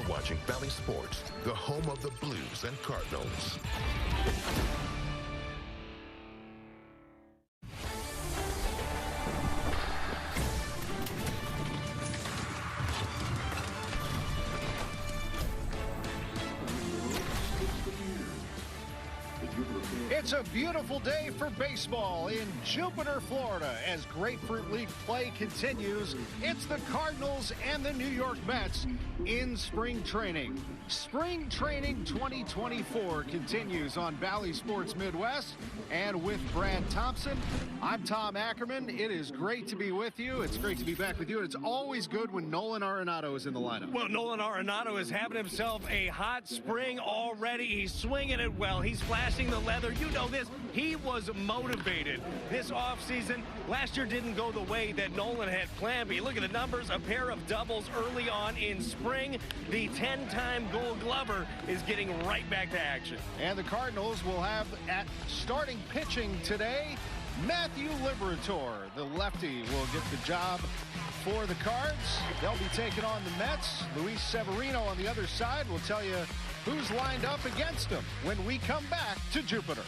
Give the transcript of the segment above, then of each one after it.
watching Valley Sports, the home of the Blues and Cardinals. It's a beautiful day for baseball in Jupiter, Florida, as Grapefruit League play continues. It's the Cardinals and the New York Mets in spring training. Spring Training 2024 continues on Valley Sports Midwest, and with Brad Thompson, I'm Tom Ackerman. It is great to be with you. It's great to be back with you. It's always good when Nolan Arenado is in the lineup. Well, Nolan Arenado is having himself a hot spring already. He's swinging it well. He's flashing the leather. You know this. He was motivated this offseason. Last year didn't go the way that Nolan had planned, but you look at the numbers, a pair of doubles early on in spring. The 10-time Gold Glover is getting right back to action. And the Cardinals will have at starting pitching today, Matthew Liberatore. The lefty will get the job for the Cards. They'll be taking on the Mets. Luis Severino on the other side will tell you who's lined up against them when we come back to Jupiter.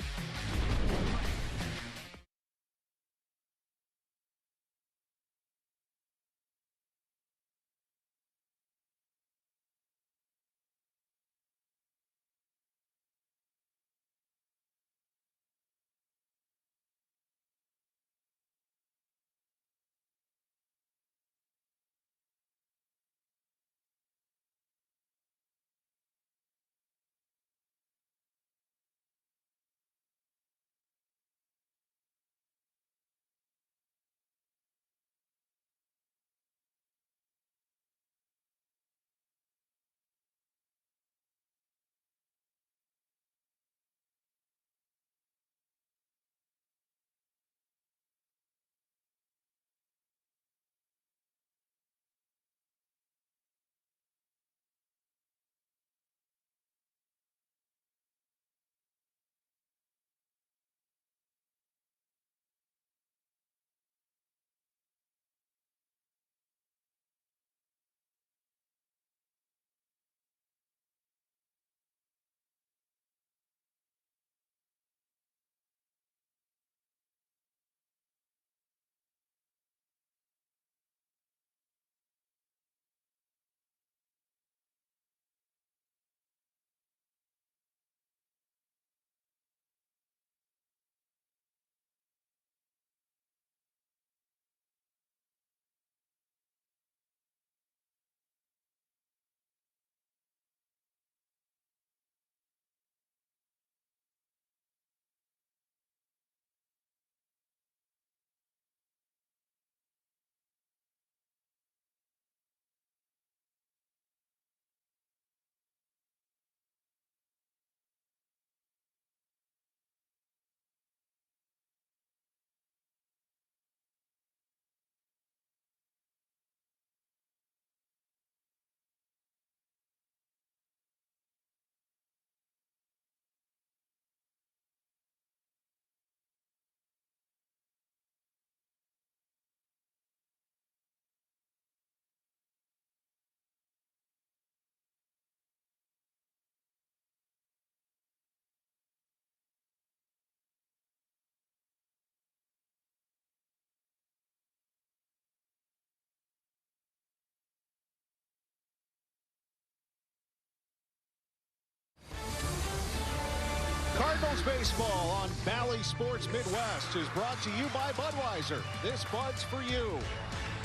Cardinals baseball on Valley Sports Midwest is brought to you by Budweiser. This Bud's for you.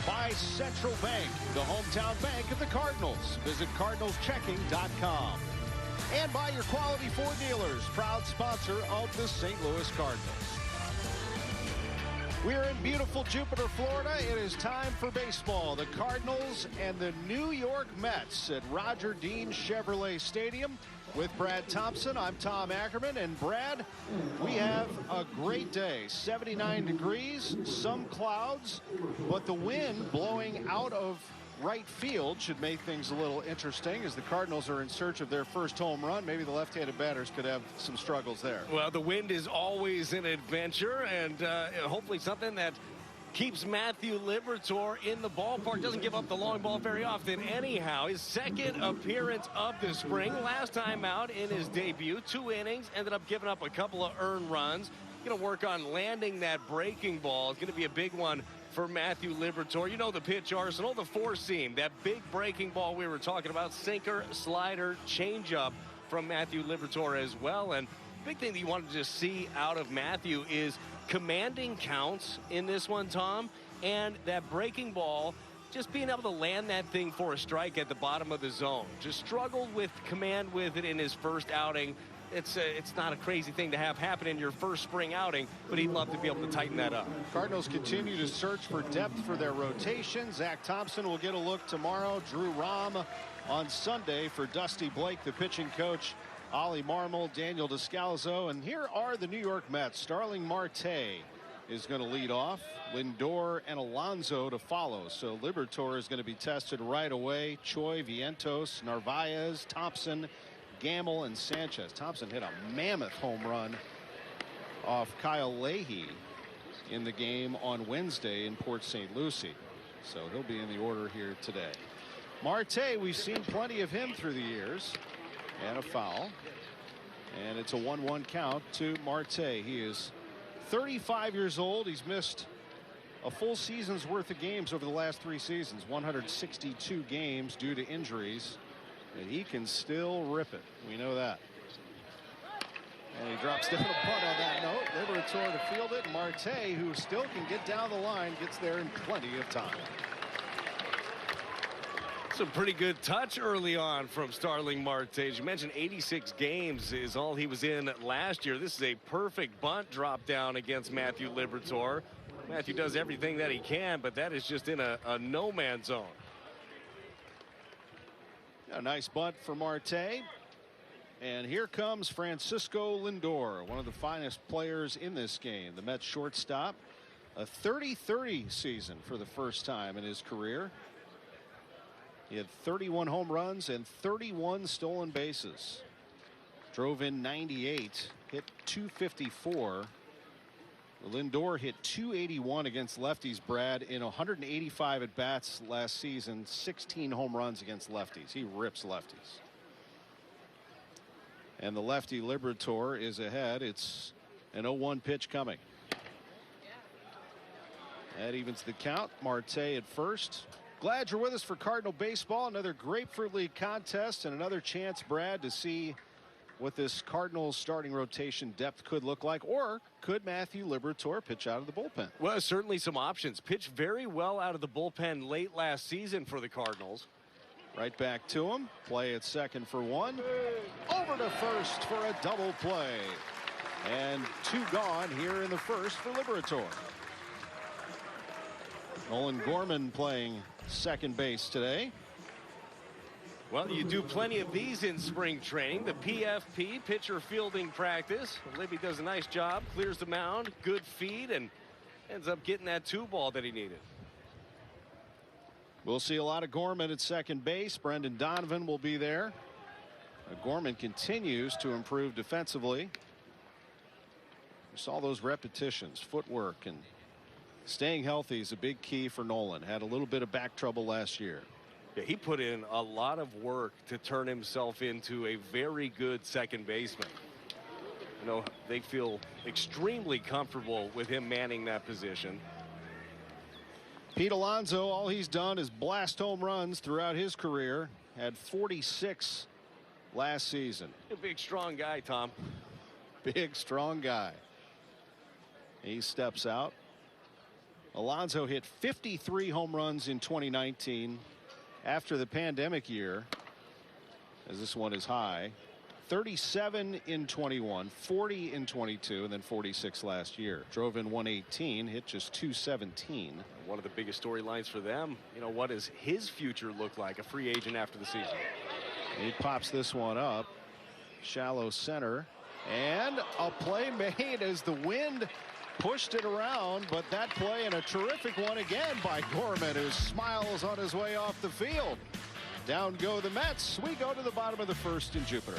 By Central Bank, the hometown bank of the Cardinals. Visit cardinalschecking.com. And by your Quality Ford dealers, proud sponsor of the St. Louis Cardinals. We're in beautiful Jupiter, Florida. It is time for baseball. The Cardinals and the New York Mets at Roger Dean Chevrolet Stadium. With Brad Thompson, I'm Tom Ackerman. And Brad, we have a great day. 79 degrees, some clouds, but the wind blowing out of right field should make things a little interesting as the Cardinals are in search of their first home run. Maybe the left-handed batters could have some struggles there. Well, the wind is always an adventure, and hopefully something that keeps Matthew Liberatore in the ballpark. Doesn't give up the long ball very often anyhow. His second appearance of the spring. Last time out in his debut, 2 innings, ended up giving up a couple of earned runs. Going to work on landing that breaking ball. It's going to be a big one for Matthew Liberatore. You know the pitch arsenal, the 4-seam, that big breaking ball we were talking about, sinker, slider, changeup from Matthew Liberatore as well. And big thing that you wanted to just see out of Matthew is commanding counts in this one, Tom, and that breaking ball, just being able to land that thing for a strike at the bottom of the zone. Just struggled with command with it in his first outing. It's not a crazy thing to have happen in your first spring outing, but he'd love to be able to tighten that up. Cardinals continue to search for depth for their rotation. Zach Thompson will get a look tomorrow. Drew Rahm on Sunday for Dusty Blake, the pitching coach. Ollie Marmol, Daniel Descalzo, and here are the New York Mets. Starling Marte is going to lead off. Lindor and Alonso to follow. So Liberatore is going to be tested right away. Choi, Vientos, Narvaez, Thompson, Gamble, and Sanchez. Thompson hit a mammoth home run off Kyle Leahy in the game on Wednesday in Port St. Lucie. So he'll be in the order here today. Marte, we've seen plenty of him through the years. And a foul. And it's a 1-1 count to Marte. He is 35 years old. He's missed a full season's worth of games over the last 3 seasons. 162 games due to injuries. And he can still rip it. We know that. And he drops down a punt on that note. Liberatore to field it. Marte, who still can get down the line, gets there in plenty of time. Some pretty good touch early on from Starling Marte. As you mentioned, 86 games is all he was in last year. This is a perfect bunt drop down against Matthew Liberatore. Matthew does everything that he can, but that is just in a no-man's zone. A nice bunt for Marte. And here comes Francisco Lindor, one of the finest players in this game. The Mets shortstop. A 30-30 season for the first time in his career. He had 31 home runs and 31 stolen bases. Drove in 98, hit 254. Lindor hit 281 against lefties, Brad, in 185 at bats last season. 16 home runs against lefties. He rips lefties. And the lefty Liberatore is ahead. It's an 0-1 pitch coming. That evens the count. Marte at first. Glad you're with us for Cardinal baseball. Another Grapefruit League contest and another chance, Brad, to see what this Cardinals starting rotation depth could look like. Or could Matthew Liberatore pitch out of the bullpen? Well, certainly some options. Pitched very well out of the bullpen late last season for the Cardinals. Right back to him. Play at second for 1. Over to first for a double play. And 2 gone here in the first for Liberatore. Nolan Gorman playing second base today. Well, you do plenty of these in spring training. The PFP, pitcher fielding practice. Libby does a nice job, clears the mound, good feed, and ends up getting that 2-ball that he needed. We'll see a lot of Gorman at second base. Brendan Donovan will be there. Gorman continues to improve defensively. We saw those repetitions, footwork, and staying healthy is a big key for Nolan. Had a little bit of back trouble last year. Yeah, he put in a lot of work to turn himself into a very good second baseman. You know, they feel extremely comfortable with him manning that position. Pete Alonso, all he's done is blast home runs throughout his career. Had 46 last season. A big, strong guy, Tom. Big, strong guy. He steps out. Alonso hit 53 home runs in 2019 after the pandemic year, as this one is high. 37 in 21, 40 in 22, and then 46 last year. Drove in 118, hit just 217. One of the biggest storylines for them, you know, what does his future look like, a free agent after the season? He pops this one up. Shallow center. And a play made as the wind pushed it around, but that play and a terrific one again by Gorman, who smiles on his way off the field. Down go the Mets. We go to the bottom of the first in Jupiter.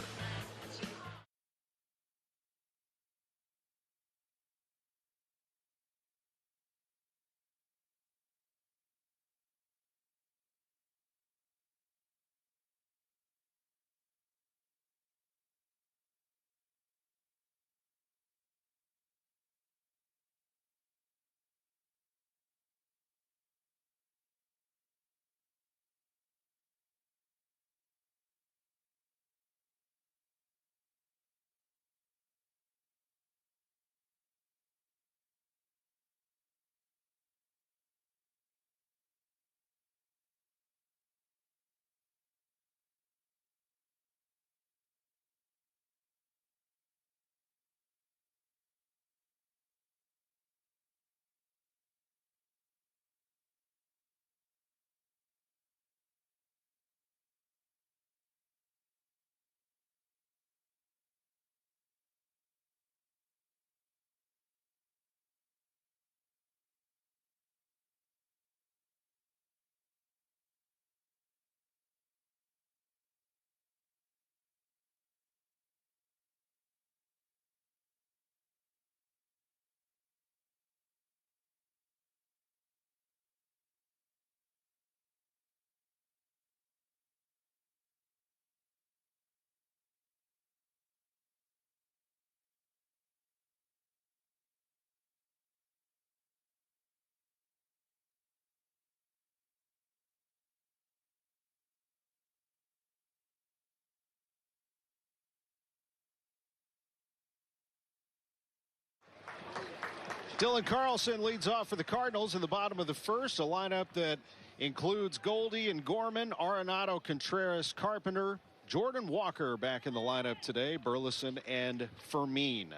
Dylan Carlson leads off for the Cardinals in the bottom of the first. A lineup that includes Goldie and Gorman, Arenado, Contreras, Carpenter, Jordan Walker back in the lineup today, Burleson and Fermin.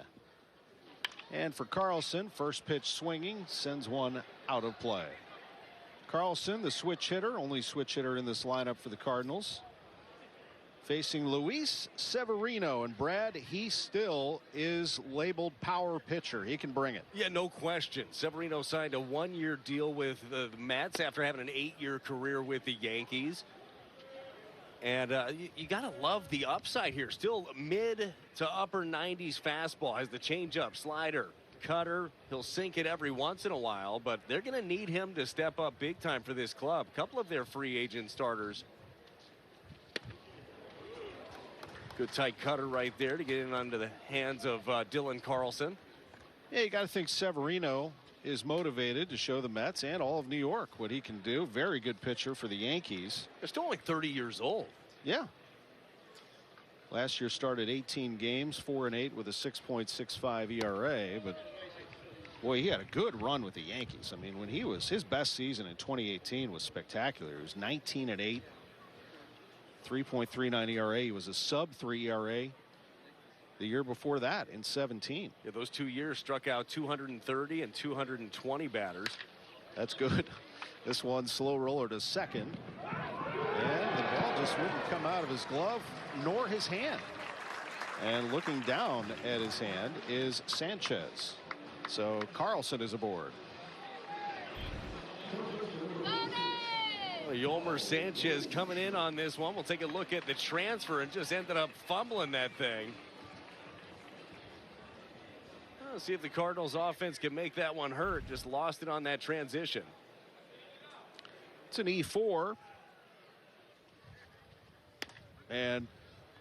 And for Carlson, first pitch swinging, sends one out of play. Carlson, the switch hitter, only switch hitter in this lineup for the Cardinals. Facing Luis Severino, and Brad, he still is labeled power pitcher. He can bring it. Yeah, no question. Severino signed a one-year deal with the Mets after having an 8-year career with the Yankees. And you got to love the upside here. Still mid to upper 90s fastball. Has the changeup, slider, cutter. He'll sink it every once in a while, but they're going to need him to step up big time for this club. A couple of their free agent starters. Good tight cutter right there to get in under the hands of Dylan Carlson. Yeah, you got to think Severino is motivated to show the Mets and all of New York what he can do. Very good pitcher for the Yankees. They're still only 30 years old. Yeah. Last year started 18 games, 4-8 with a 6.65 ERA. But boy, he had a good run with the Yankees. I mean, when he was his best season in 2018 was spectacular. He was 19-8. 3.39 ERA. He was a sub-3 ERA the year before that in 17. Yeah, those 2 years struck out 230 and 220 batters. That's good. This one slow roller to second. And the ball just wouldn't come out of his glove nor his hand. And looking down at his hand is Sanchez. So Carlson is aboard. Yolmer Sanchez coming in on this one. We'll take a look at the transfer and just ended up fumbling that thing. Let's see if the Cardinals offense can make that one hurt. Just lost it on that transition. It's an E4. And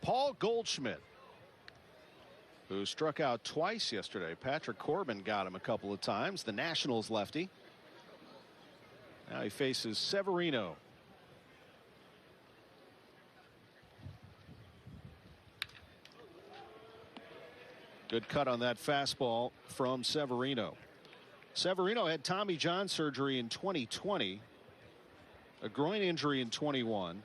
Paul Goldschmidt, who struck out twice yesterday. Patrick Corbin got him a couple of times. The Nationals lefty. Now he faces Severino. Good cut on that fastball from Severino. Severino had Tommy John surgery in 2020, a groin injury in 21,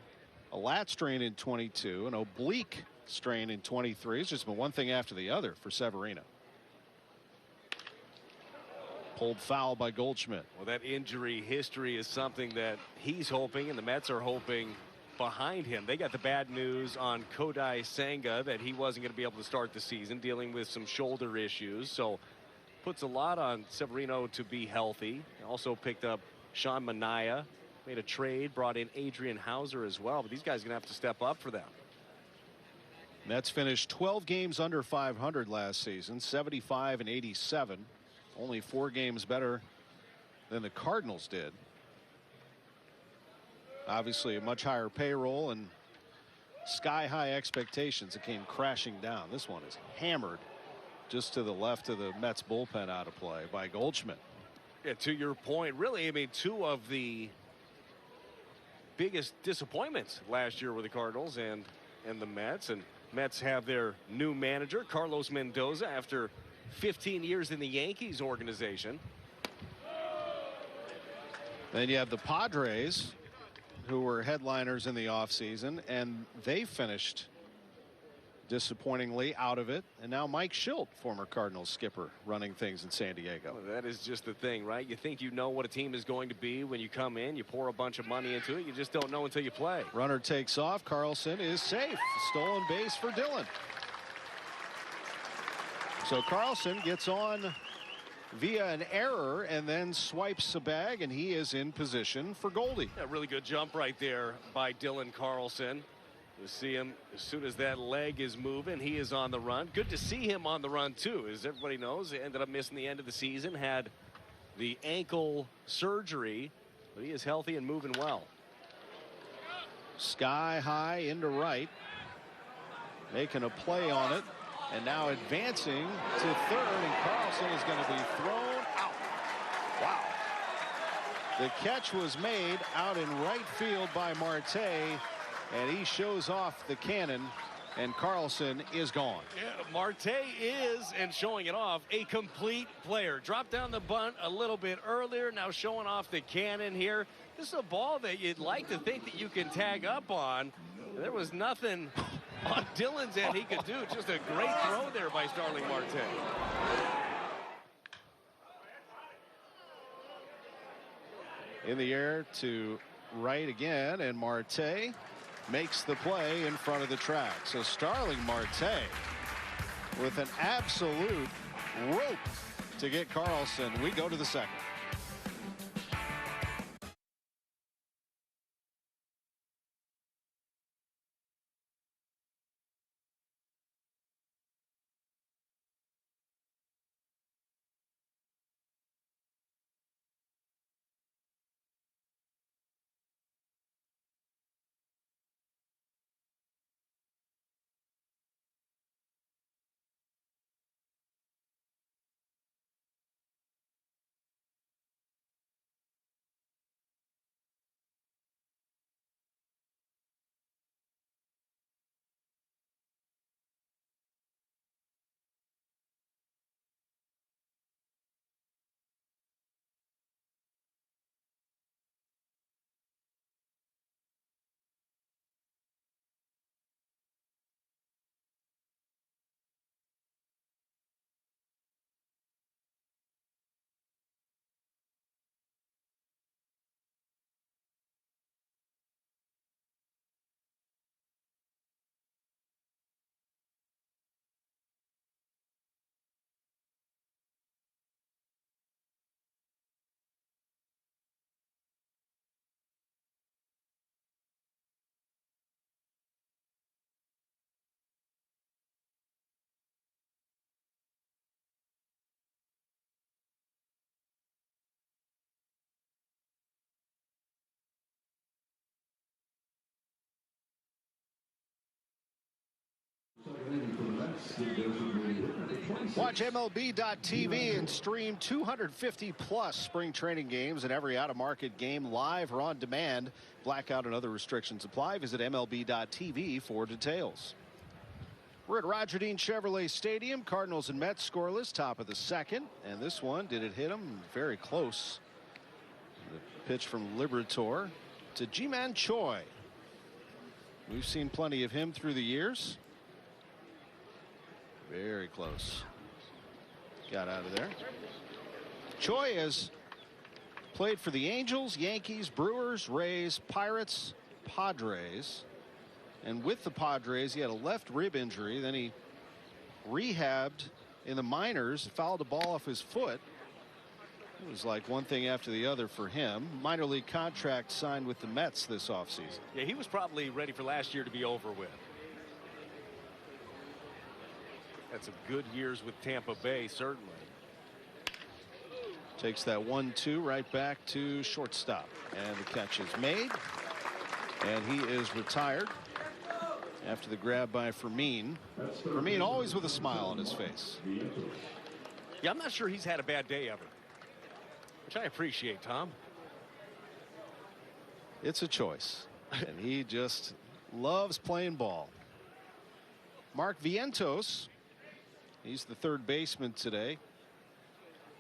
a lat strain in 22, an oblique strain in 23. It's just been one thing after the other for Severino. Pulled foul by Goldschmidt. Well, that injury history is something that he's hoping and the Mets are hoping behind him. They got the bad news on Kodai Senga that he wasn't going to be able to start the season, dealing with some shoulder issues. So puts a lot on Severino to be healthy. Also picked up Sean Manaea, made a trade, brought in Adrian Hauser as well. But these guys are going to have to step up for them. Mets finished 12 games under 500 last season, 75 and 87. Only 4 games better than the Cardinals did. Obviously a much higher payroll and sky high expectations that came crashing down. This one is hammered just to the left of the Mets bullpen out of play by Goldschmidt. Yeah, to your point, really, I mean, 2 of the biggest disappointments last year were the Cardinals and the Mets. And Mets have their new manager, Carlos Mendoza, after 15 years in the Yankees organization. Then you have the Padres, who were headliners in the offseason, and they finished disappointingly out of it. And now Mike Schilt, former Cardinals skipper, running things in San Diego. Well, that is just the thing, right? You think you know what a team is going to be when you come in. You pour a bunch of money into it. You just don't know until you play. Runner takes off. Carlson is safe. Stolen base for Dylan. So Carlson gets on via an error and then swipes a bag, and he is in position for Goldie. A really good jump right there by Dylan Carlson. You see him as soon as that leg is moving, he is on the run. Good to see him on the run too. As everybody knows, he ended up missing the end of the season, had the ankle surgery, but he is healthy and moving well. Sky high into right, making a play on it. And now advancing to third, and Carlson is going to be thrown out. Wow. The catch was made out in right field by Marte, and he shows off the cannon And Carlson is gone. Yeah, Marte is, and showing it off, a complete player. Dropped down the bunt a little bit earlier. Now showing off the cannon here. This is a ball that you'd like to think that you can tag up on. There was nothing on Dylan's end he could do. Just a great throw there by Starling Marte. In the air to right again, and Marte makes the play in front of the track. So Starling Marte with an absolute rope to get Carlson. We go to the second. Watch MLB.tv and stream 250 plus spring training games and every out-of-market game live or on demand. Blackout and other restrictions apply. Visit MLB.tv for details. We're at Roger Dean Chevrolet Stadium. Cardinals and Mets scoreless, top of the second. And this one, did it hit him? Very close. The pitch from Liberatore to Ji-Man Choi. We've seen plenty of him through the years. Very close. Got out of there. Choi has played for the Angels, Yankees, Brewers, Rays, Pirates, Padres. And with the Padres, he had a left rib injury. Then he rehabbed in the minors, fouled a ball off his foot. It was like one thing after the other for him. Minor league contract signed with the Mets this offseason. Yeah, he was probably ready for last year to be over with. Had some good years with Tampa Bay, certainly. Takes that 1-2 right back to shortstop. And the catch is made. And he is retired after the grab by Fermin. Fermin always with a smile on his face. Yeah, I'm not sure he's had a bad day ever, which I appreciate, Tom. It's a choice. And he just loves playing ball. Mark Vientos. He's the third baseman today.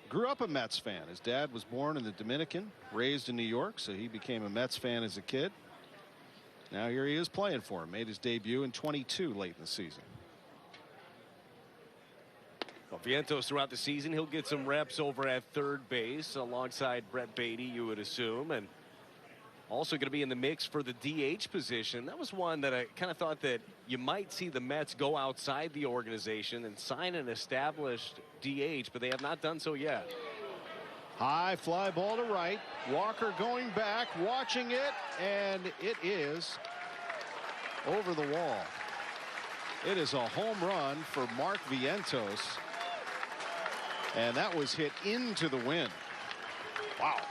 Grew up a Mets fan. His dad was born in the Dominican, raised in New York, so he became a Mets fan as a kid. Now here he is playing for him. Made his debut in 22 late in the season. Well, Vientos throughout the season, he'll get some reps over at third base alongside Brett Beatty, you would assume, and also going to be in the mix for the DH position. That was one that I kind of thought that you might see the Mets go outside the organization and sign an established DH, but they have not done so yet. High fly ball to right. Walker going back, watching it, and it is over the wall. It is a home run for Mark Vientos, and that was hit into the wind. Wow.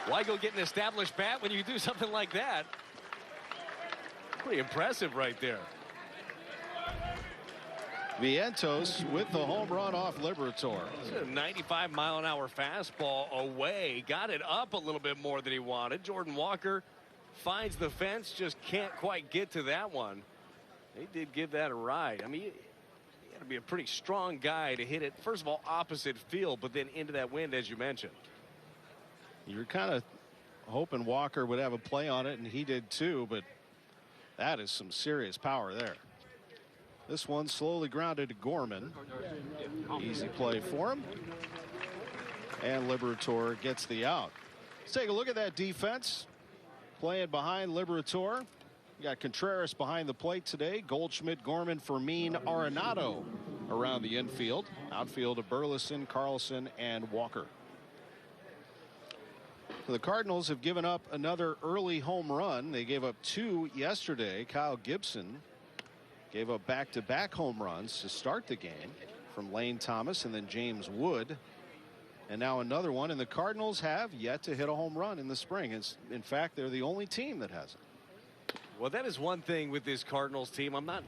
Why go get an established bat when you do something like that? Pretty impressive right there. Vientos with the home run off Liberatore. A 95-mile-an-hour fastball away. Got it up a little bit more than he wanted. Jordan Walker finds the fence, just can't quite get to that one. He did give that a ride. I mean, you got to be a pretty strong guy to hit it, first of all, opposite field, but then into that wind, as you mentioned. You're kind of hoping Walker would have a play on it, and he did too, but that is some serious power there. This one slowly grounded to Gorman. Easy play for him. And Liberatore gets the out. Let's take a look at that defense. Playing behind Liberatore. You got Contreras behind the plate today. Goldschmidt, Gorman, Fermin, Arenado around the infield. Outfield of Burleson, Carlson, and Walker. The Cardinals have given up another early home run. They gave up 2 yesterday. Kyle Gibson gave up back-to-back home runs to start the game from Lane Thomas and then James Wood. And now another one, and the Cardinals have yet to hit a home run in the spring. In fact, they're the only team that hasn't. Well, that is one thing with this Cardinals team. I'm not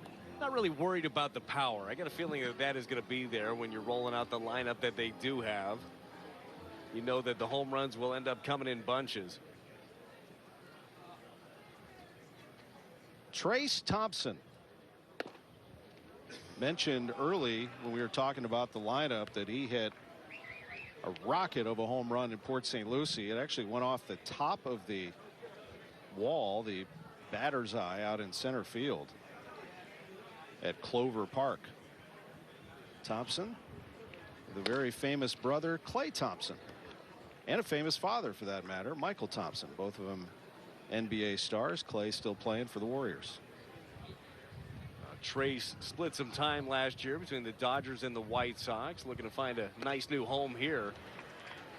really worried about the power. I got a feeling that is going to be there when you're rolling out the lineup that they do have. You know that the home runs will end up coming in bunches. Trace Thompson. Mentioned early when we were talking about the lineup that he hit a rocket of a home run in Port St. Lucie. It actually went off the top of the wall, the batter's eye out in center field at Clover Park. Thompson, the very famous brother Klay Thompson, and a famous father for that matter, Michael Thompson, both of them NBA stars. Klay still playing for the Warriors. Trace split some time last year between the Dodgers and the White Sox, looking to find a nice new home here.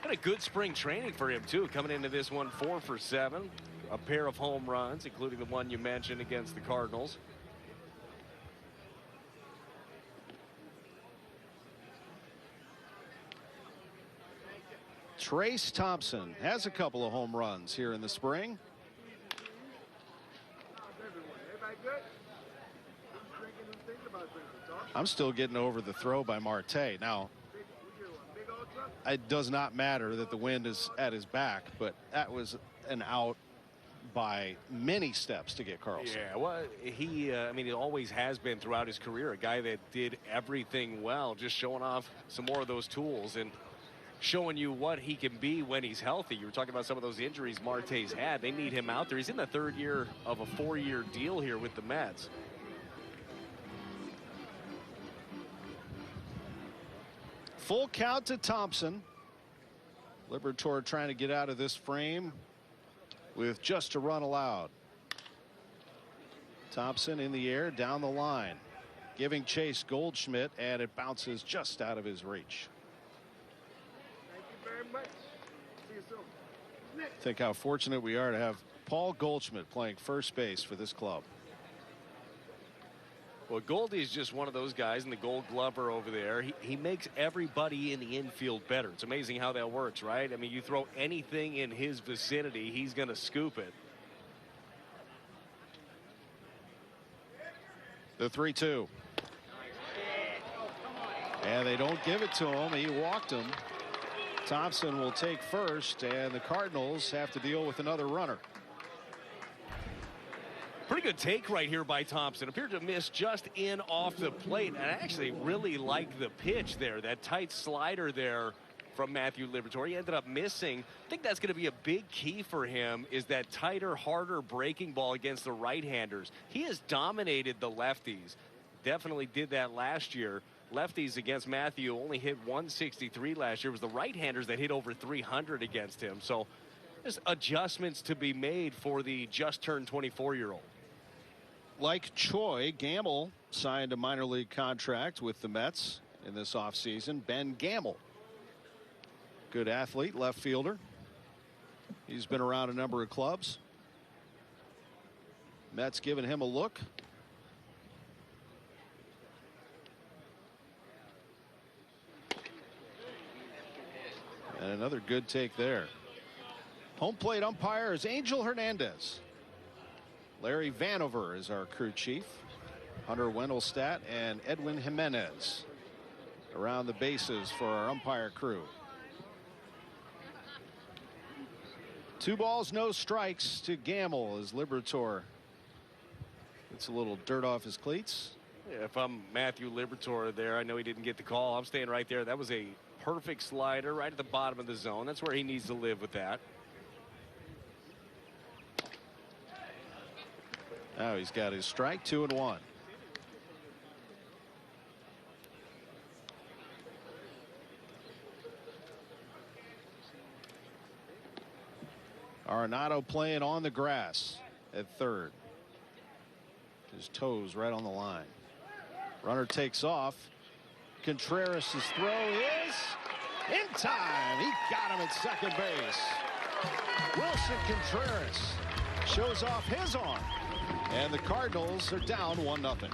Had a good spring training for him too, coming into this one 4 for 7, a pair of home runs, including the one you mentioned against the Cardinals. Trace Thompson has a couple of home runs here in the spring. I'm still getting over the throw by Marte. Now, it does not matter that the wind is at his back, but that was an out by many steps to get Carlson. Yeah, well, I mean, he always has been throughout his career a guy that did everything well, just showing off some more of those tools and showing you what he can be when he's healthy. You were talking about some of those injuries Marte's had. They need him out there. He's in the 3rd year of a 4-year deal here with the Mets. Full count to Thompson. Liberatore trying to get out of this frame with just a run allowed. Thompson in the air down the line, giving chase Goldschmidt, and it bounces just out of his reach. Thank you very much. See you soon. Think how fortunate we are to have Paul Goldschmidt playing first base for this club. Well, Goldie is just one of those guys, and the Gold Glover over there, he makes everybody in the infield better. It's amazing how that works, right? I mean, you throw anything in his vicinity, he's going to scoop it. The 3-2. And they don't give it to him. He walked him. Thompson will take first, and the Cardinals have to deal with another runner. Pretty good take right here by Thompson. Appeared to miss just in off the plate. And I actually really like the pitch there. That tight slider there from Matthew Liberatore. He ended up missing. I think that's going to be a big key for him, is that tighter, harder breaking ball against the right-handers. He has dominated the lefties. Definitely did that last year. Lefties against Matthew only hit 163 last year. It was the right-handers that hit over 300 against him. So there's adjustments to be made for the just turned 24-year-old. Like Choi, Gamble signed a minor league contract with the Mets in this offseason. Ben Gamble, good athlete, left fielder. He's been around a number of clubs. Mets giving him a look. And another good take there. Home plate umpire is Angel Hernandez. Larry Vanover is our crew chief. Hunter Wendelstadt and Edwin Jimenez around the bases for our umpire crew. 2 balls, no strikes to Gamble as Liberatore It's a little dirt off his cleats. Yeah, if I'm Matthew Liberatore there, I know he didn't get the call. I'm staying right there. That was a perfect slider right at the bottom of the zone. That's where he needs to live with that. Now he's got his strike, 2-1. Arenado playing on the grass at third. His toes right on the line. Runner takes off. Contreras' throw is in time. He got him at second base. Wilson Contreras shows off his arm. And the Cardinals are down 1-0.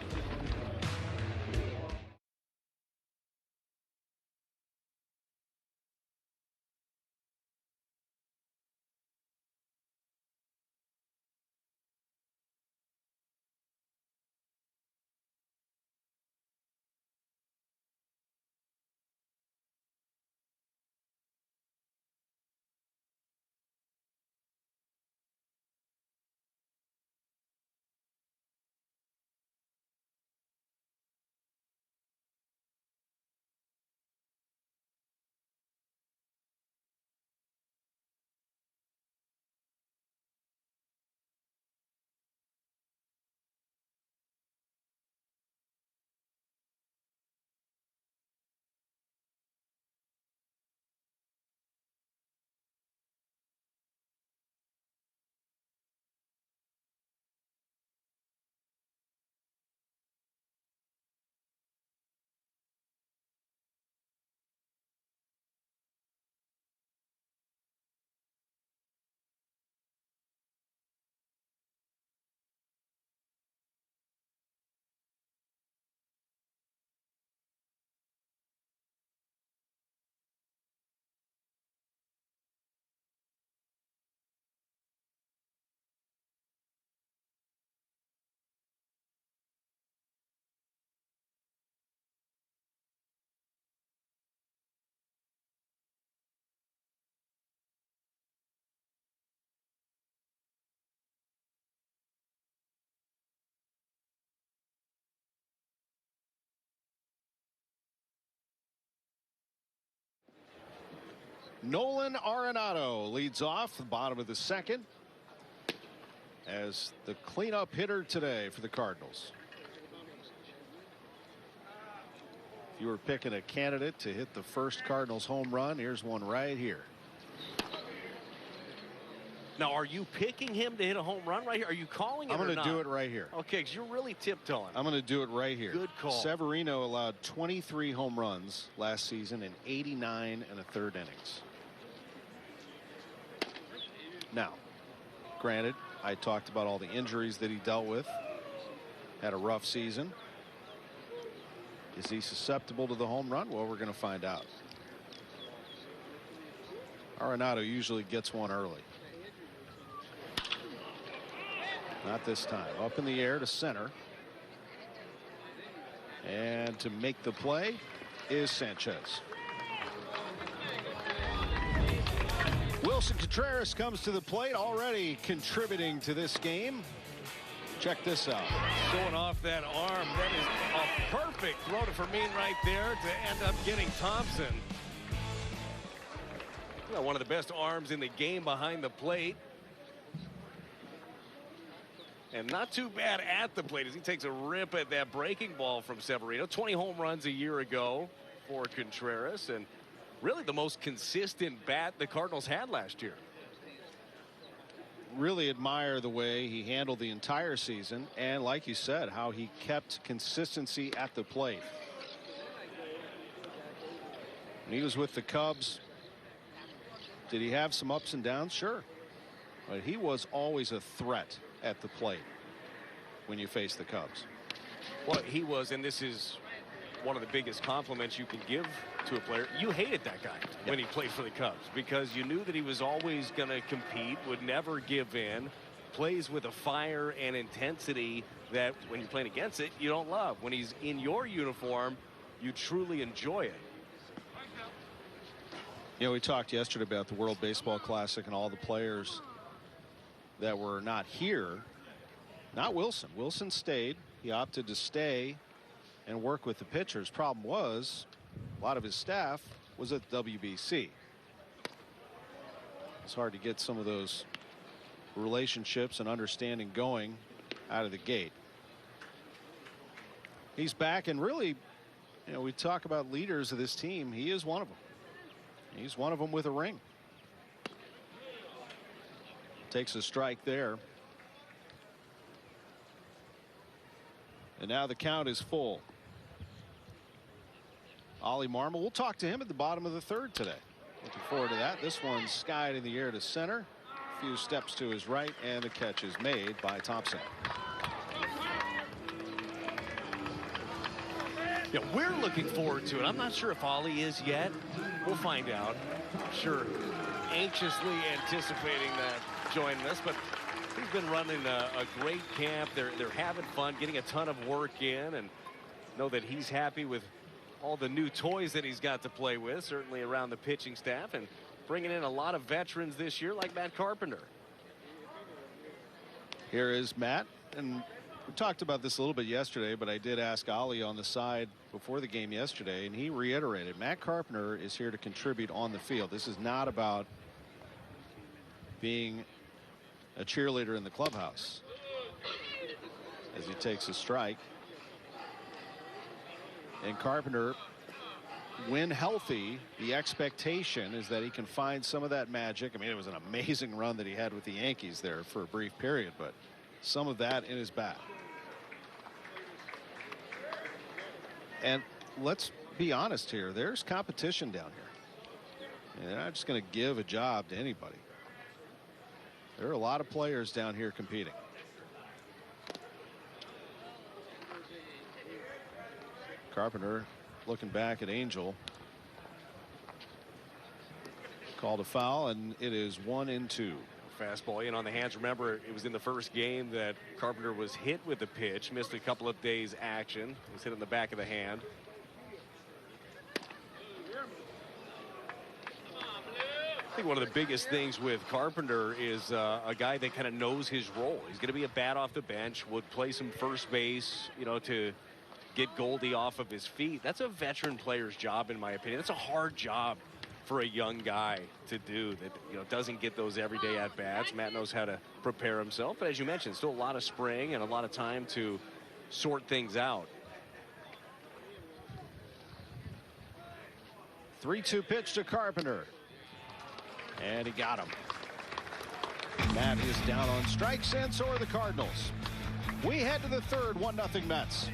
Nolan Arenado leads off the bottom of the second as the cleanup hitter today for the Cardinals. If you were picking a candidate to hit the first Cardinals home run, here's one right here. Now, are you picking him to hit a home run right here? Are you calling it? I'm going to do it right here. Okay, because you're really tiptoeing. I'm going to do it right here. Good call. Severino allowed 23 home runs last season in 89 1/3 innings. Now, granted, I talked about all the injuries that he dealt with. Had a rough season. Is he susceptible to the home run? Well, we're going to find out. Arenado usually gets one early. Not this time. Up in the air to center. And to make the play is Sanchez. Wilson Contreras comes to the plate, already contributing to this game. Check this out. Showing off that arm. That is a perfect throw to Fermin right there to end up getting Thompson. You know, one of the best arms in the game behind the plate. And not too bad at the plate as he takes a rip at that breaking ball from Severino. 20 home runs a year ago for Contreras, and really the most consistent bat the Cardinals had last year. Really admire the way he handled the entire season, and like you said, how he kept consistency at the plate. When he was with the Cubs, did he have some ups and downs? Sure, but he was always a threat at the plate when you face the Cubs. Well, he was, and this is one of the biggest compliments you can give to a player. You hated that guy when he played for the Cubs because you knew that he was always going to compete, would never give in, plays with a fire and intensity that when you're playing against it, you don't love. When he's in your uniform, you truly enjoy it. You know, we talked yesterday about the World Baseball Classic and all the players that were not here Not Wilson. Wilson stayed. He opted to stay and work with the pitchers. Problem was, a lot of his staff was at WBC. It's hard to get some of those relationships and understanding going out of the gate. He's back, and really, you know, we talk about leaders of this team. He is one of them. He's one of them with a ring. Takes a strike there. And now the count is full. Ollie Marmol, we'll talk to him at the bottom of the third today. Looking forward to that. This one's skied in the air to center. A few steps to his right, and the catch is made by Thompson. Yeah, we're looking forward to it. I'm not sure if Ollie is yet. We'll find out. I'm sure anxiously anticipating that joining us, but he's been running a great camp. They're having fun, getting a ton of work in, and know that he's happy with all the new toys that he's got to play with, certainly around the pitching staff, and bringing in a lot of veterans this year like Matt Carpenter. Here is Matt, and we talked about this a little bit yesterday, but I did ask Ollie on the side before the game yesterday, and he reiterated Matt Carpenter is here to contribute on the field. This is not about being a cheerleader in the clubhouse. As he takes a strike. And Carpenter, when healthy, the expectation is that he can find some of that magic. I mean, it was an amazing run that he had with the Yankees there for a brief period, but some of that in his bat. And let's be honest here, there's competition down here. And they're not just going to give a job to anybody. There are a lot of players down here competing. Carpenter looking back at Angel. Called a foul, and it is 1-2. Fastball in on the hands. Remember, it was in the first game that Carpenter was hit with the pitch, missed a couple of days action. He was hit in the back of the hand. I think one of the biggest things with Carpenter is a guy that kind of knows his role. He's going to be a bat off the bench, would play some first base, you know, to get Goldie off of his feet. That's a veteran player's job, in my opinion. That's a hard job for a young guy to do that, you know, doesn't get those everyday at bats. Matt knows how to prepare himself, but as you mentioned, still a lot of spring and a lot of time to sort things out. 3-2 pitch to Carpenter, and he got him. Matt is down on strikes, and so are the Cardinals. We head to the third, 1-0 Mets.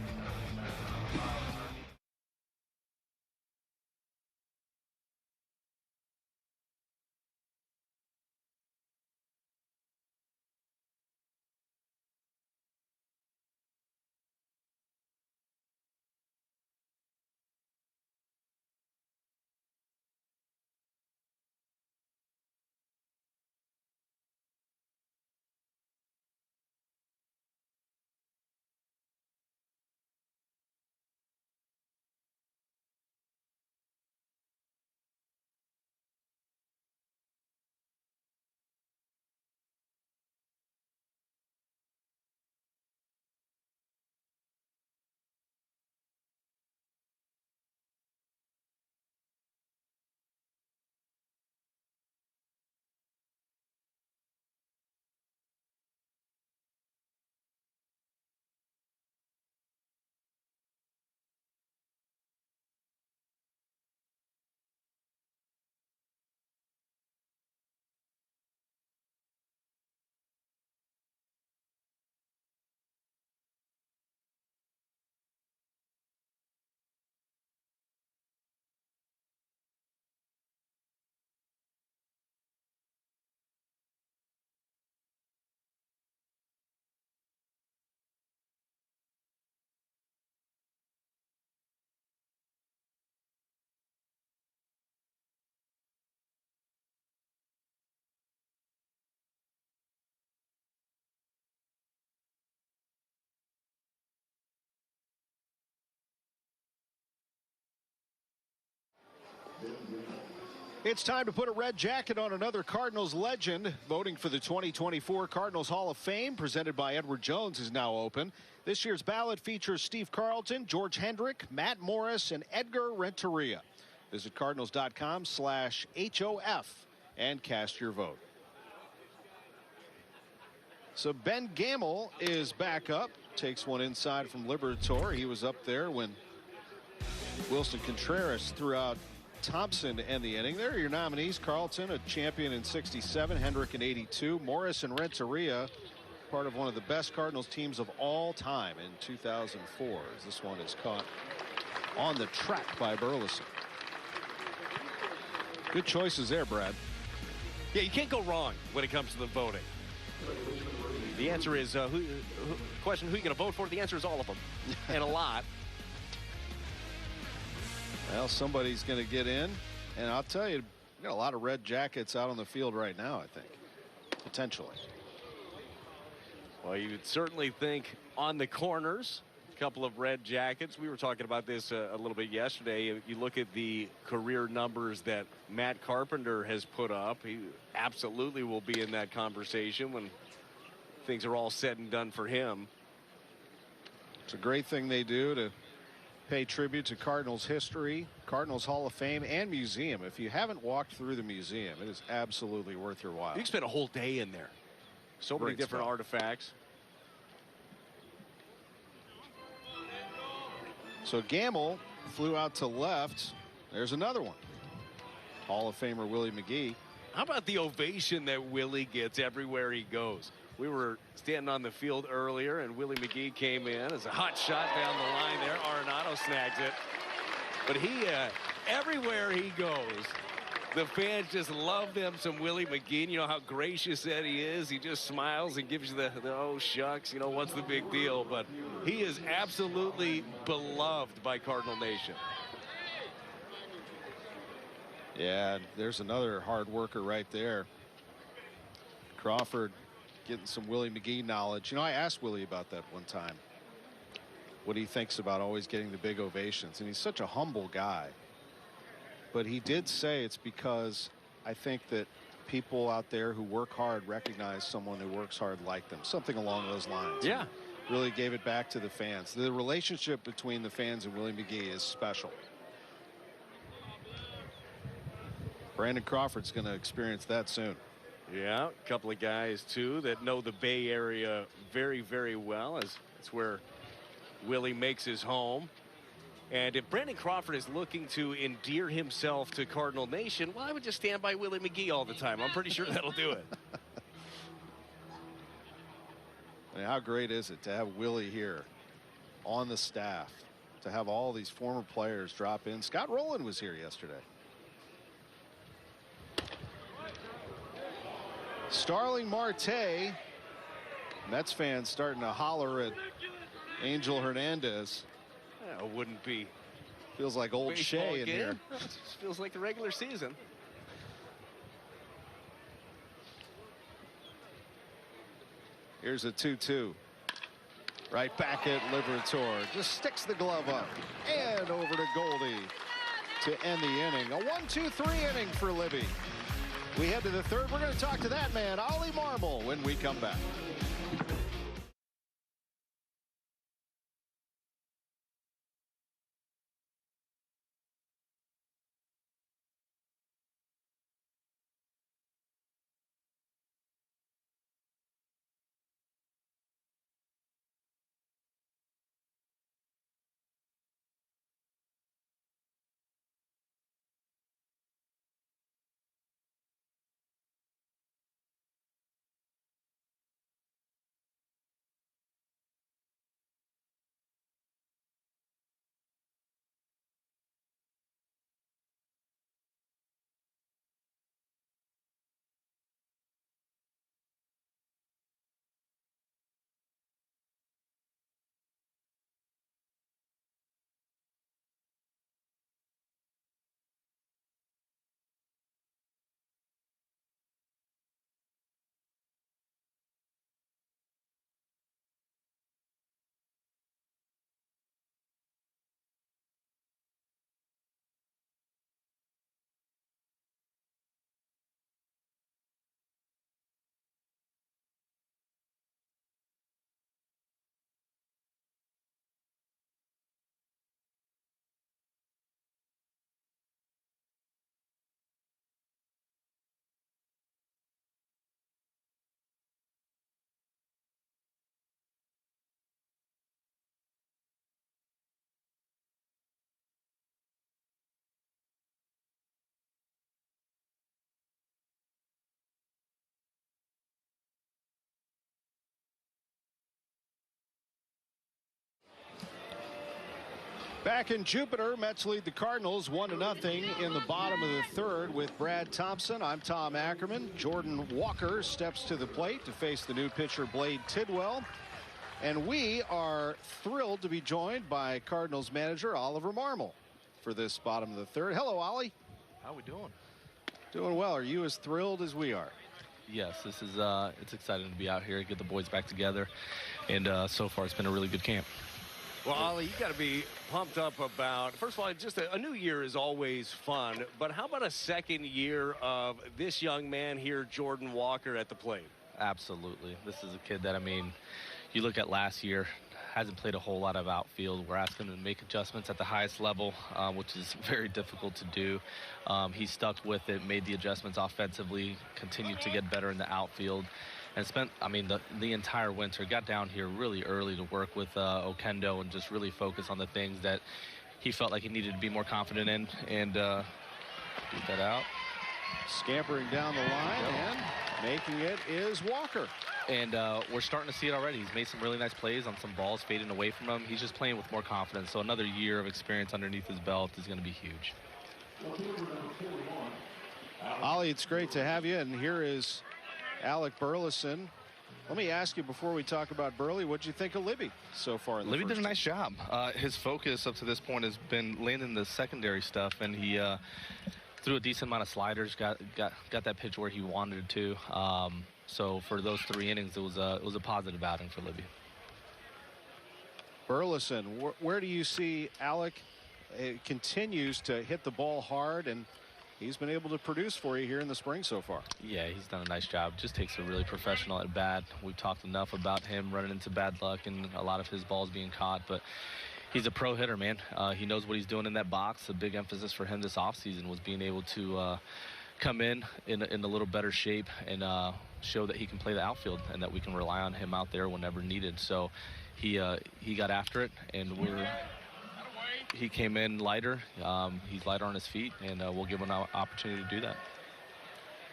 It's time to put a red jacket on another Cardinals legend. Voting for the 2024 Cardinals Hall of Fame, presented by Edward Jones, is now open. This year's ballot features Steve Carlton, George Hendrick, Matt Morris, and Edgar Renteria. Visit cardinals.com/HOF and cast your vote. So Ben Gamel is back up. Takes one inside from Liberatore. He was up there when Wilson Contreras threw out Thompson to end the inning. There are your nominees. Carlton, a champion in '67, Hendrick in '82, Morris and Renteria, part of one of the best Cardinals teams of all time in 2004, as this one is caught on the track by Burleson. Good choices there, Brad. Yeah, you can't go wrong when it comes to the voting. The answer is question who you going to vote for? The answer is all of them, and a lot. Well, somebody's going to get in, and I'll tell you, we got a lot of red jackets out on the field right now, I think, potentially. Well, you would certainly think on the corners, a couple of red jackets. We were talking about this a little bit yesterday. You look at the career numbers that Matt Carpenter has put up. He absolutely will be in that conversation when things are all said and done for him. It's a great thing they do to pay tribute to Cardinals history, Cardinals Hall of Fame, and museum. If you haven't walked through the museum, it is absolutely worth your while. You can spend a whole day in there. So many different artifacts. So Gamel flew out to left. There's another one. Hall of Famer Willie McGee. How about the ovation that Willie gets everywhere he goes? We were standing on the field earlier, and Willie McGee came in as a hot shot down the line there. Arenado snags it. But he, everywhere he goes, the fans just love them some Willie McGee. You know how gracious that he is. He just smiles and gives you the oh shucks, you know, what's the big deal? But he is absolutely beloved by Cardinal Nation. Yeah, there's another hard worker right there. Crawford getting some Willie McGee knowledge. You know, I asked Willie about that one time, what he thinks about always getting the big ovations, and he's such a humble guy. But he did say it's because I think that people out there who work hard recognize someone who works hard like them, something along those lines. Yeah, really gave it back to the fans. The relationship between the fans and Willie McGee is special. Brandon Crawford's going to experience that soon. Yeah, a couple of guys too that know the Bay Area very, very well, as it's where Willie makes his home. And if Brandon Crawford is looking to endear himself to Cardinal Nation, well, I would just stand by Willie McGee all the time. I'm pretty sure that'll do it. I mean, how great is it to have Willie here on the staff, to have all these former players drop in. Scott Rowland was here yesterday. Starling Marte, Mets fans starting to holler at Angel Hernandez. Yeah, it wouldn't be. Feels like old Shea in here. Just feels like the regular season. Here's a 2-2. Right back at Liberatore. Just sticks the glove up and over to Goldie to end the inning. A 1-2-3 inning for Libby. We head to the third. We're going to talk to that man, Ollie Marmol, when we come back. Back in Jupiter, Mets lead the Cardinals 1-0 in the bottom of the third with Brad Thompson. I'm Tom Ackerman. Jordan Walker steps to the plate to face the new pitcher Blade Tidwell. And we are thrilled to be joined by Cardinals manager Oliver Marmol for this bottom of the third. Hello, Ollie. How we doing? Doing well. Are you as thrilled as we are? Yes, this is it's exciting to be out here, get the boys back together, and so far it's been a really good camp. Well, Ollie, you got to be pumped up about, first of all, just a new year is always fun, but how about a second year of this young man here, Jordan Walker, at the plate? Absolutely. This is a kid that, I mean, you look at last year, hasn't played a whole lot of outfield. We're asking him to make adjustments at the highest level, which is very difficult to do. He stuck with it, made the adjustments offensively, continued to get better in the outfield, and spent, I mean, the entire winter, got down here really early to work with Okendo and just really focus on the things that he felt like he needed to be more confident in, and beat that out. Scampering down the line, and making it is Walker. And we're starting to see it already. He's made some really nice plays on some balls fading away from him. He's just playing with more confidence. So another year of experience underneath his belt is going to be huge. Ollie, it's great to have you. And here is Alec Burleson. Let me ask you before we talk about Burley, what did you think of Libby so far in the Libby first did a nice job. His focus up to this point has been landing the secondary stuff, and he threw a decent amount of sliders, got that pitch where he wanted to. So for those 3 innings, it was a positive outing for Libby. Burleson, where do you see Alec? It continues to hit the ball hard, and he's been able to produce for you here in the spring so far. Yeah, he's done a nice job. Just takes a really professional at bat. We've talked enough about him running into bad luck and a lot of his balls being caught, but he's a pro hitter, man. He knows what he's doing in that box. A big emphasis for him this offseason was being able to come in a little better shape and show that he can play the outfield and that we can rely on him out there whenever needed. So he got after it, and he came in lighter. He's lighter on his feet, and we'll give him an opportunity to do that.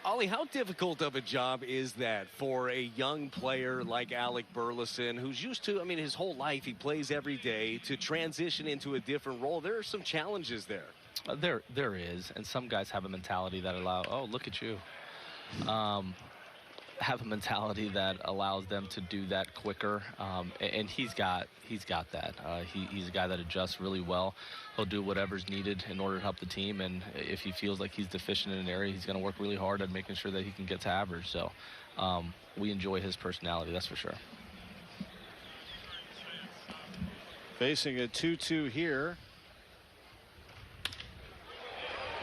Ollie, how difficult of a job is that for a young player like Alec Burleson, who's used to, I mean, his whole life he plays every day, to transition into a different role? There are some challenges there. There is, and some guys have a mentality that oh, look at you. Have a mentality that allows them to do that quicker, and he's got that. He's a guy that adjusts really well. He'll do whatever's needed in order to help the team, and if he feels like he's deficient in an area, he's going to work really hard at making sure that he can get to average. So we enjoy his personality, that's for sure. Facing a 2-2 here.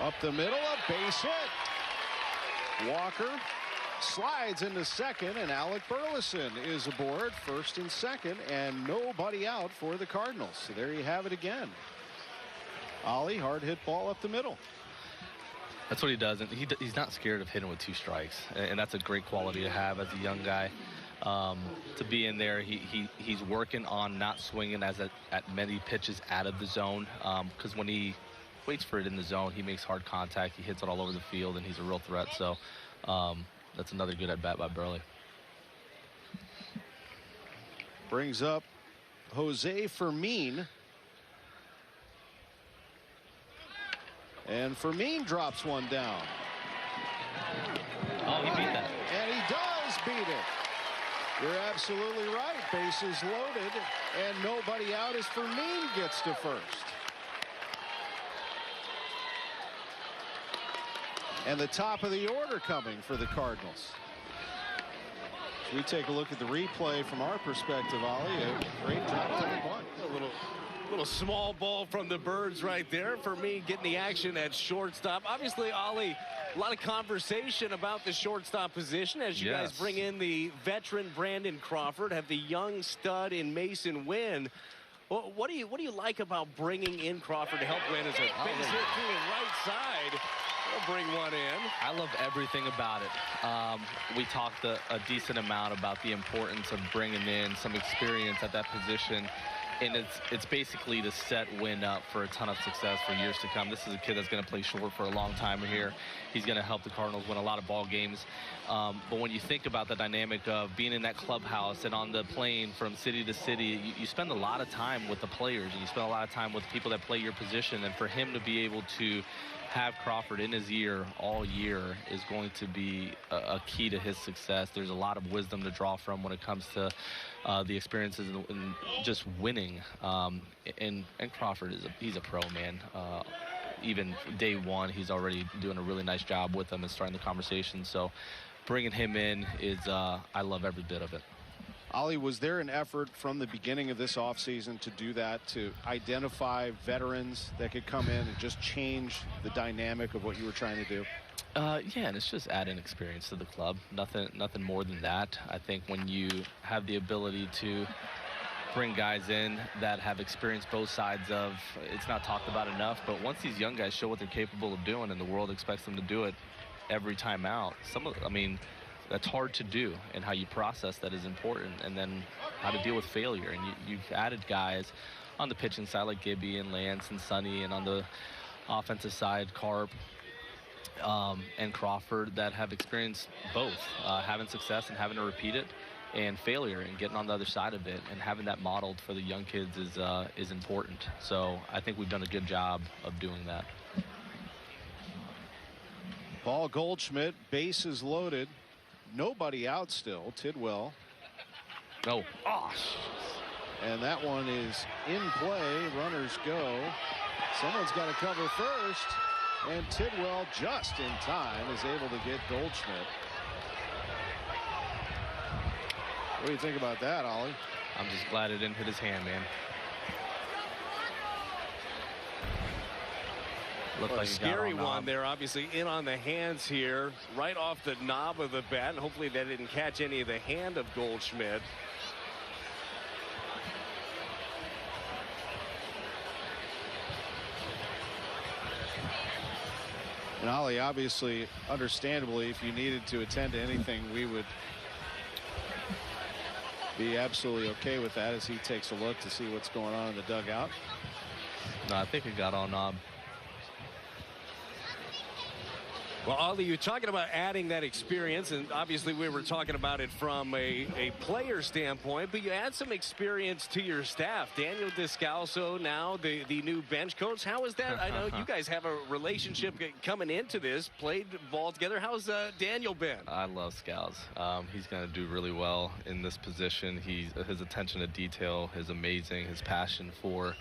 Up the middle, a base hit. Walker slides into second, and Alec Burleson is aboard first and second, and nobody out for the Cardinals. So there you have it again. Ollie, hard hit ball up the middle. That's what he does, and he's not scared of hitting with 2 strikes, and that's a great quality to have as a young guy. To be in there, he's working on not swinging at many pitches out of the zone, because when he waits for it in the zone, he makes hard contact, he hits it all over the field, and he's a real threat. So that's another good at bat by Burley. Brings up Jose Fermin. And Fermin drops one down. Oh, he beat that. And he does beat it. You're absolutely right. Bases loaded, and nobody out as Fermin gets to first. And the top of the order coming for the Cardinals. As we take a look at the replay from our perspective, Ollie, a great drop to the bunt. A little small ball from the Birds right there. For me, getting the action at shortstop. Obviously, Ollie, a lot of conversation about the shortstop position as you guys bring in the veteran Brandon Crawford, have the young stud in Mason Wynn. Well, what do you like about bringing in Crawford to help win as a base hit to the right side? We'll bring one in. I love everything about it. We talked a decent amount about the importance of bringing in some experience at that position. and it's basically to set Wynn up for a ton of success for years to come. This is a kid that's going to play short for a long time here. He's going to help the Cardinals win a lot of ball games. But when you think about the dynamic of being in that clubhouse and on the plane from city to city, you spend a lot of time with the players, and you spend a lot of time with people that play your position. And for him to be able to have Crawford in his ear all year is going to be a key to his success. There's a lot of wisdom to draw from when it comes to the experiences and just winning. And Crawford he's a pro, man. Even day one, he's already doing a really nice job with them and starting the conversation. So bringing him in is I love every bit of it. Ollie, was there an effort from the beginning of this offseason to do that, to identify veterans that could come in and just change the dynamic of what you were trying to do? Yeah, and it's just adding experience to the club. Nothing more than that. I think when you have the ability to bring guys in that have experienced both sides of, it's not talked about enough, but once these young guys show what they're capable of doing and the world expects them to do it every time out, that's hard to do, and how you process that is important, and then how to deal with failure. And you've added guys on the pitching side like Gibby and Lance and Sonny, and on the offensive side, Carp and Crawford, that have experienced both, having success and having to repeat it, and failure and getting on the other side of it, and having that modeled for the young kids is important. So I think we've done a good job of doing that. Paul Goldschmidt, bases loaded. Nobody out still. Tidwell. No. Oh. And that one is in play. Runners go. Someone's got to cover first. And Tidwell, just in time, is able to get Goldschmidt. What do you think about that, Ollie? I'm just glad it didn't hit his hand, man. Looked like a scary one there, obviously in on the hands here, right off the knob of the bat, and hopefully that didn't catch any of the hand of Goldschmidt. And Ollie, obviously, understandably, if you needed to attend to anything, we would be absolutely okay with that as he takes a look to see what's going on in the dugout. No, I think it got on knob. Well, Ollie, you're talking about adding that experience, and obviously we were talking about it from a player standpoint, but you add some experience to your staff. Daniel Descalso, now the new bench coach. How is that? I know you guys have a relationship coming into this, played ball together. How's Daniel been? I love Scals. He's going to do really well in this position. His attention to detail is amazing. His passion for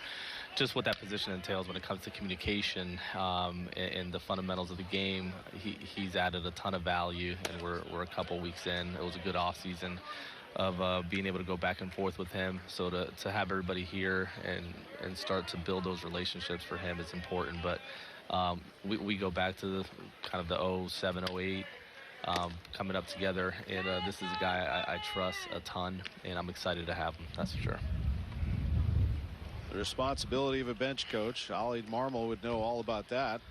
just what that position entails when it comes to communication and the fundamentals of the game. He's added a ton of value, and we're a couple weeks in. It was a good off season of being able to go back and forth with him. So to have everybody here and start to build those relationships for him is important. But we go back to the kind of the 07, 08 coming up together, and this is a guy I trust a ton, and I'm excited to have him, that's for sure. The responsibility of a bench coach. Ollie Marmol would know all about that.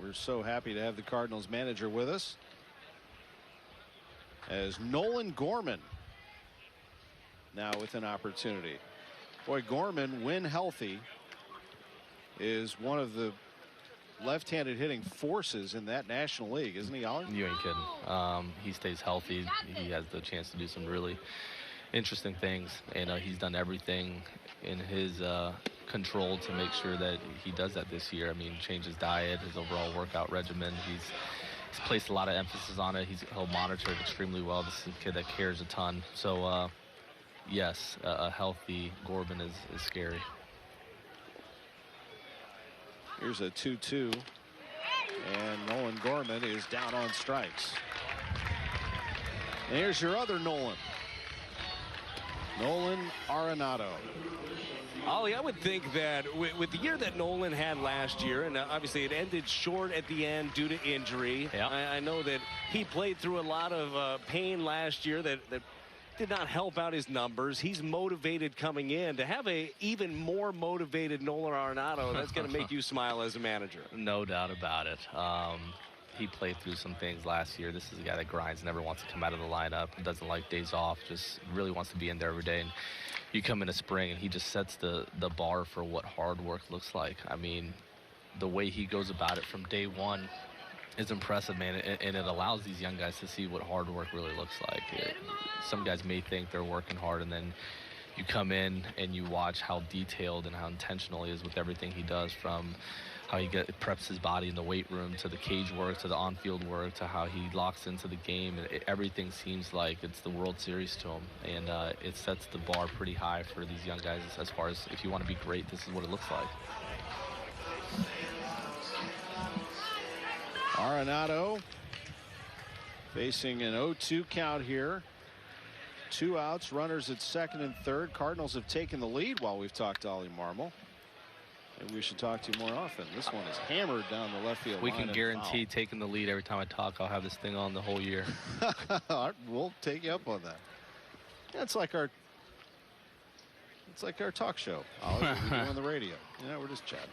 We're so happy to have the Cardinals manager with us, as Nolan Gorman now with an opportunity. Boy, Gorman, when healthy, is one of the left-handed hitting forces in that National League, isn't he, Ollie? You ain't kidding. He stays healthy. He has the chance to do some really interesting things, and he's done everything in his control to make sure that he does that this year. I mean, change his diet, his overall workout regimen. He's placed a lot of emphasis on it. He'll monitor it extremely well. This is a kid that cares a ton. So, yes, a healthy Gorman is scary. Here's a 2-2, and Nolan Gorman is down on strikes. And here's your other Nolan Arenado. Ollie, I would think that with the year that Nolan had last year, and obviously it ended short at the end due to injury. Yeah. I know that he played through a lot of pain last year that did not help out his numbers. He's motivated coming in. To have a even more motivated Nolan Arenado, that's going to make you smile as a manager. No doubt about it. He played through some things last year. This is a guy that grinds, never wants to come out of the lineup, doesn't like days off, just really wants to be in there every day. And you come into spring and he just sets the bar for what hard work looks like. I mean, the way he goes about it from day one is impressive, man, and it allows these young guys to see what hard work really looks like. Some guys may think they're working hard, and then you come in and you watch how detailed and how intentional he is with everything he does, from how he preps his body in the weight room, to the cage work, to the on-field work, to how he locks into the game. Everything seems like it's the World Series to him, and it sets the bar pretty high for these young guys as far as, if you want to be great, this is what it looks like. Arenado facing an 0-2 count here. 2 outs, runners at second and third. Cardinals have taken the lead while we've talked to Ollie Marmol. And we should talk to you more often. This one is hammered down the left field We line. can guarantee taking the lead every time I talk. I'll have this thing on the whole year. We'll take you up on that. Yeah, it's like our talk show. Ollie, what we do on the radio. You know, we're just chatting.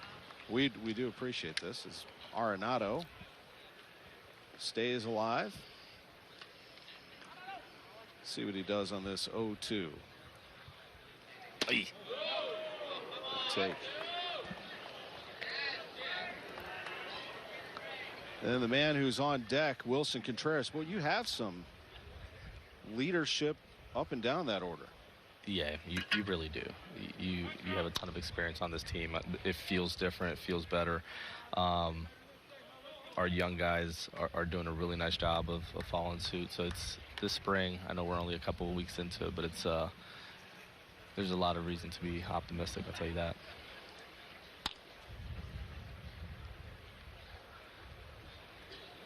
We do appreciate this. As Arenado stays alive. See what he does on this 0-2. Hey. Take. And the man who's on deck, Wilson Contreras. Well, you have some leadership up and down that order. Yeah, you really do. You have a ton of experience on this team. It feels different. It feels better. Our young guys are doing a really nice job of following suit. So it's this spring. I know we're only a couple of weeks into it, but it's there's a lot of reason to be optimistic, I'll tell you that.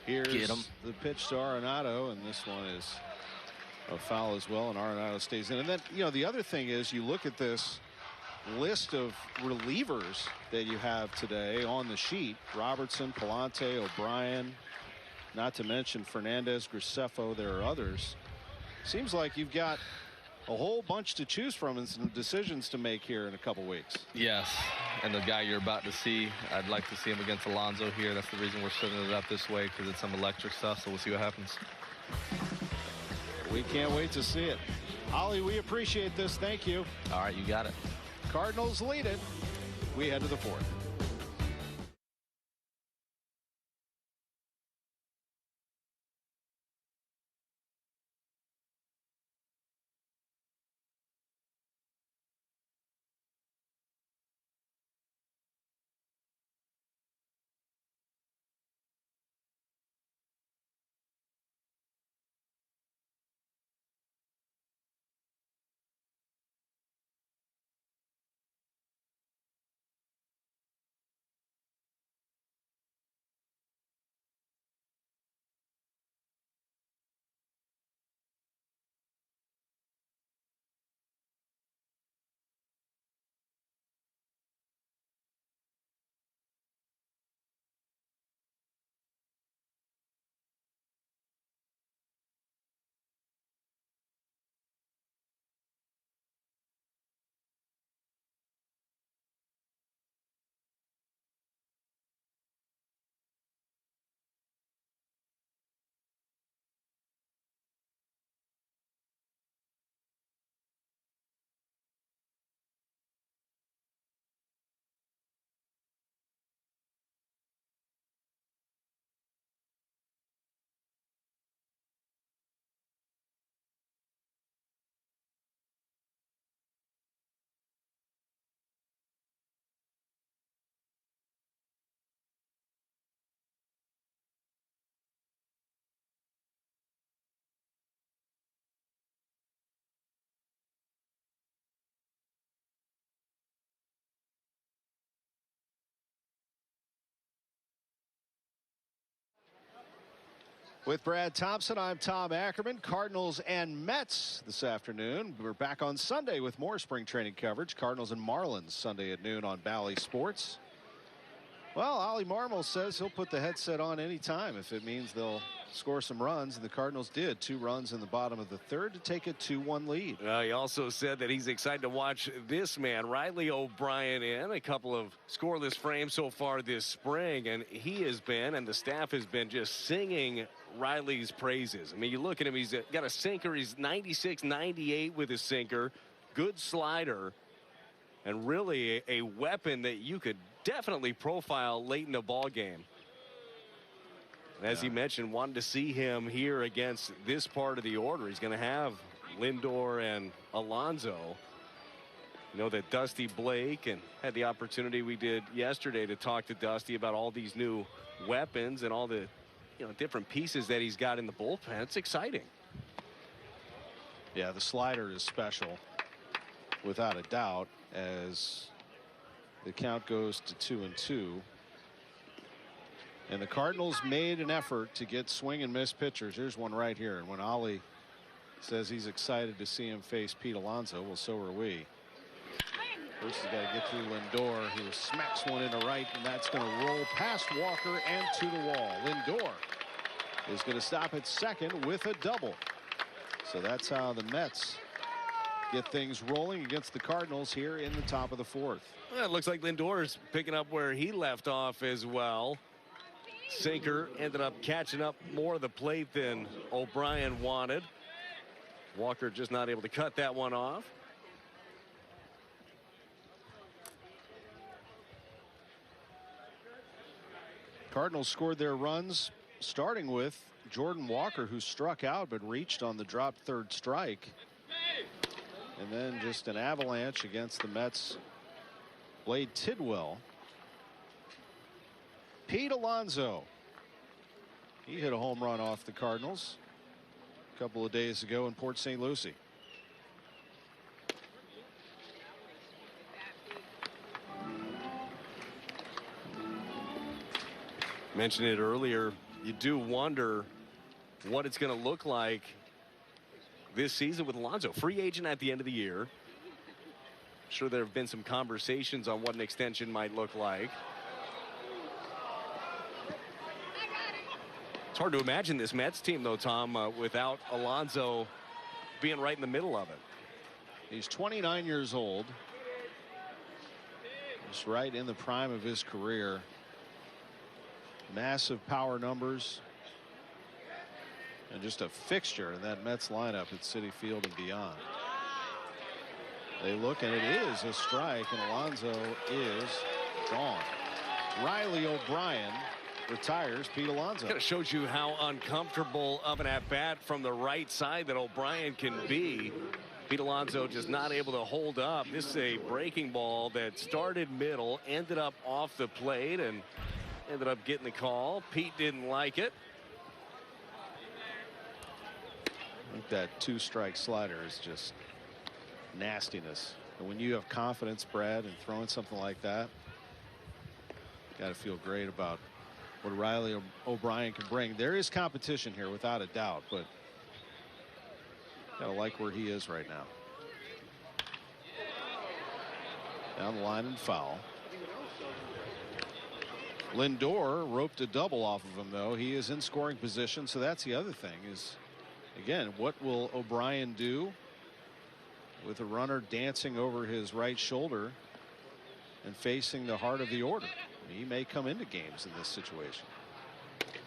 Here's the pitch to Arenado, and this one is a foul as well, and Arenado stays in. And then, you know, the other thing is, you look at this list of relievers that you have today on the sheet: Robertson, Palante, O'Brien, not to mention Fernandez, Graceffo. There are others. Seems like you've got a whole bunch to choose from and some decisions to make here in a couple weeks. Yes, and the guy you're about to see, I'd like to see him against Alonso here. That's the reason we're setting it up this way, because it's some electric stuff, so we'll see what happens. We can't wait to see it. Ollie, we appreciate this. Thank you. All right, you got it. Cardinals lead it. We head to the fourth. With Brad Thompson, I'm Tom Ackerman. Cardinals and Mets this afternoon. We're back on Sunday with more spring training coverage. Cardinals and Marlins Sunday at noon on Bally Sports. Well, Ollie Marmol says he'll put the headset on anytime if it means they'll score some runs, and the Cardinals did. 2 runs in the bottom of the third to take a 2-1 lead. He also said that he's excited to watch this man, Riley O'Brien, in a couple of scoreless frames so far this spring, and he has been, and the staff has been, just singing Riley's praises. I mean, you look at him, he's got a sinker. He's 96, 98 with his sinker. good slider, and really a weapon that you could definitely profile late in the ball game. As he mentioned, wanted to see him here against this part of the order. He's going to have Lindor and Alonso. You know that Dusty Blake, and had the opportunity we did yesterday to talk to Dusty about all these new weapons and all the different pieces that he's got in the bullpen. It's exciting. Yeah, the slider is special without a doubt, as the count goes to 2-2. And the Cardinals made an effort to get swing and miss pitchers. Here's one right here. And when Ollie says he's excited to see him face Pete Alonso, well, so are we. First, he's got to get through Lindor, who smacks one into right, and that's going to roll past Walker and to the wall. Lindor is going to stop at second with a double. So that's how the Mets get things rolling against the Cardinals here in the top of the fourth. Well, it looks like Lindor is picking up where he left off as well. Sinker ended up catching up more of the plate than O'Brien wanted. Walker just not able to cut that one off. Cardinals scored their runs starting with Jordan Walker, who struck out but reached on the dropped third strike. And then just an avalanche against the Mets. Blade Tidwell. Pete Alonso. He hit a home run off the Cardinals a couple of days ago in Port St. Lucie. Mentioned it earlier, you do wonder what it's going to look like this season with Alonso. Free agent at the end of the year. I'm sure there have been some conversations on what an extension might look like. It's hard to imagine this Mets team, though, Tom, without Alonso being right in the middle of it. He's 29 years old. Just right in the prime of his career. Massive power numbers. And just a fixture in that Mets lineup at Citi Field and beyond. They look, and it is a strike, and Alonso is gone. Riley O'Brien retires Pete Alonso. Kind of shows you how uncomfortable of an at-bat from the right side that O'Brien can be. Pete Alonso just not able to hold up. This is a breaking ball that started middle, ended up off the plate, and ended up getting the call. Pete didn't like it. I think that two-strike slider is just nastiness. And when you have confidence, Brad, in throwing something like that, got to feel great about what Riley O'Brien can bring. There is competition here without a doubt, but gotta like where he is right now. Down the line and foul. Lindor roped a double off of him, though. He is in scoring position, so that's the other thing is, again, what will O'Brien do with a runner dancing over his right shoulder and facing the heart of the order? He may come into games in this situation.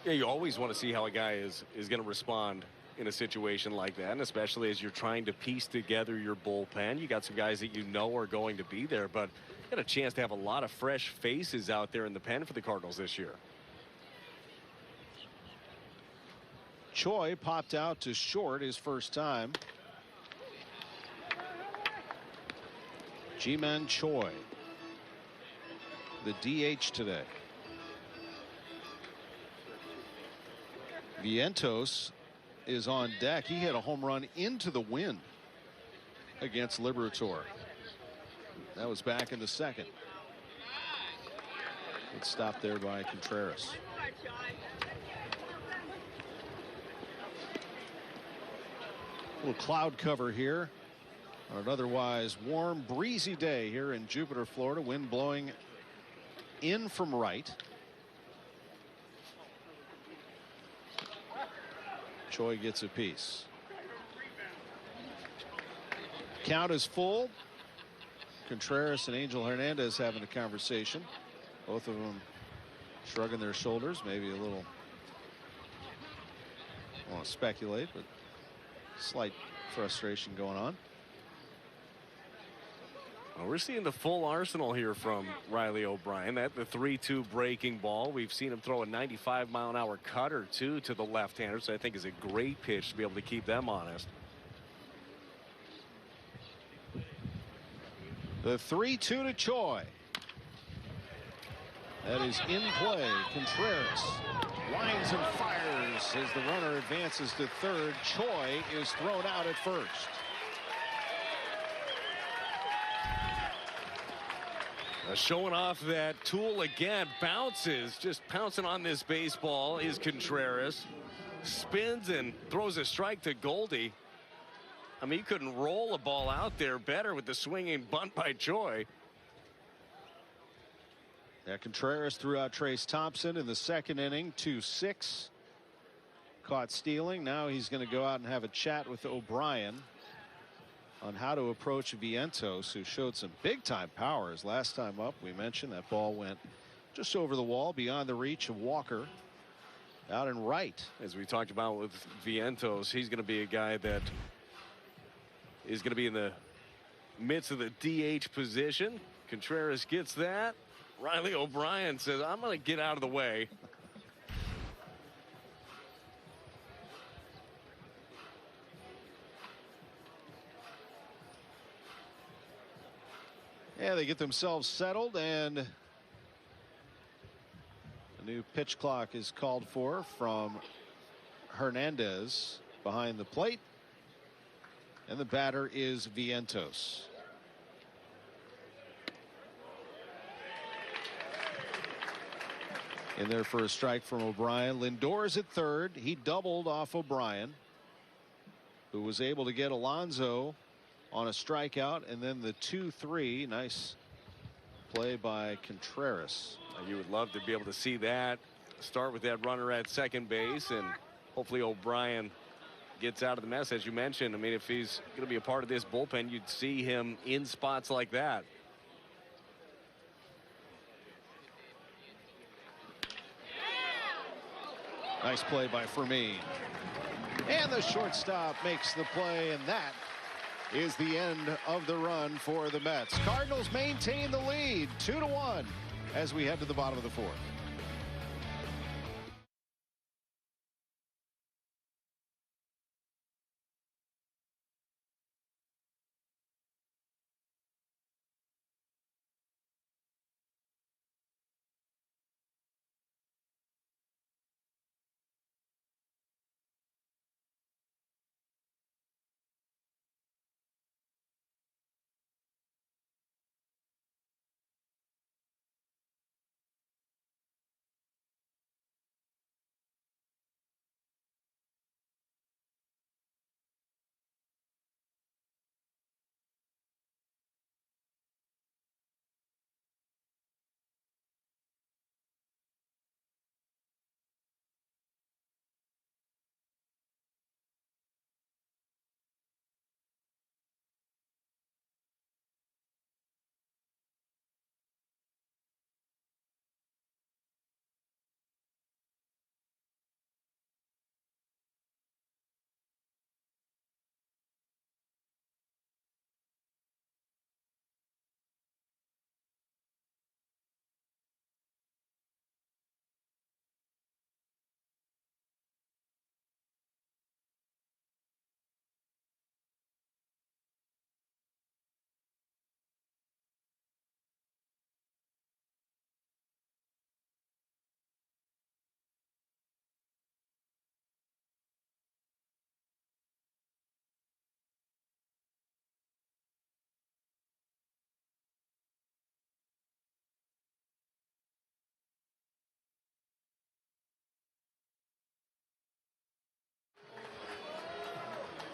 Yeah, you always want to see how a guy is going to respond in a situation like that, and especially as you're trying to piece together your bullpen. You got some guys that you know are going to be there, but got a chance to have a lot of fresh faces out there in the pen for the Cardinals this year. Choi popped out to short his first time. Ji-Man Choi, the DH today. Vientos is on deck. He hit a home run into the wind against Liberatore. That was back in the second. It's stopped there by Contreras. A little cloud cover here on an otherwise warm, breezy day here in Jupiter, Florida. Wind blowing in from right. Choi gets a piece. Count is full. Contreras and Angel Hernandez having a conversation. Both of them shrugging their shoulders, maybe a little, I want to speculate, but slight frustration going on. Well, we're seeing the full arsenal here from Riley O'Brien. That the 3-2 breaking ball. We've seen him throw a 95-mile-an-hour cutter too to the left-hander, so I think is a great pitch to be able to keep them honest. The 3-2 to Choi. That is in play. Contreras lines and fires as the runner advances to third. Choi is thrown out at first. Showing off that tool again. Bounces, just pouncing on this baseball is Contreras. Spins and throws a strike to Goldie. I mean, you couldn't roll a ball out there better with the swinging bunt by Choi. Yeah, Contreras threw out Trace Thompson in the second inning, 2-6. Caught stealing. Now he's going to go out and have a chat with O'Brien on how to approach Vientos, who showed some big-time powers last time up. We mentioned that ball went just over the wall, beyond the reach of Walker, out and right. As we talked about with Vientos, he's going to be a guy that is going to be in the midst of the DH position. Contreras gets that. Riley O'Brien says, I'm going to get out of the way. Yeah, they get themselves settled, and a new pitch clock is called for from Hernandez behind the plate. And the batter is Vientos. In there for a strike from O'Brien. Lindor's at third. He doubled off O'Brien, who was able to get Alonso on a strikeout, and then the 2-3. Nice play by Contreras. You would love to be able to see that. Start with that runner at second base, and hopefully O'Brien gets out of the mess. As you mentioned, I mean, if he's going to be a part of this bullpen, you'd see him in spots like that. Nice play by Fermin. And the shortstop makes the play, and that is the end of the run for the Mets. Cardinals maintain the lead 2-1 as we head to the bottom of the fourth.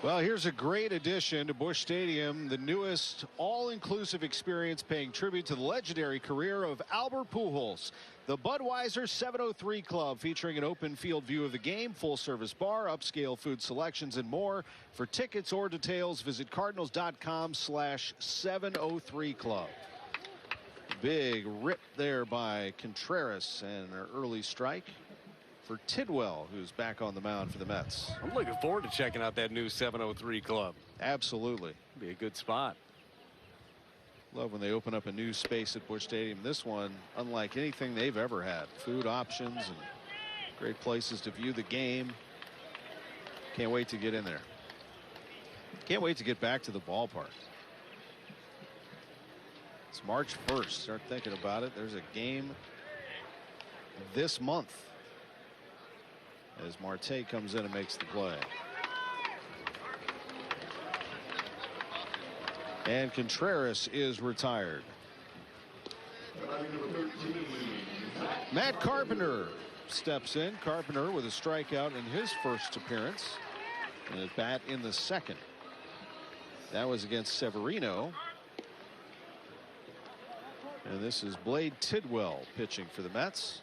Well, here's a great addition to Busch Stadium, the newest all-inclusive experience paying tribute to the legendary career of Albert Pujols. The Budweiser 703 Club, featuring an open field view of the game, full-service bar, upscale food selections, and more. For tickets or details, visit cardinals.com/703 Club. Big rip there by Contreras, and an early strike for Tidwell, who's back on the mound for the Mets. I'm looking forward to checking out that new 703 Club. Absolutely. Be a good spot. Love when they open up a new space at Busch Stadium. This one, unlike anything they've ever had. Food options and great places to view the game. Can't wait to get in there. Can't wait to get back to the ballpark. It's March 1st. Start thinking about it. There's a game this month as Marte comes in and makes the play. And Contreras is retired. Matt Carpenter steps in. Carpenter with a strikeout in his first appearance. And a bat in the second. That was against Severino. And this is Blade Tidwell pitching for the Mets.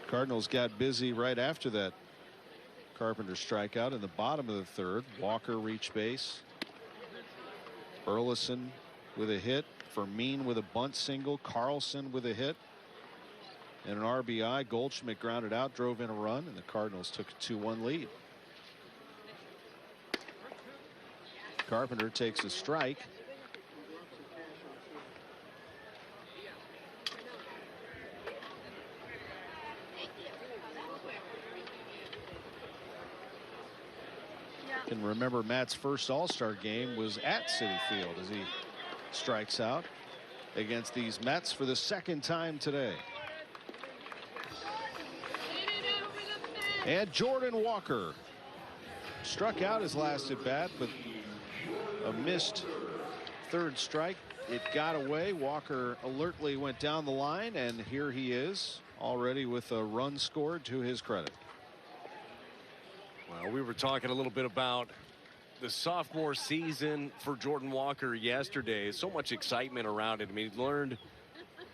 Cardinals got busy right after that Carpenter strikeout in the bottom of the third. Walker reached base. Burleson with a hit. Fermin with a bunt single. Carlson with a hit. And an RBI. Goldschmidt grounded out, drove in a run, and the Cardinals took a 2-1 lead. Carpenter takes a strike. Can remember Matt's first All-Star game was at Citi Field as he strikes out against these Mets for the second time today. And Jordan Walker struck out his last at bat, but a missed third strike. It got away. Walker alertly went down the line, and here he is already with a run scored to his credit. Well, we were talking a little bit about the sophomore season for Jordan Walker yesterday. So much excitement around it. I mean, he learned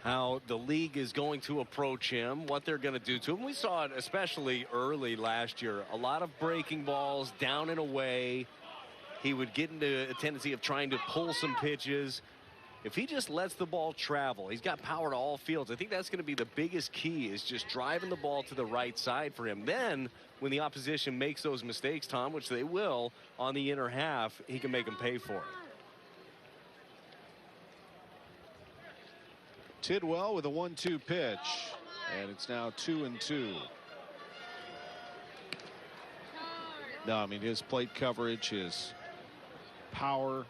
how the league is going to approach him, what they're going to do to him. We saw it especially early last year. A lot of breaking balls down and away. He would get into a tendency of trying to pull some pitches. If he just lets the ball travel, he's got power to all fields. I think that's going to be the biggest key, is just driving the ball to the right side for him. Then when the opposition makes those mistakes, Tom, which they will on the inner half, he can make them pay for it. Tidwell with a 1-2 pitch, and it's now 2-2. No, I mean, his plate coverage, his power,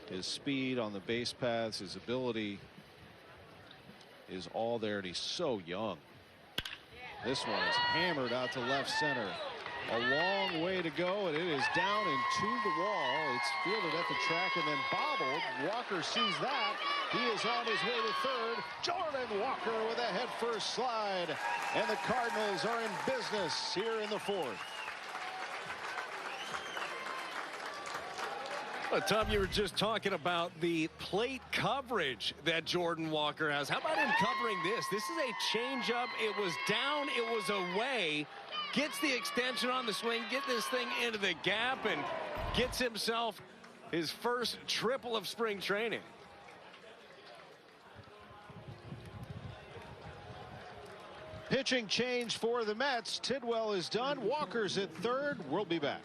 his speed on the base paths, his ability is all there, and he's so young. This one is hammered out to left center. A long way to go, and it is down and to the wall. It's fielded at the track and then bobbled. Walker sees that. He is on his way to third. Jordan Walker with a headfirst slide. And the Cardinals are in business here in the fourth. Well, Tom, you were just talking about the plate coverage that Jordan Walker has. How about him covering this? This is a changeup. It was down. It was away. Gets the extension on the swing. Get this thing into the gap and gets himself his first triple of spring training. Pitching change for the Mets. Tidwell is done. Walker's at third. We'll be back.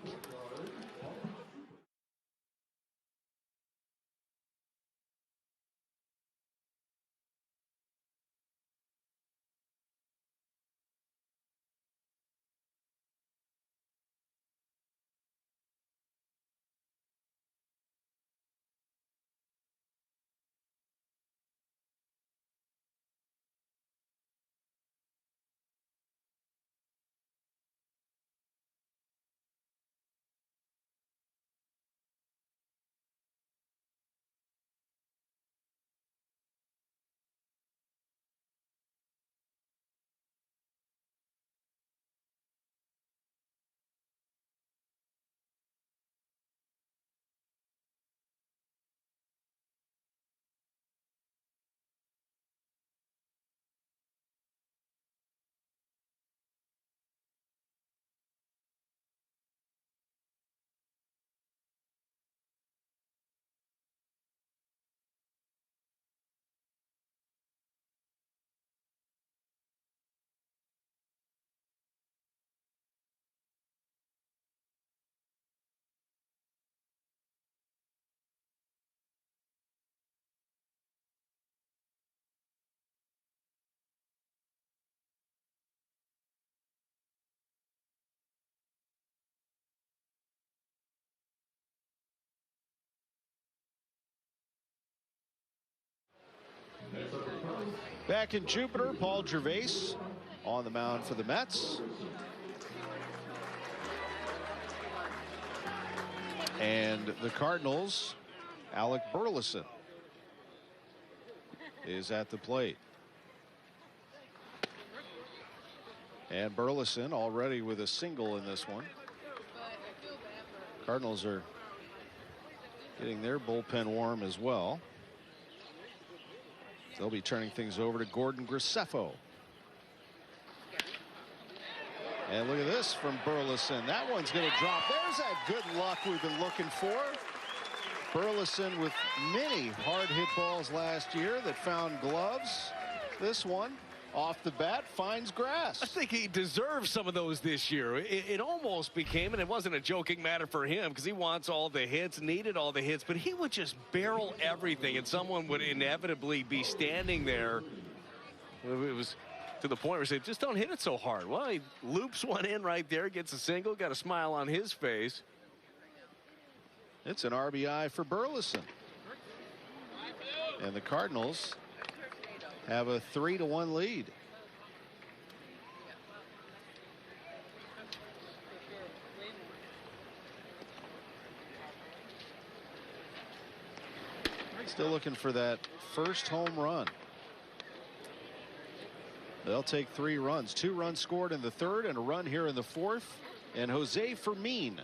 Back in Jupiter, Paul Gervais on the mound for the Mets. And the Cardinals, Alec Burleson is at the plate. And Burleson already with a single in this one. Cardinals are getting their bullpen warm as well. They'll be turning things over to Gordon Graceffo. And look at this from Burleson. That one's going to drop. There's that good luck we've been looking for. Burleson with many hard hit balls last year that found gloves. This one off the bat finds grass. I think he deserves some of those this year. It almost became, and it wasn't a joking matter for him because he wants all the hits, needed all the hits, but he would just barrel everything and someone would inevitably be standing there. It was to the point where he said, just don't hit it so hard. Well, he loops one in right there, gets a single, got a smile on his face. It's an RBI for Burleson. And the Cardinals have a 3-1 lead. Still looking for that first home run. They'll take 3 runs. 2 runs scored in the third and a run here in the fourth. And Jose Fermin,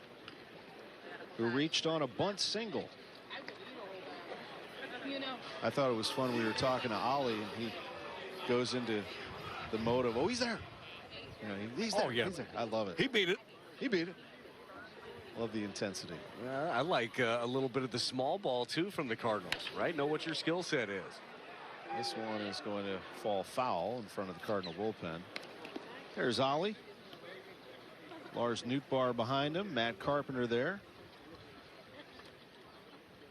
who reached on a bunt single. I thought it was fun. We were talking to Ollie, and he goes into the mode of, oh, he's there. You know, he's there. Oh, yeah. He's there. I love it. He beat it. He beat it. Love the intensity. I like a little bit of the small ball, too, from the Cardinals, right? Know what your skill set is. This one is going to fall foul in front of the Cardinal bullpen. There's Ollie. Lars Nootbaar behind him. Matt Carpenter there.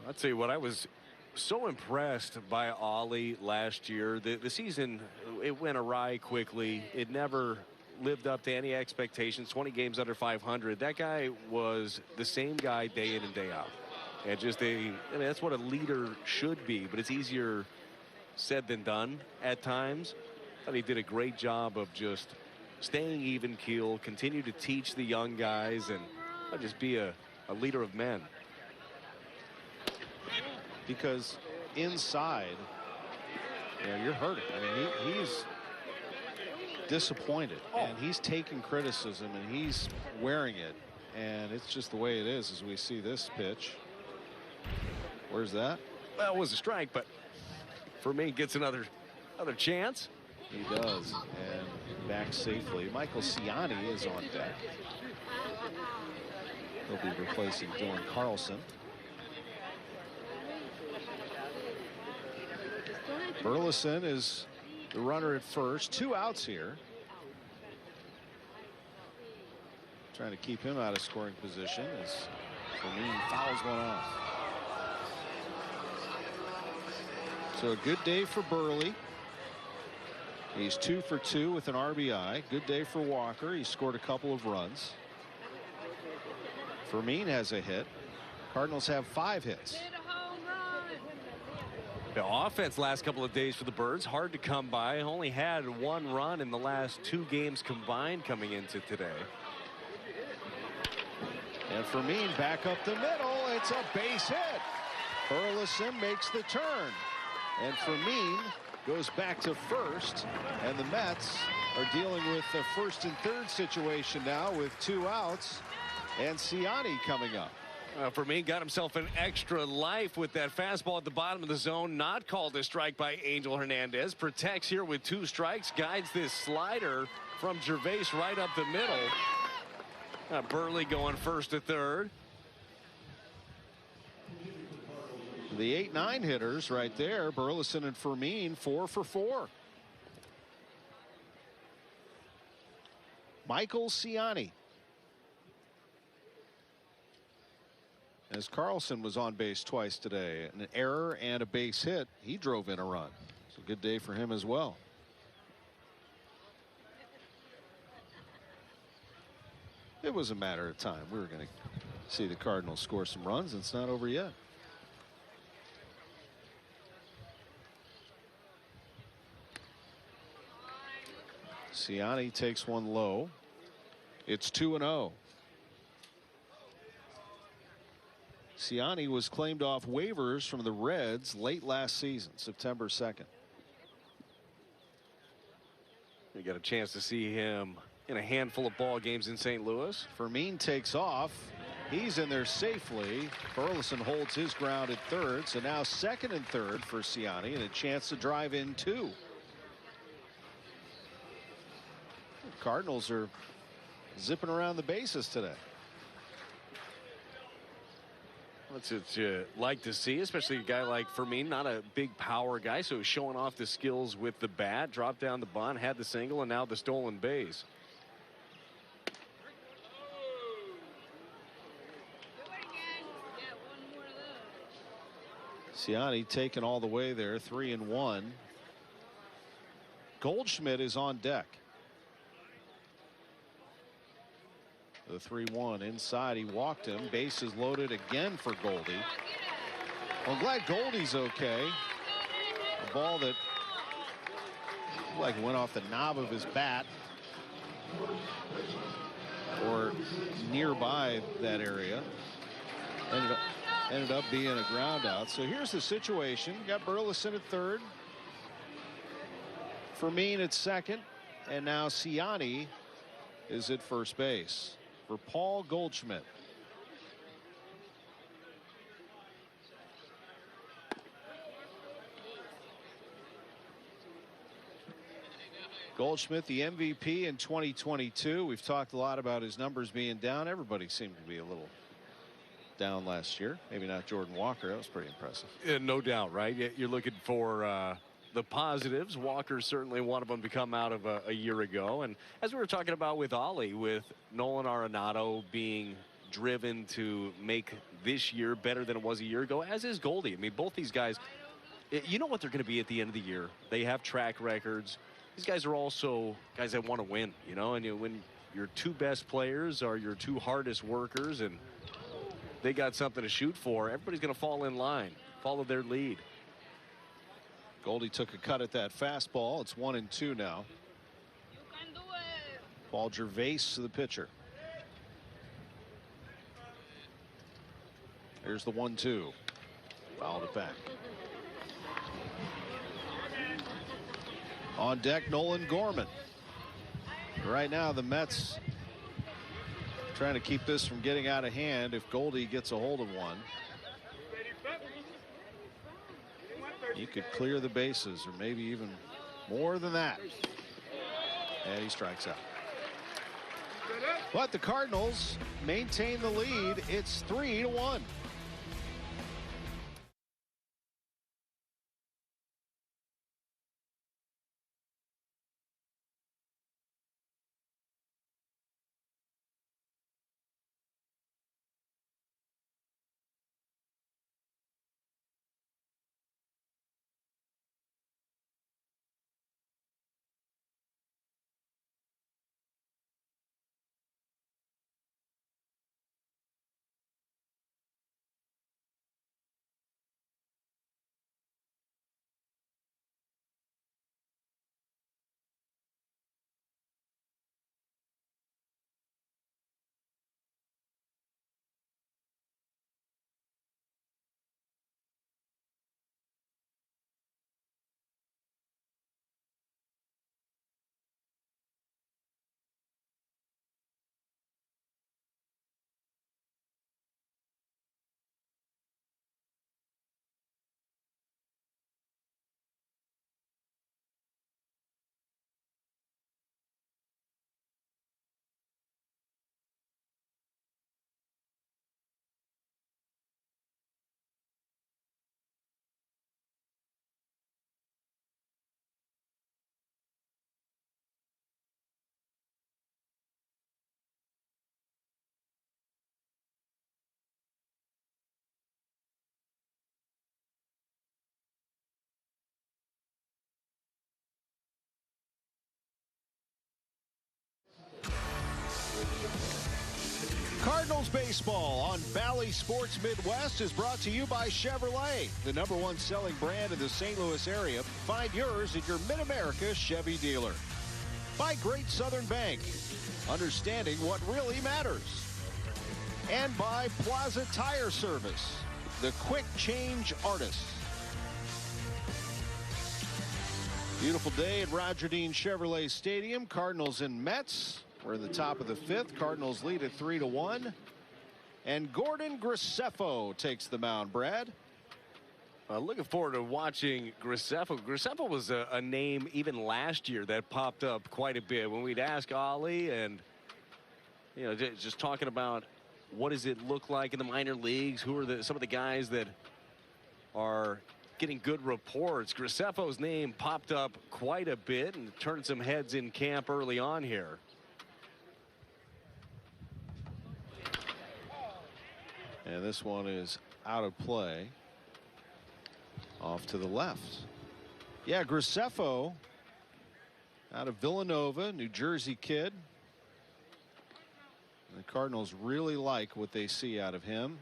I'll tell you what, I was so impressed by Ollie last year. The season, it went awry quickly. It never lived up to any expectations. 20 games under 500. That guy was the same guy day in and day out. And just I mean, that's what a leader should be, but it's easier said than done at times. I thought he did a great job of just staying even keel, continue to teach the young guys, and just be a leader of men. Because inside, you're hurting. I mean, he's disappointed, and he's taking criticism, and he's wearing it, and it's just the way it is as we see this pitch. Where's that? Well, it was a strike, but for me, gets another chance. He does, and back safely. Michael Ciani is on deck. He'll be replacing Dylan Carlson. Burleson is the runner at first. 2 outs here. Trying to keep him out of scoring position as Fermin fouls one off. So a good day for Burley. He's 2 for 2 with an RBI. Good day for Walker. He scored a couple of runs. Fermin has a hit. Cardinals have 5 hits. The offense last couple of days for the Birds, hard to come by. Only had 1 run in the last 2 games combined coming into today. And Fermin back up the middle. It's a base hit. Burleson makes the turn. And Fermin goes back to first. And the Mets are dealing with the first and third situation now with 2 outs. And Ciani coming up. Fermin got himself an extra life with that fastball at the bottom of the zone. Not called a strike by Angel Hernandez. Protects here with 2 strikes. Guides this slider from Gervais right up the middle. Burley going first to third. The 8-9 hitters right there. Burleson and Fermin 4 for 4. Michael Ciani. As Carlson was on base twice today, an error and a base hit, he drove in a run. So good day for him as well. It was a matter of time. We were going to see the Cardinals score some runs, and it's not over yet. Ciani takes one low. It's 2-0. Ciani was claimed off waivers from the Reds late last season, September 2nd. You got a chance to see him in a handful of ball games in St. Louis. Fermin takes off. He's in there safely. Burleson holds his ground at third. So now second and third for Ciani and a chance to drive in two. Cardinals are zipping around the bases today. That's what you like to see, especially a guy like Fermin, not a big power guy, so he's showing off the skills with the bat. Dropped down the bunt, had the single, and now the stolen base. Ciani taken all the way there, 3-1. Goldschmidt is on deck. The 3-1 inside. He walked him. Bases loaded again for Goldie. Well, I'm glad Goldie's okay. A ball that looked like went off the knob of his bat or nearby that area. Ended up being a ground out. So here's the situation. Got Burleson at third. Fermin at second. And now Ciani is at first base for Paul Goldschmidt. Goldschmidt, the MVP in 2022. We've talked a lot about his numbers being down. Everybody seemed to be a little down last year. Maybe not Jordan Walker. That was pretty impressive. Yeah, no doubt, right? You're looking for the positives. Walker's certainly one of them to come out of a year ago. And as we were talking about with Ollie, with Nolan Arenado being driven to make this year better than it was a year ago, as is Goldie. I mean, both these guys, you know what they're going to be at the end of the year. They have track records. These guys are also guys that want to win, you know, and when your two best players are your two hardest workers and they got something to shoot for, everybody's going to fall in line, follow their lead. Goldie took a cut at that fastball. It's 1-2 now. Paul Gervais, the pitcher. Here's the 1-2. Fouled it back. On deck, Nolan Gorman. Right now, the Mets trying to keep this from getting out of hand if Goldie gets a hold of one. He could clear the bases or maybe even more than that. And he strikes out. But the Cardinals maintain the lead. It's 3-1. Cardinals baseball on Valley Sports Midwest is brought to you by Chevrolet, the #1 selling brand in the St. Louis area. Find yours at your Mid-America Chevy dealer. By Great Southern Bank, understanding what really matters. And by Plaza Tire Service, the quick change artist. Beautiful day at Roger Dean Chevrolet Stadium. Cardinals and Mets. We're in the top of the 5th. Cardinals lead at 3-1. And Gordon Graceffo takes the mound. Brad? Looking forward to watching Graceffo. Graceffo was a name even last year that popped up quite a bit when we'd ask Ollie, and just talking about what does it look like in the minor leagues, who are some of the guys that are getting good reports. Graceffo's name popped up quite a bit and turned some heads in camp early on here. And this one is out of play. Off to the left. Yeah, Graceffo out of Villanova, New Jersey kid. The Cardinals really like what they see out of him.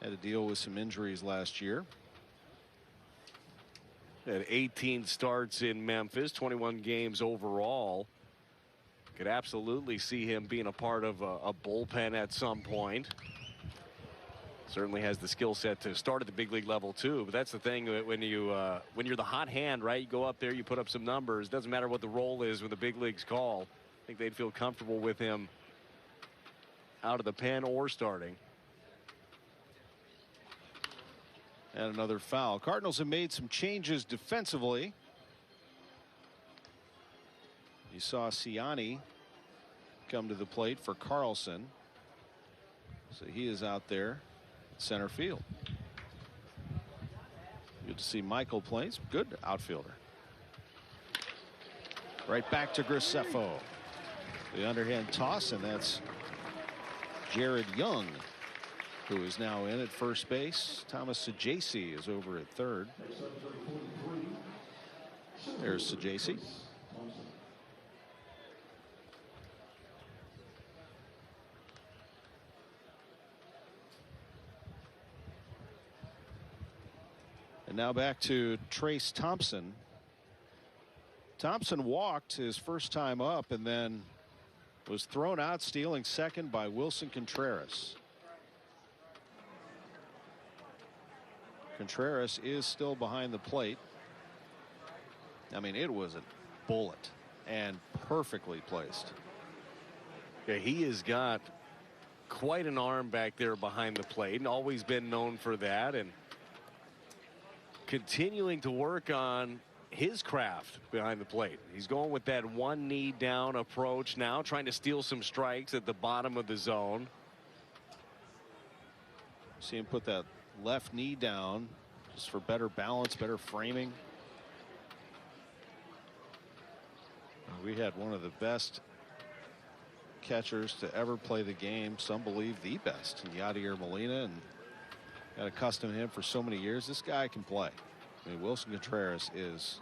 Had to deal with some injuries last year. Had 18 starts in Memphis, 21 games overall. Could absolutely see him being a part of a bullpen at some point. Certainly has the skill set to start at the big league level too. But that's the thing, when you're the hot hand, right? You go up there, you put up some numbers. Doesn't matter what the role is when the big leagues call. I think they'd feel comfortable with him out of the pen or starting. And another foul. Cardinals have made some changes defensively. You saw Ciani come to the plate for Carlson. So he is out there at center field. Good to see Michael plays. Good outfielder. Right back to Graceffo. The underhand toss, and that's Jared Young, who is now in at first base. Thomas Sajaci is over at third. There's Sajaci. And now back to Trace Thompson. Thompson walked his first time up and then was thrown out, stealing second by Wilson Contreras. Contreras is still behind the plate. I mean, it was a bullet and perfectly placed. Yeah, he has got quite an arm back there behind the plate and always been known for that, and continuing to work on his craft behind the plate. He's going with that one knee down approach now, trying to steal some strikes at the bottom of the zone. See him put that left knee down just for better balance, better framing. We had one of the best catchers to ever play the game, some believe the best, in Yadier Molina, and got accustomed to him for so many years. This guy can play. I mean, Wilson Contreras is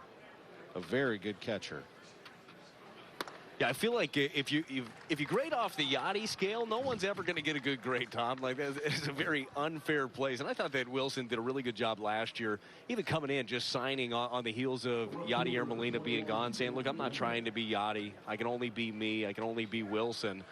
a very good catcher. Yeah, I feel like if you grade off the Yachty scale, no one's ever going to get a good grade, Tom. Like, it's a very unfair place. And I thought that Wilson did a really good job last year, even coming in, just signing on the heels of Yadier Molina being gone, saying, look, I'm not trying to be Yachty. I can only be me. I can only be Wilson.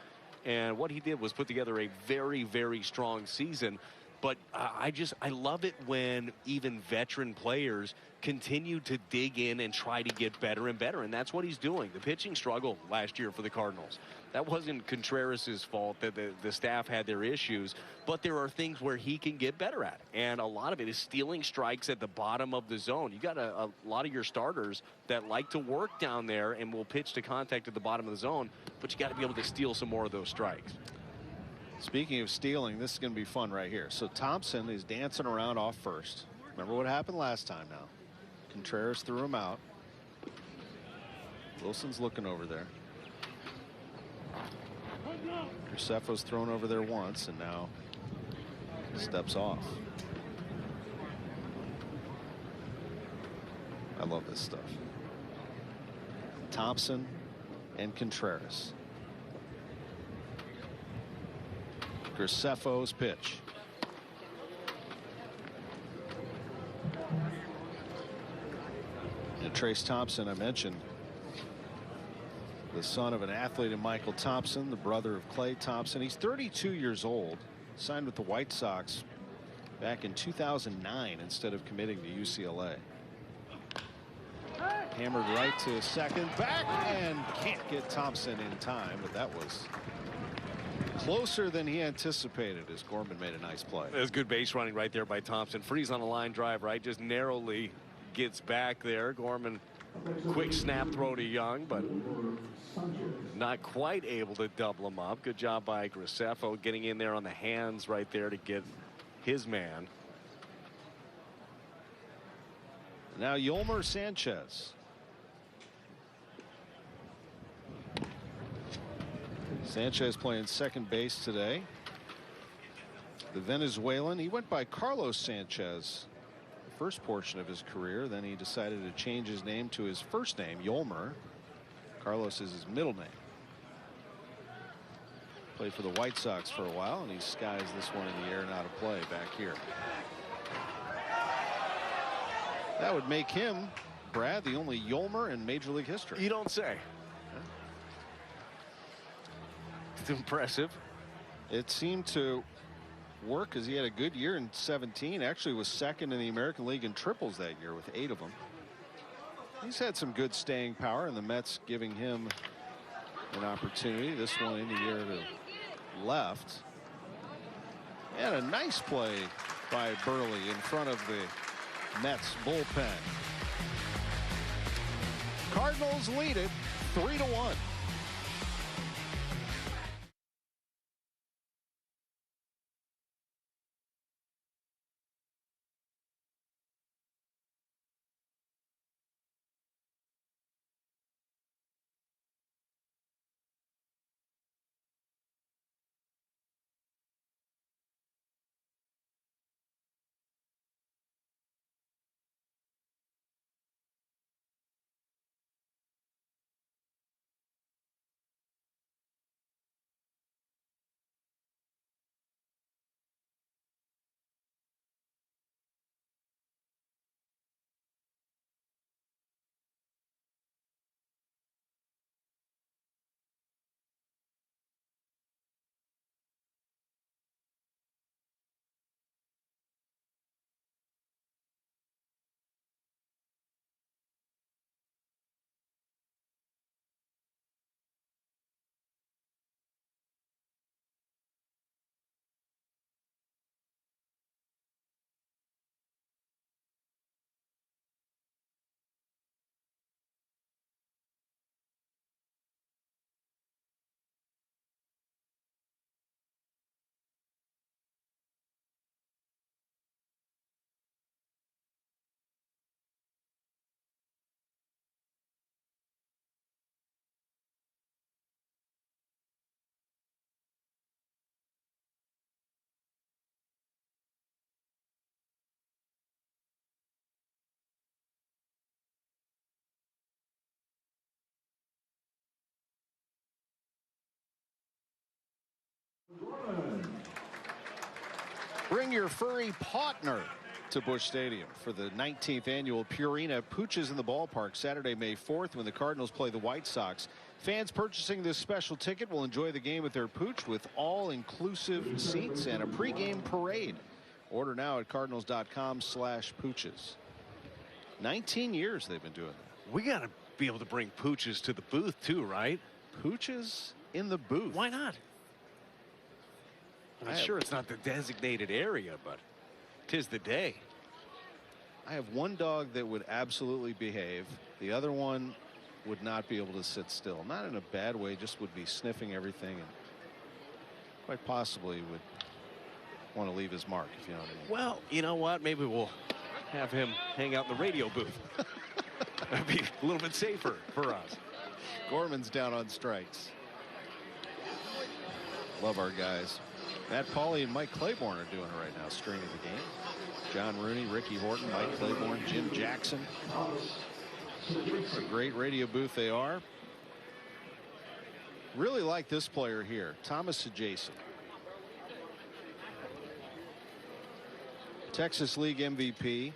And what he did was put together a very, very strong season. But I love it when even veteran players continue to dig in and try to get better and better. And that's what he's doing. The pitching struggle last year for the Cardinals. That wasn't Contreras' fault that the staff had their issues. But there are things where he can get better at. And a lot of it is stealing strikes at the bottom of the zone. You got a lot of your starters that like to work down there and will pitch to contact at the bottom of the zone. But you got to be able to steal some more of those strikes. Speaking of stealing, this is going to be fun right here. So Thompson is dancing around off first. Remember what happened last time now. Contreras threw him out. Wilson's looking over there. Graceffo's thrown over there once and now steps off. I love this stuff. Thompson and Contreras. Graceffo's pitch. And Trace Thompson, I mentioned, the son of an athlete in Michael Thompson, the brother of Clay Thompson. He's 32 years old, signed with the White Sox back in 2009 instead of committing to UCLA. Hammered right to second, back, and can't get Thompson in time, but that was closer than he anticipated as Gorman made a nice play. That's good base running right there by Thompson. Freeze on a line drive, right? Just narrowly gets back there. Gorman, quick snap throw to Young, but not quite able to double him up. Good job by Graceffo getting in there on the hands right there to get his man. Now Yolmer Sanchez. Sanchez playing second base today. The Venezuelan, he went by Carlos Sanchez the first portion of his career. Then he decided to change his name to his first name, Yolmer. Carlos is his middle name. Played for the White Sox for a while, and he skies this one in the air and out of play back here. That would make him, Brad, the only Yolmer in Major League history. You don't say. It's impressive. It seemed to work because he had a good year in 17. Actually was second in the American League in triples that year with 8 of them. He's had some good staying power, and the Mets giving him an opportunity. This one in the air to left. And a nice play by Burley in front of the Mets bullpen. Cardinals lead it 3-1. Bring your furry partner to Busch Stadium for the 19th annual Purina Pooches in the Ballpark Saturday, May 4th, when the Cardinals play the White Sox. Fans purchasing this special ticket will enjoy the game with their pooch with all-inclusive seats and a pregame parade. Order now at cardinals.com/pooches. 19 years they've been doing that. We got to be able to bring pooches to the booth too, right? Pooches in the booth. Why not? I'm sure it's not the designated area, but 'tis the day. I have one dog that would absolutely behave. The other one would not be able to sit still. Not in a bad way, just would be sniffing everything and quite possibly would want to leave his mark, if you know what I mean. Well, you know what? Maybe we'll have him hang out in the radio booth. That'd be a little bit safer for us. Gorman's down on strikes. Love our guys. Matt Pauley and Mike Claiborne are doing it right now, streaming the game. John Rooney, Ricky Horton, Mike Claiborne, Jim Jackson. What a great radio booth they are. Really like this player here, Thomas Adjacent. Texas League MVP.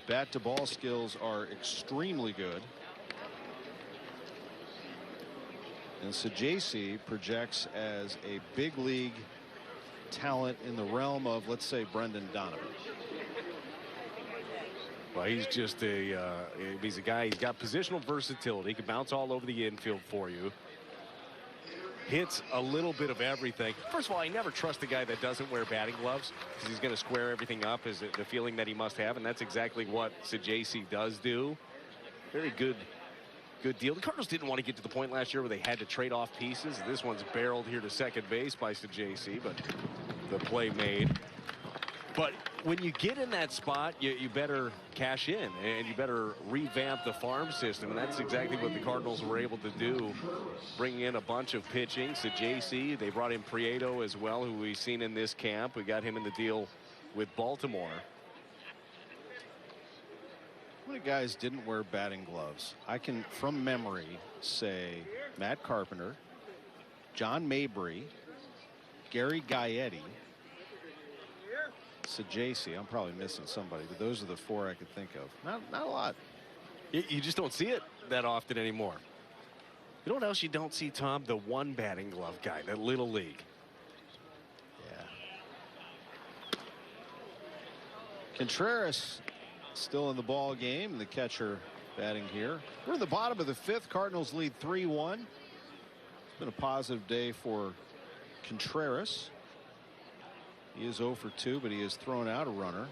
Bat to ball skills are extremely good. And so JC projects as a big league talent in the realm of, let's say, Brendan Donovan. Well, he's just he's a guy, he's got positional versatility. He can bounce all over the infield for you. Hits a little bit of everything. First of all, I never trust a guy that doesn't wear batting gloves because he's going to square everything up, is the feeling that he must have, and that's exactly what Sajaci does do. Very good deal. The Cardinals didn't want to get to the point last year where they had to trade off pieces. This one's barreled here to second base by Sajaci, but the play made. But when you get in that spot, you better cash in, and you better revamp the farm system, and that's exactly what the Cardinals were able to do, bringing in a bunch of pitching. Sajaci, they brought in Prieto as well, who we've seen in this camp. We got him in the deal with Baltimore. How many guys didn't wear batting gloves? I can, from memory, say Matt Carpenter, John Mabry, Gary Gaetti, Sajaci. I'm probably missing somebody, but those are the four I could think of. Not a lot. You just don't see it that often anymore. You know what else you don't see, Tom? The one batting glove guy, that little league. Yeah. Contreras still in the ball game. The catcher batting here. We're in the bottom of the fifth. Cardinals lead 3-1. It's been a positive day for Contreras. He is 0 for 2, but he has thrown out a runner.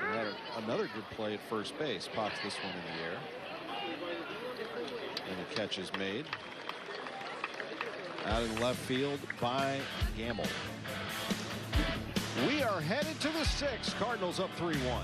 And had another good play at first base. Pops this one in the air. And the catch is made. Out in left field by Gamble. We are headed to the sixth. Cardinals up 3-1.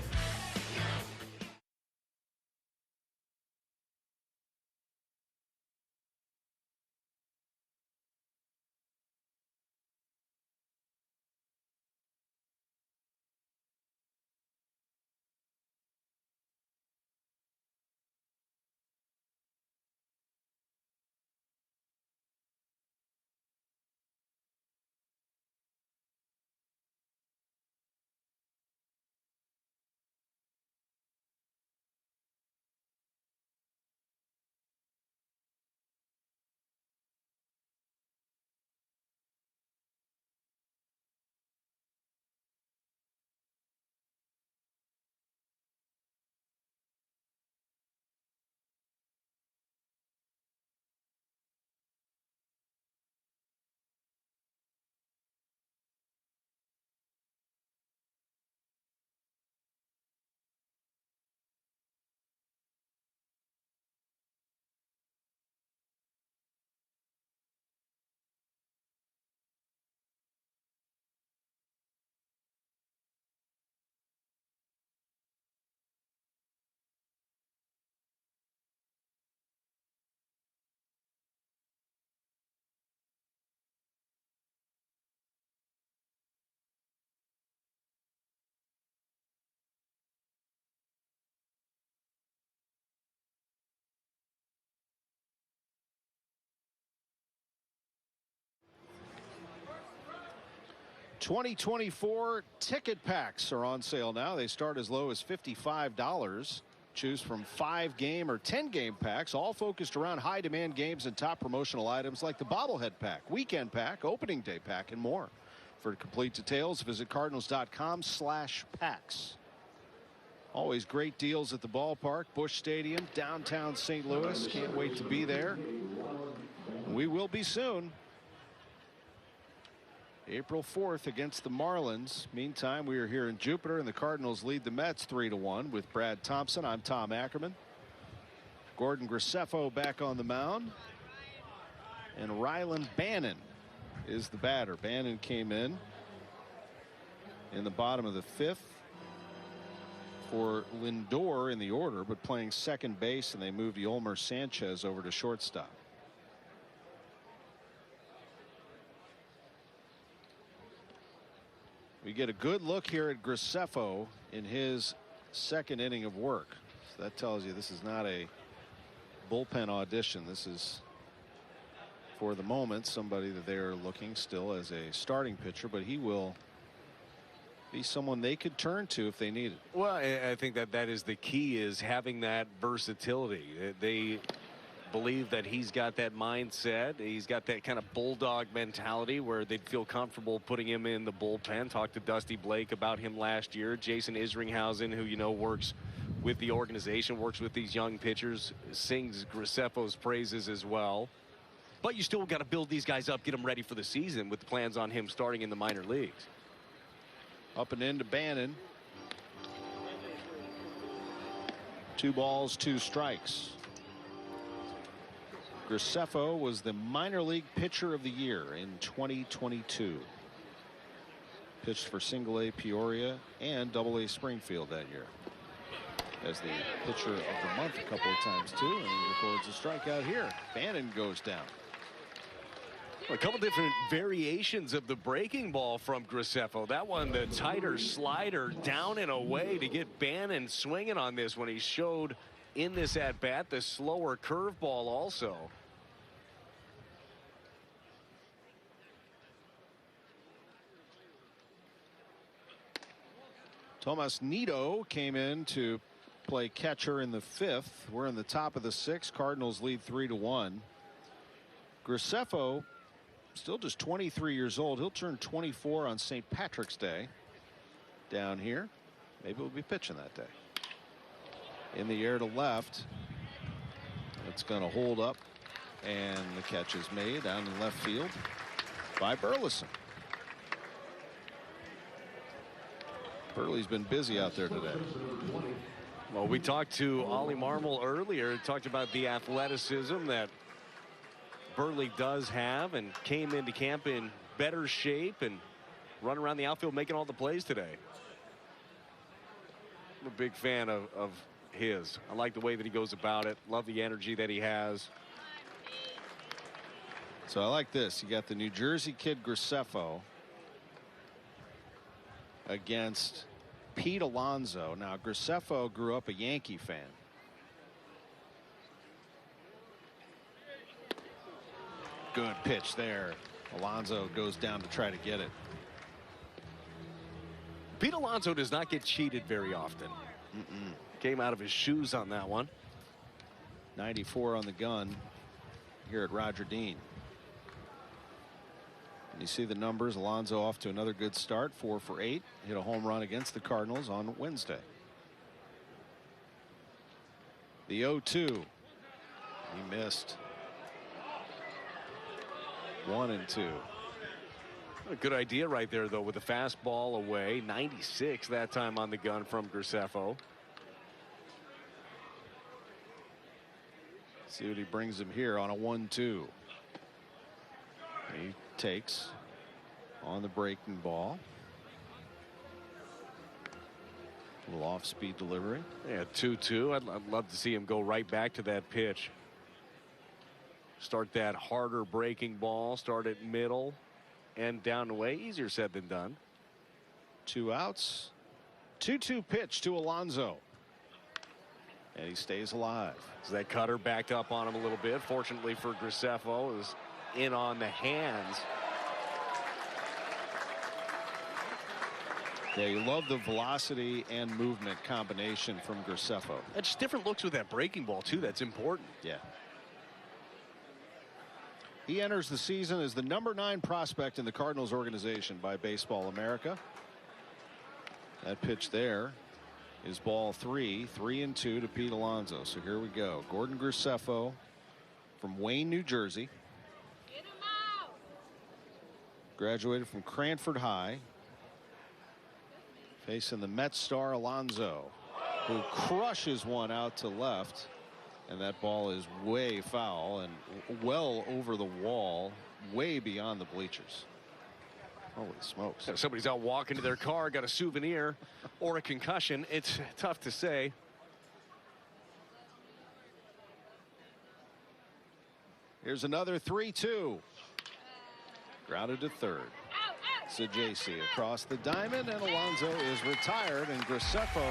$2024 ticket packs are on sale now. They start as low as $55. Choose from 5-game or 10-game packs, all focused around high-demand games and top promotional items like the bobblehead pack, weekend pack, opening day pack, and more. For complete details, visit cardinals.com/packs. Always great deals at the ballpark, Busch Stadium, downtown St. Louis. Can't wait to be there. We will be soon. April 4th against the Marlins. Meantime, we are here in Jupiter, and the Cardinals lead the Mets 3-1 with Brad Thompson. I'm Tom Ackerman. Gordon Graceffo back on the mound. And Rylan Bannon is the batter. Bannon came in the bottom of the fifth for Lindor in the order, but playing second base, and they moved Yolmer Sanchez over to shortstop. We get a good look here at Graceffo in his second inning of work. So that tells you this is not a bullpen audition. This is, for the moment, somebody that they are looking still as a starting pitcher, but he will be someone they could turn to if they need it. Well, I think that is the key, is having that versatility. They believe that he's got that mindset. He's got that kind of bulldog mentality where they'd feel comfortable putting him in the bullpen. Talked to Dusty Blake about him last year. Jason Isringhausen, who works with the organization, works with these young pitchers, sings Graceffo's praises as well. But you still got to build these guys up, get them ready for the season with plans on him starting in the minor leagues. Up and into Bannon. 2 balls, 2 strikes. Graceffo was the minor league pitcher of the year in 2022. Pitched for Single A Peoria and Double A Springfield that year. As the pitcher of the month a couple of times too, and he records a strikeout here. Bannon goes down. A couple different variations of the breaking ball from Graceffo. That one, the tighter slider down and away to get Bannon swinging on this when he showed in this at bat the slower curveball also. Tomas Nido came in to play catcher in the 5th. We're in the top of the 6th. Cardinals lead 3-1. Graceffo, still just 23 years old. He'll turn 24 on St. Patrick's Day down here. Maybe we'll be pitching that day. In the air to left. It's going to hold up, and the catch is made down in left field by Burleson. Burley's been busy out there today. Well, we talked to Ollie Marmol earlier, talked about the athleticism that Burley does have, and came into camp in better shape and run around the outfield making all the plays today. I'm a big fan of his. I like the way that he goes about it. Love the energy that he has. So I like this. You got the New Jersey kid Graceffo against Pete Alonso. Now Graceffo grew up a Yankee fan. Good pitch there. Alonso goes down to try to get it. Pete Alonso does not get cheated very often. Came out of his shoes on that one. 94 on the gun here at Roger Dean. You see the numbers. Alonso off to another good start. 4 for 8. Hit a home run against the Cardinals on Wednesday. The 0-2. He missed. 1-2. A good idea right there, though, with the fastball away. 96 that time on the gun from Graceffo. See what he brings him here on a 1-2. He takes on the breaking ball. A little off-speed delivery. Yeah, 2-2. I'd love to see him go right back to that pitch. Start that harder breaking ball. Start at middle and down the way. Easier said than done. 2 outs. 2-2 pitch to Alonso. And he stays alive. So that cutter backed up on him a little bit. Fortunately for Graceffo, it was in on the hands. Yeah, you love the velocity and movement combination from Graceffo. That's just different looks with that breaking ball, too. That's important. Yeah. He enters the season as the number 9 prospect in the Cardinals organization by Baseball America. That pitch there is ball 3. 3-2 to Pete Alonso. So here we go. Gordon Graceffo from Wayne, New Jersey. Graduated from Cranford High. Facing the Mets star Alonso, who crushes one out to left. And that ball is way foul and well over the wall, way beyond the bleachers. Holy smokes. Somebody's out walking to their car, got a souvenir or a concussion. It's tough to say. Here's another 3-2. Grounded to third. Sajasi across the diamond, and Alonso is retired, and Graceffo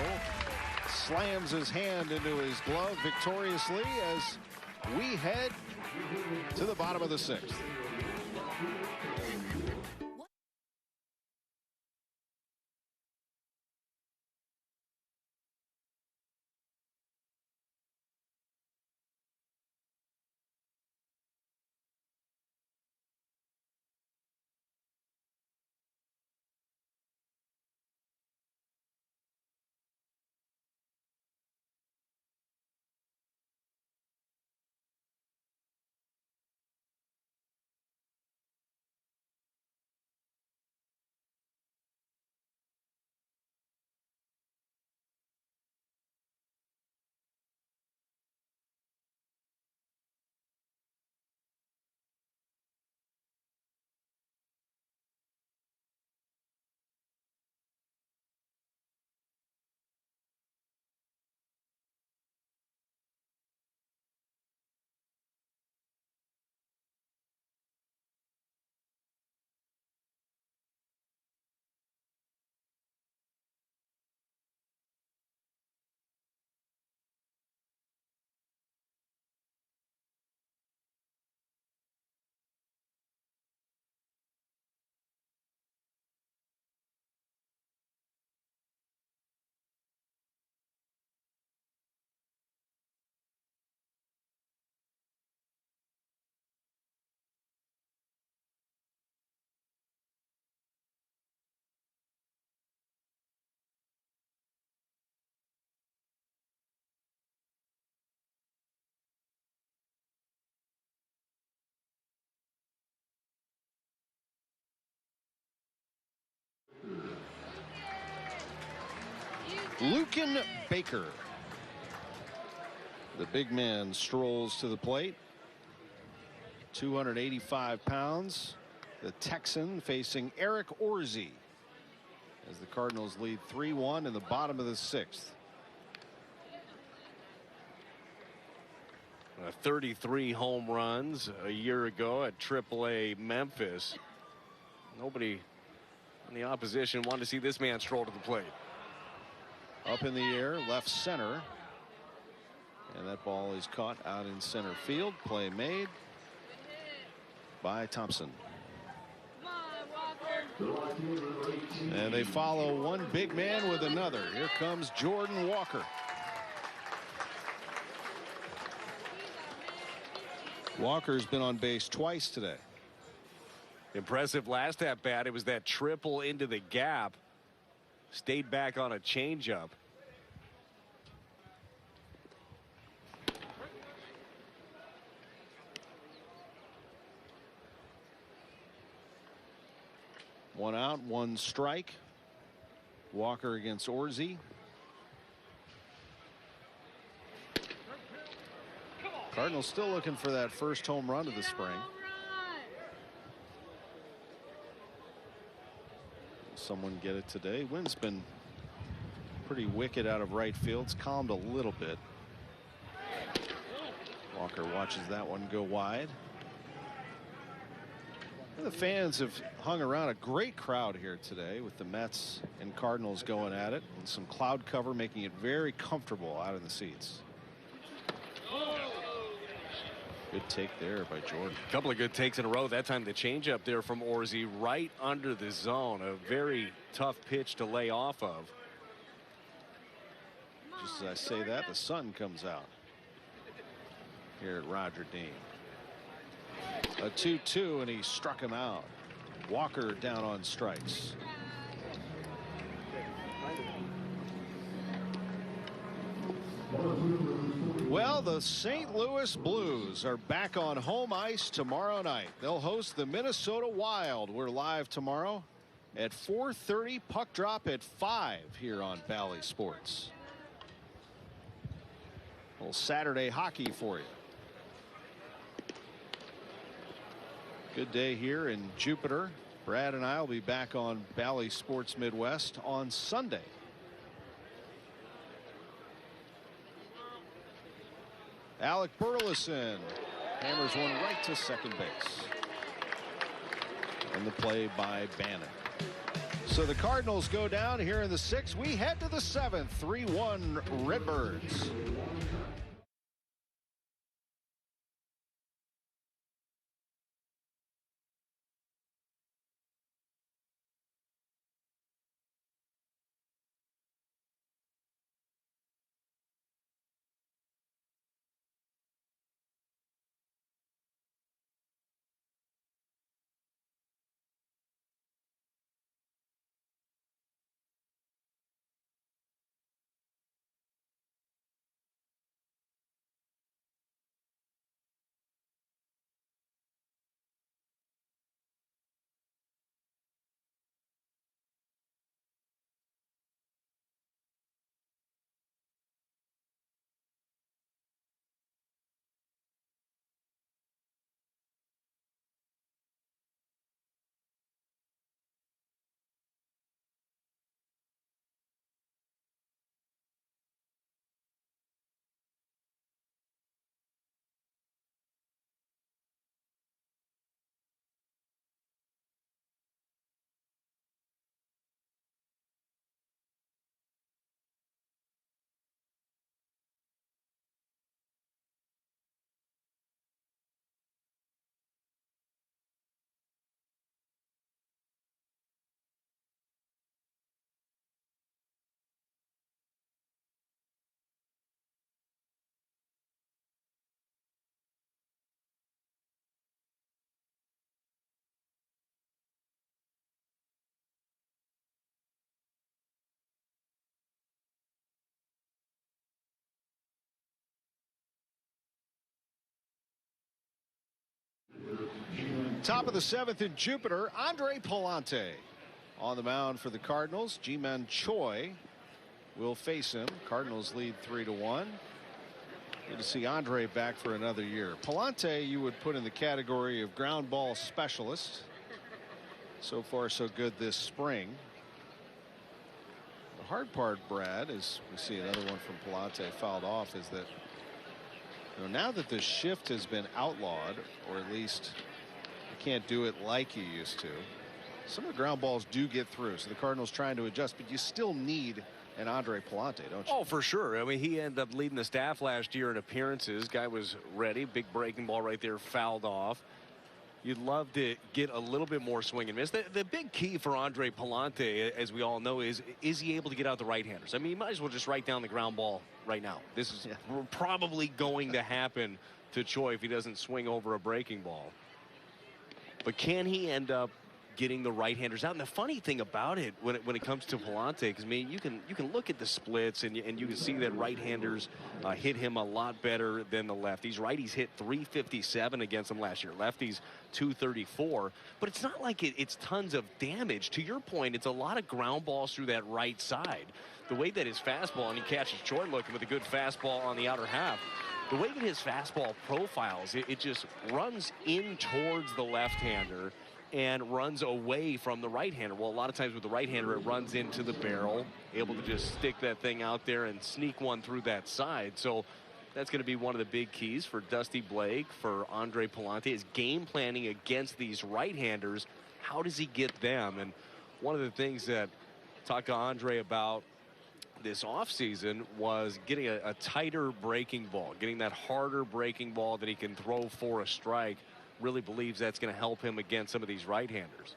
slams his hand into his glove victoriously as we head to the bottom of the 6th. Lucan Baker. The big man strolls to the plate. 285 pounds. The Texan facing Eric Orzi as the Cardinals lead 3-1 in the bottom of the 6th. 33 home runs a year ago at AAA Memphis. Nobody in the opposition wanted to see this man stroll to the plate. Up in the air, left center. And that ball is caught out in center field. Play made by Thompson. And they follow one big man with another. Here comes Jordan Walker. Walker's been on base twice today. Impressive last at bat. It was that triple into the gap. Stayed back on a changeup. One out, one strike. Walker against Orzi. Cardinals still looking for that first home run of the spring. Someone get it today. Wind's been pretty wicked out of right field. It's calmed a little bit. Walker watches that one go wide. The fans have hung around. A great crowd here today with the Mets and Cardinals going at it, and some cloud cover making it very comfortable out in the seats. Good take there by Jordan. A couple of good takes in a row. That time the changeup there from Orzi right under the zone. A very tough pitch to lay off of. Just as I say that, the sun comes out here at Roger Dean. A 2-2, and he struck him out. Walker down on strikes. Well, the St. Louis Blues are back on home ice tomorrow night. They'll host the Minnesota Wild. We're live tomorrow at 4:30. Puck drop at 5 here on Bally Sports. A little Saturday hockey for you. Good day here in Jupiter. Brad and I will be back on Bally Sports Midwest on Sunday. Alec Burleson hammers one right to second base. And the play by Bannon. So the Cardinals go down here in the 6th. We head to the 7th. 3-1 Redbirds. Top of the 7th in Jupiter, Andre Palante on the mound for the Cardinals. Ji-Man Choi will face him. Cardinals lead 3-1. Good to see Andre back for another year. Palante you would put in the category of ground ball specialist. So far so good this spring. The hard part, Brad, is we see another one from Palante fouled off, is that now that the shift has been outlawed, or at least you can't do it like you used to, some of the ground balls do get through. So the Cardinals trying to adjust, but you still need an Andre Palante, don't you? Oh, for sure. I mean, he ended up leading the staff last year in appearances. Guy was ready. Big breaking ball right there, fouled off. You'd love to get a little bit more swing and miss. The big key for Andre Palante, as we all know, is he able to get out the right-handers? I mean, you might as well just write down the ground ball right now. This is probably going to happen to Choi if he doesn't swing over a breaking ball. But can he end up getting the right-handers out? And the funny thing about it when it comes to Palante, because I mean, you can look at the splits and you can see that right-handers hit him a lot better than the lefties. Righties hit 357 against him last year. Lefties 234. But it's not like it's tons of damage. To your point, it's a lot of ground balls through that right side. The way that his fastball, and he catches Choi looking with a good fastball on the outer half. The way that his fastball profiles, it just runs in towards the left-hander and runs away from the right-hander. Well, a lot of times with the right-hander, it runs into the barrel, able to just stick that thing out there and sneak one through that side. So that's going to be one of the big keys for Dusty Blake, for Andre Palante, is game planning against these right-handers. How does he get them? And one of the things that I talked to Andre about this offseason was getting a tighter breaking ball, getting that harder breaking ball that he can throw for a strike. Really believes that's going to help him against some of these right-handers.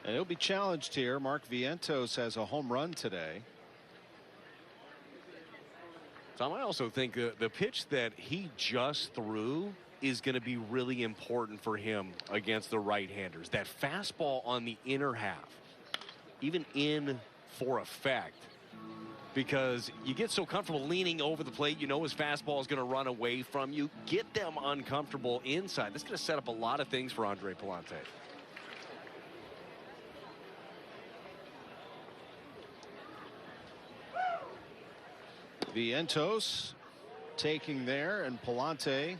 And he'll be challenged here. Mark Vientos has a home run today. Tom, I also think the pitch that he just threw is going to be really important for him against the right-handers. That fastball on the inner half, even in for effect, because you get so comfortable leaning over the plate, you know his fastball is going to run away from you. Get them uncomfortable inside. That's going to set up a lot of things for Andre Palante. Vientos taking there, and Palante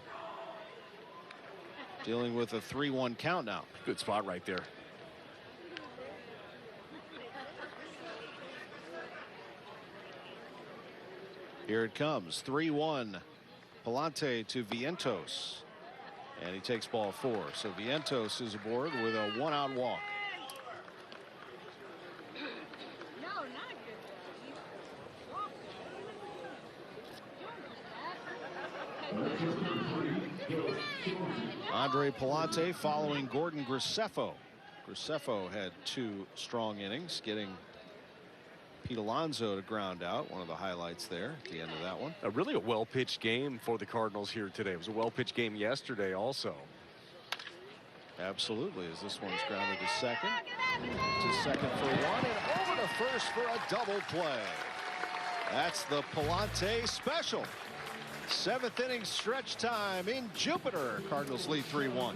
dealing with a 3-1 count now. Good spot right there. Here it comes, 3-1. Palante to Vientos, and he takes ball 4. So Vientos is aboard with a 1-out walk. Andre Palante following Gordon Graceffo. Graceffo had 2 strong innings, getting Pete Alonso to ground out. One of the highlights there at the end of that one. Really a well-pitched game for the Cardinals here today. It was a well-pitched game yesterday also. Absolutely, as this one's grounded to second. To second for 1, and over to first for a double play. That's the Palante special. 7th inning stretch time in Jupiter. Cardinals lead 3-1.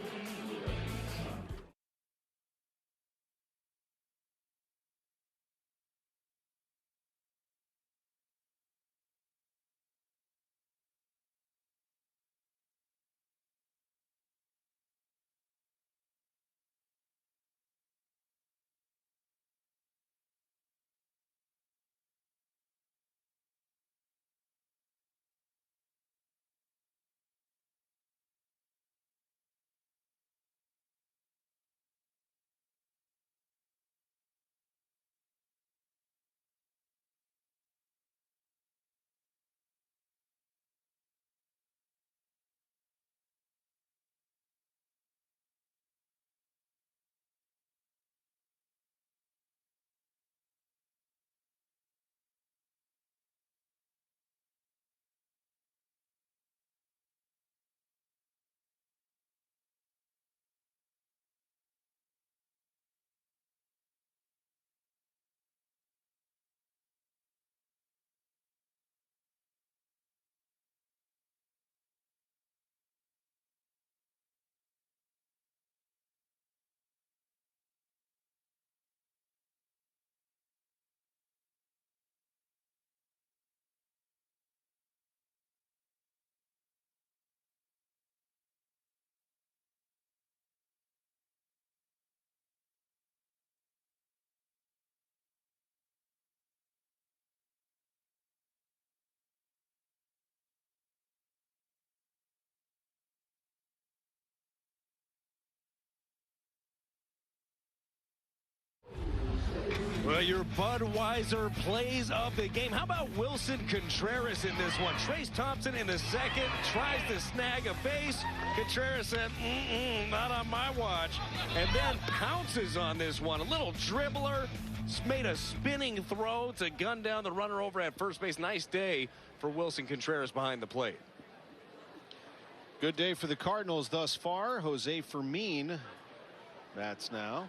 Well, your Budweiser plays of the game. How about Wilson Contreras in this one? Trace Thompson in the second tries to snag a base. Contreras said, not on my watch. And then pounces on this one. A little dribbler. Made a spinning throw to gun down the runner over at first base. Nice day for Wilson Contreras behind the plate. Good day for the Cardinals thus far. Jose Fermin bats now.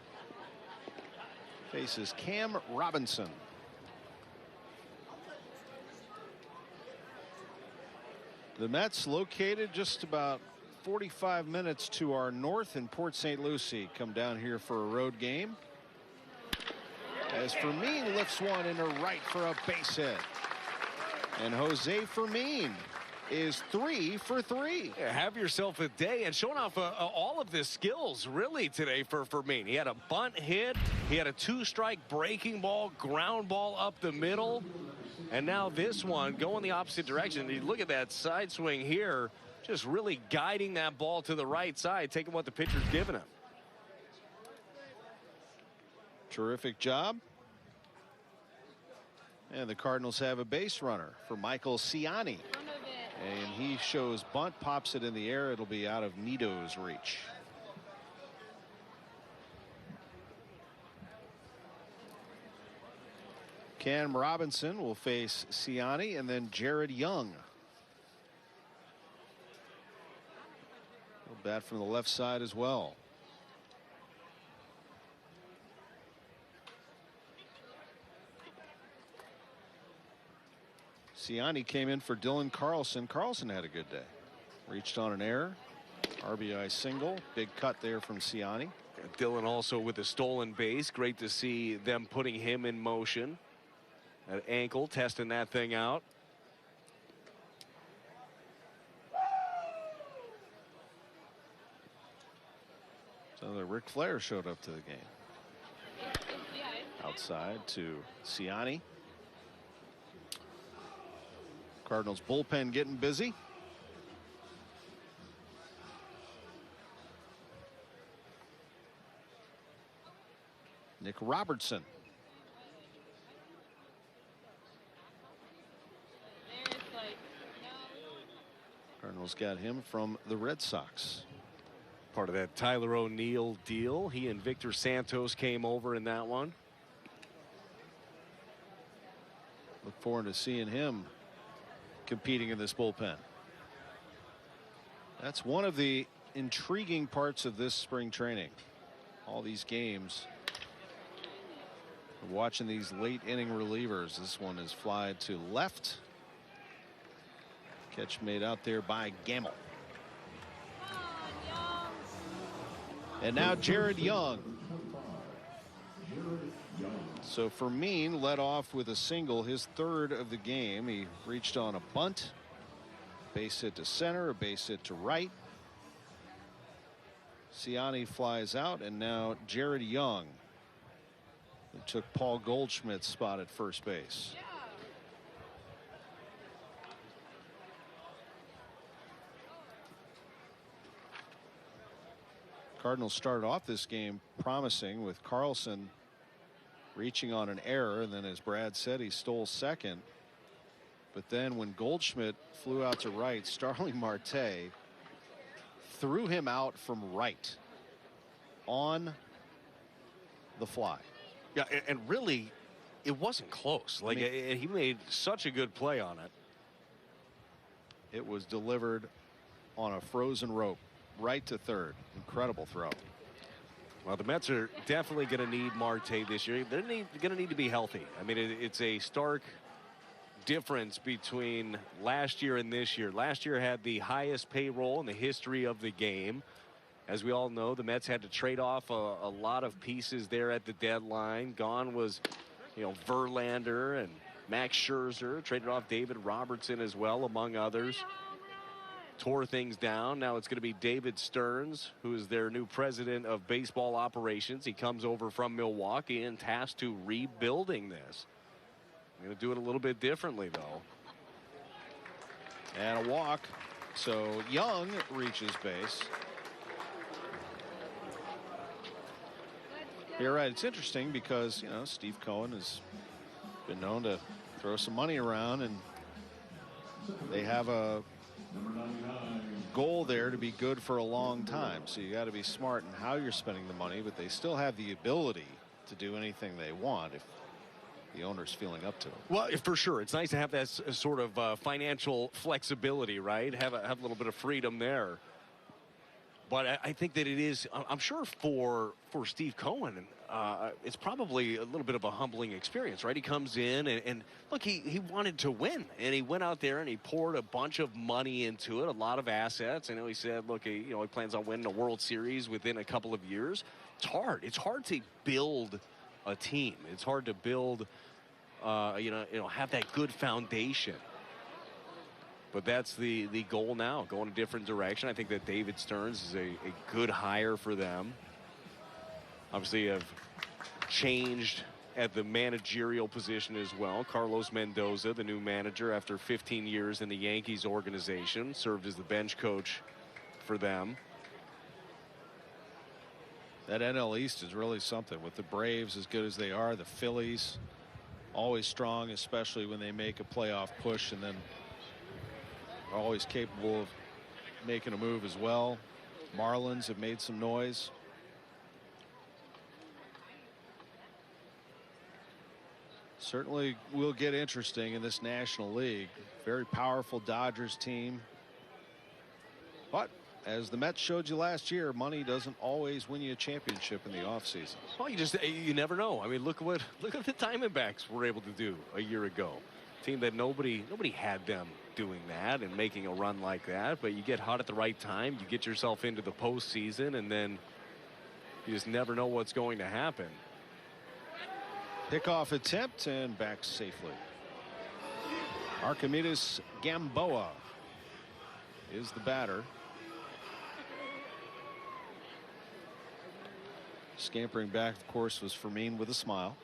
Faces Cam Robinson. The Mets, located just about 45 minutes to our north in Port St. Lucie, come down here for a road game. As Fermin lifts one into right for a base hit. And Jose Fermin is 3 for 3. Yeah, have yourself a day, and showing off all of the skills really today for Fermin. He had a bunt hit, he had a 2-strike breaking ball, ground ball up the middle, and now this one going the opposite direction. You look at that side swing here, just really guiding that ball to the right side, taking what the pitcher's giving him. Terrific job. And the Cardinals have a base runner for Michael Ciani. And he shows bunt, pops it in the air. It'll be out of Nito's reach. Cam Robinson will face Ciani, and then Jared Young. He'll bat from the left side as well. Ciani came in for Dylan Carlson. Carlson had a good day. Reached on an error. RBI single. Big cut there from Ciani. Dylan also with a stolen base. Great to see them putting him in motion. That ankle, testing that thing out. So the Ric Flair showed up to the game. Outside to Ciani. Cardinals bullpen getting busy. Nick Robertson. Cardinals got him from the Red Sox. Part of that Tyler O'Neill deal. He and Victor Santos came over in that one. Look forward to seeing him competing in this bullpen. That's one of the intriguing parts of this spring training. All these games. Watching these late inning relievers. This one is fly to left. Catch made out there by Gamble. And now Jared Young. So Fermin led off with a single, his third of the game. He reached on a bunt. Base hit to center, a base hit to right. Ciani flies out, and now Jared Young, who took Paul Goldschmidt's spot at first base. Cardinals started off this game promising, with Carlson reaching on an error, and then, as Brad said, he stole second. But then when Goldschmidt flew out to right, Starling Marte threw him out from right on the fly. Yeah, and really, it wasn't close. Like, he made such a good play on it. It was delivered on a frozen rope right to third. Incredible throw. Well, the Mets are definitely going to need Marte this year. They're going to need to be healthy. I mean, it's a stark difference between last year and this year. Last year had the highest payroll in the history of the game. As we all know, the Mets had to trade off a lot of pieces there at the deadline. Gone was, Verlander and Max Scherzer. Traded off David Robertson as well, among others. Tore things down. Now it's going to be David Stearns, who is their new president of baseball operations. He comes over from Milwaukee and tasked to rebuilding this. I'm going to do it a little bit differently, though. And a walk. So Young reaches base. You're right. It's interesting because, you know, Steve Cohen has been known to throw some money around, and they have a goal there to be good for a long time. So you got to be smart in how you're spending the money, but they still have the ability to do anything they want if the owner's feeling up to it. Well, for sure. It's nice to have that sort of financial flexibility, right? Have a little bit of freedom there. But I think that it is, I'm sure for Steve Cohen, it's probably a little bit of a humbling experience, right? He comes in and look, he wanted to win, and he went out there and he poured a bunch of money into it, a lot of assets. I know he said, look, he plans on winning a World Series within a couple of years. It's hard. It's hard to build a team. It's hard to build, have that good foundation. But that's the goal now, going a different direction. I think that David Stearns is a good hire for them. Obviously, have changed at the managerial position as well. Carlos Mendoza, the new manager, after 15 years in the Yankees organization, served as the bench coach for them. That NL East is really something, with the Braves as good as they are, the Phillies always strong, especially when they make a playoff push, and then are always capable of making a move as well. Marlins have made some noise. Certainly will get interesting in this National League. Very powerful Dodgers team. But as the Mets showed you last year, money doesn't always win you a championship in the offseason. Well, you never know. I mean, look at the Diamondbacks were able to do a year ago. A team that nobody had them doing that and making a run like that. But you get hot at the right time, you get yourself into the postseason, and then you just never know what's going to happen. Pickoff attempt and back safely. Archimedes Gamboa is the batter. Scampering back, of course, was Fermin with a smile.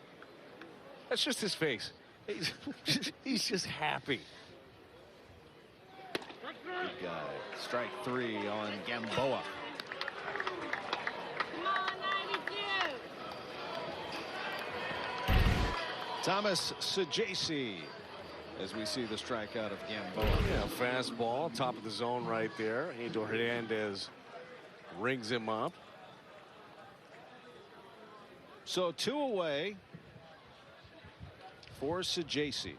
That's just his face. He's just happy. Good guy. Strike three on Gamboa. Thomas Saggese, as we see the strikeout of Gamboa. Yeah, fastball, top of the zone right there. Angel Hernandez rings him up. So 2 away for Saggese.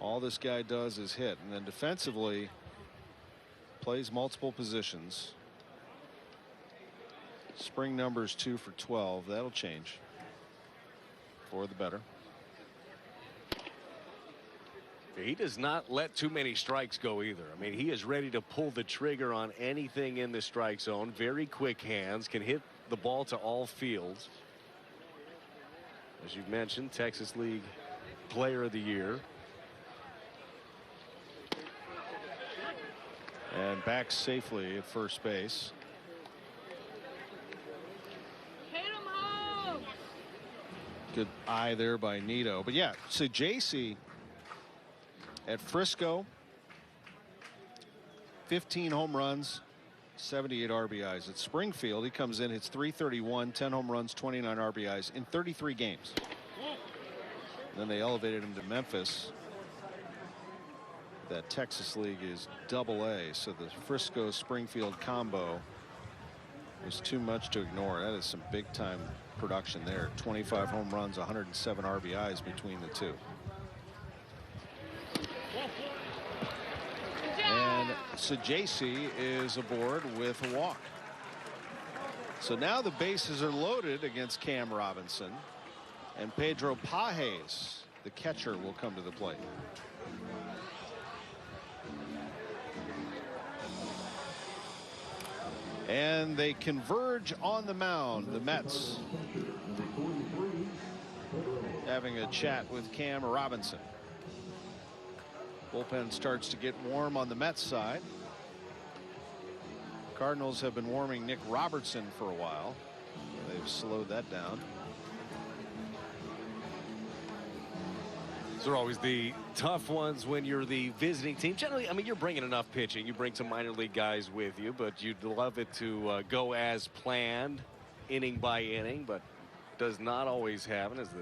All this guy does is hit, and then defensively plays multiple positions. Spring numbers 2 for 12. That'll change for the better. He does not let too many strikes go either. I mean, he is ready to pull the trigger on anything in the strike zone. Very quick hands, can hit the ball to all fields. As you've mentioned, Texas League Player of the Year. And back safely at first base. Good eye there by Nito. But yeah, Saggese at Frisco, 15 home runs, 78 RBIs. At Springfield, he comes in, hits .331, 10 home runs, 29 RBIs in 33 games. And then they elevated him to Memphis. That Texas League is AA, so the Frisco Springfield combo is too much to ignore. That is some big time production there. 25 home runs, 107 RBIs between the two. And Saggese is aboard with a walk. So now the bases are loaded against Cam Robinson, and Pedro Pages, the catcher, will come to the plate. And they converge on the mound. The Mets having a chat with Cam Robinson. Bullpen starts to get warm on the Mets side. Cardinals have been warming Nick Robertson for a while. They've slowed that down. Those are always the tough ones when you're the visiting team. Generally, I mean, you're bringing enough pitching. You bring some minor league guys with you, but you'd love it to go as planned, inning by inning, but does not always happen as the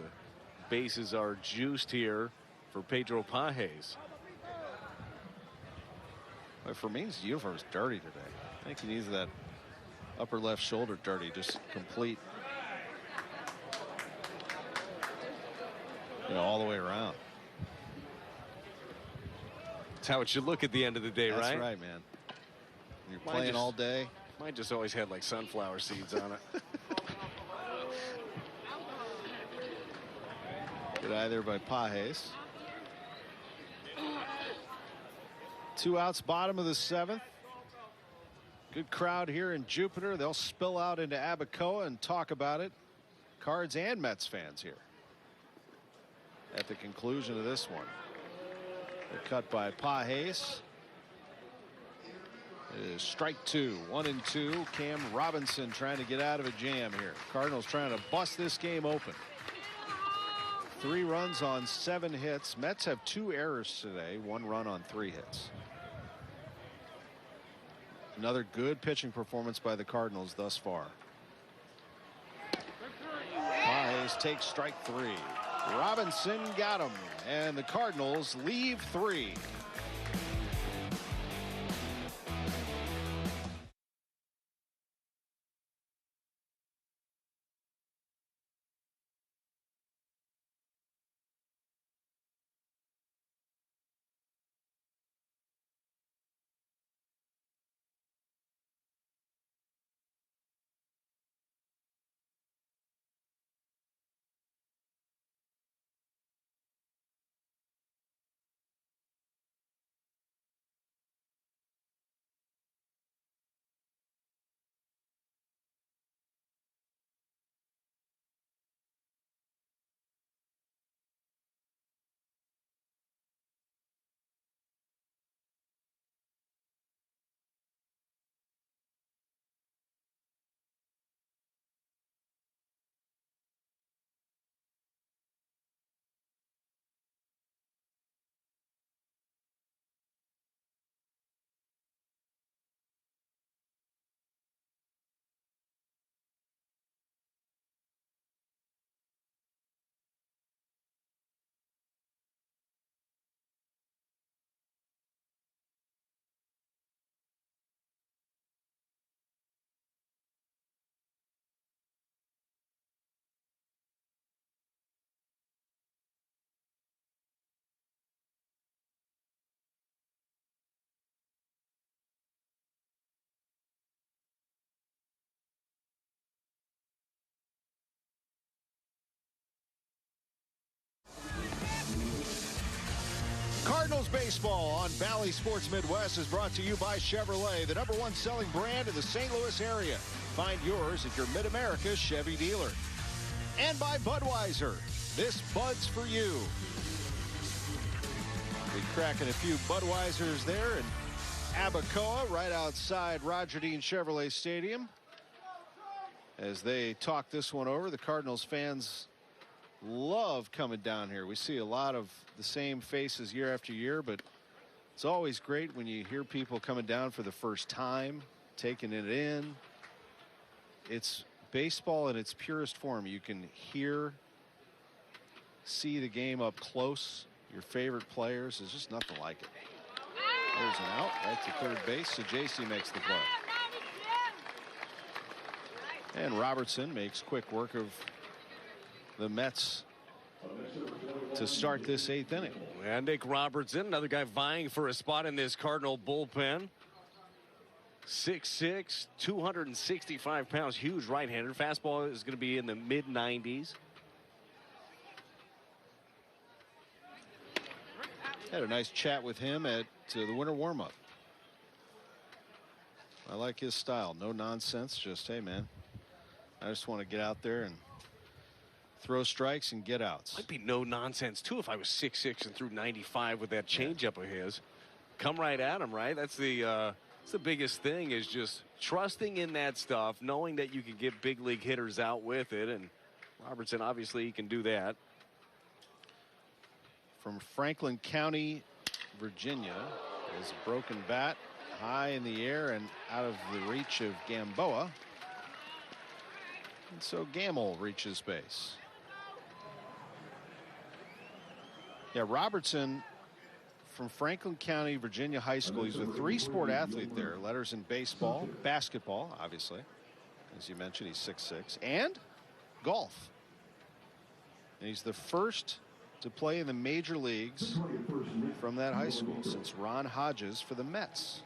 bases are juiced here for Pedro Pages. Well, for me, his uniform's dirty today. I think he needs that upper left shoulder dirty, just complete, all the way around. That's how it should look at the end of the day, right? That's right, man. You're playing all day. Mine just always had like sunflower seeds on it. Good eye there by Pages. 2 outs, bottom of the 7th. Good crowd here in Jupiter. They'll spill out into Abacoa and talk about it. Cards and Mets fans here at the conclusion of this one. The cut by Pages. It is strike 2, 1-2. Cam Robinson trying to get out of a jam here. Cardinals trying to bust this game open. 3 runs on 7 hits. Mets have 2 errors today. 1 run on 3 hits. Another good pitching performance by the Cardinals thus far. Pages takes strike 3. Robinson got him, and the Cardinals leave 3. Cardinals baseball on Valley Sports Midwest is brought to you by Chevrolet, the #1 selling brand in the St. Louis area. Find yours at your Mid-America Chevy dealer. And by Budweiser. This Bud's for you. Be cracking a few Budweisers there in Abacoa, right outside Roger Dean Chevrolet Stadium. As they talk this one over, the Cardinals fans love coming down here. We see a lot of the same faces year after year, but it's always great when you hear people coming down for the first time, taking it in. It's baseball in its purest form. You can hear, see the game up close. Your favorite players. There's just nothing like it. There's an out right to third base, so JC makes the play. And Robertson makes quick work of the Mets to start this 8th inning. And Nick Robertson, another guy vying for a spot in this Cardinal bullpen. 6'6", 265 pounds, huge right-hander. Fastball is going to be in the mid-90s. Had a nice chat with him at the winter warm-up. I like his style. No nonsense. Just, hey, man, I just want to get out there and throw strikes and get outs. Might be no nonsense, too, if I was 6'6" and threw 95 with that changeup of his. Come right at him, right? That's the biggest thing, is just trusting in that stuff, knowing that you can get big league hitters out with it. And Robertson, obviously, he can do that. from Franklin County, Virginia, is a broken bat high in the air and out of the reach of Gamboa. And so Gamble reaches base. Yeah, Robertson from Franklin County, Virginia High School. He's a three-sport athlete there. Letters in baseball, basketball, obviously. As you mentioned, he's 6'6", and golf. And he's the first to play in the major leagues from that high school since Ron Hodges for the Mets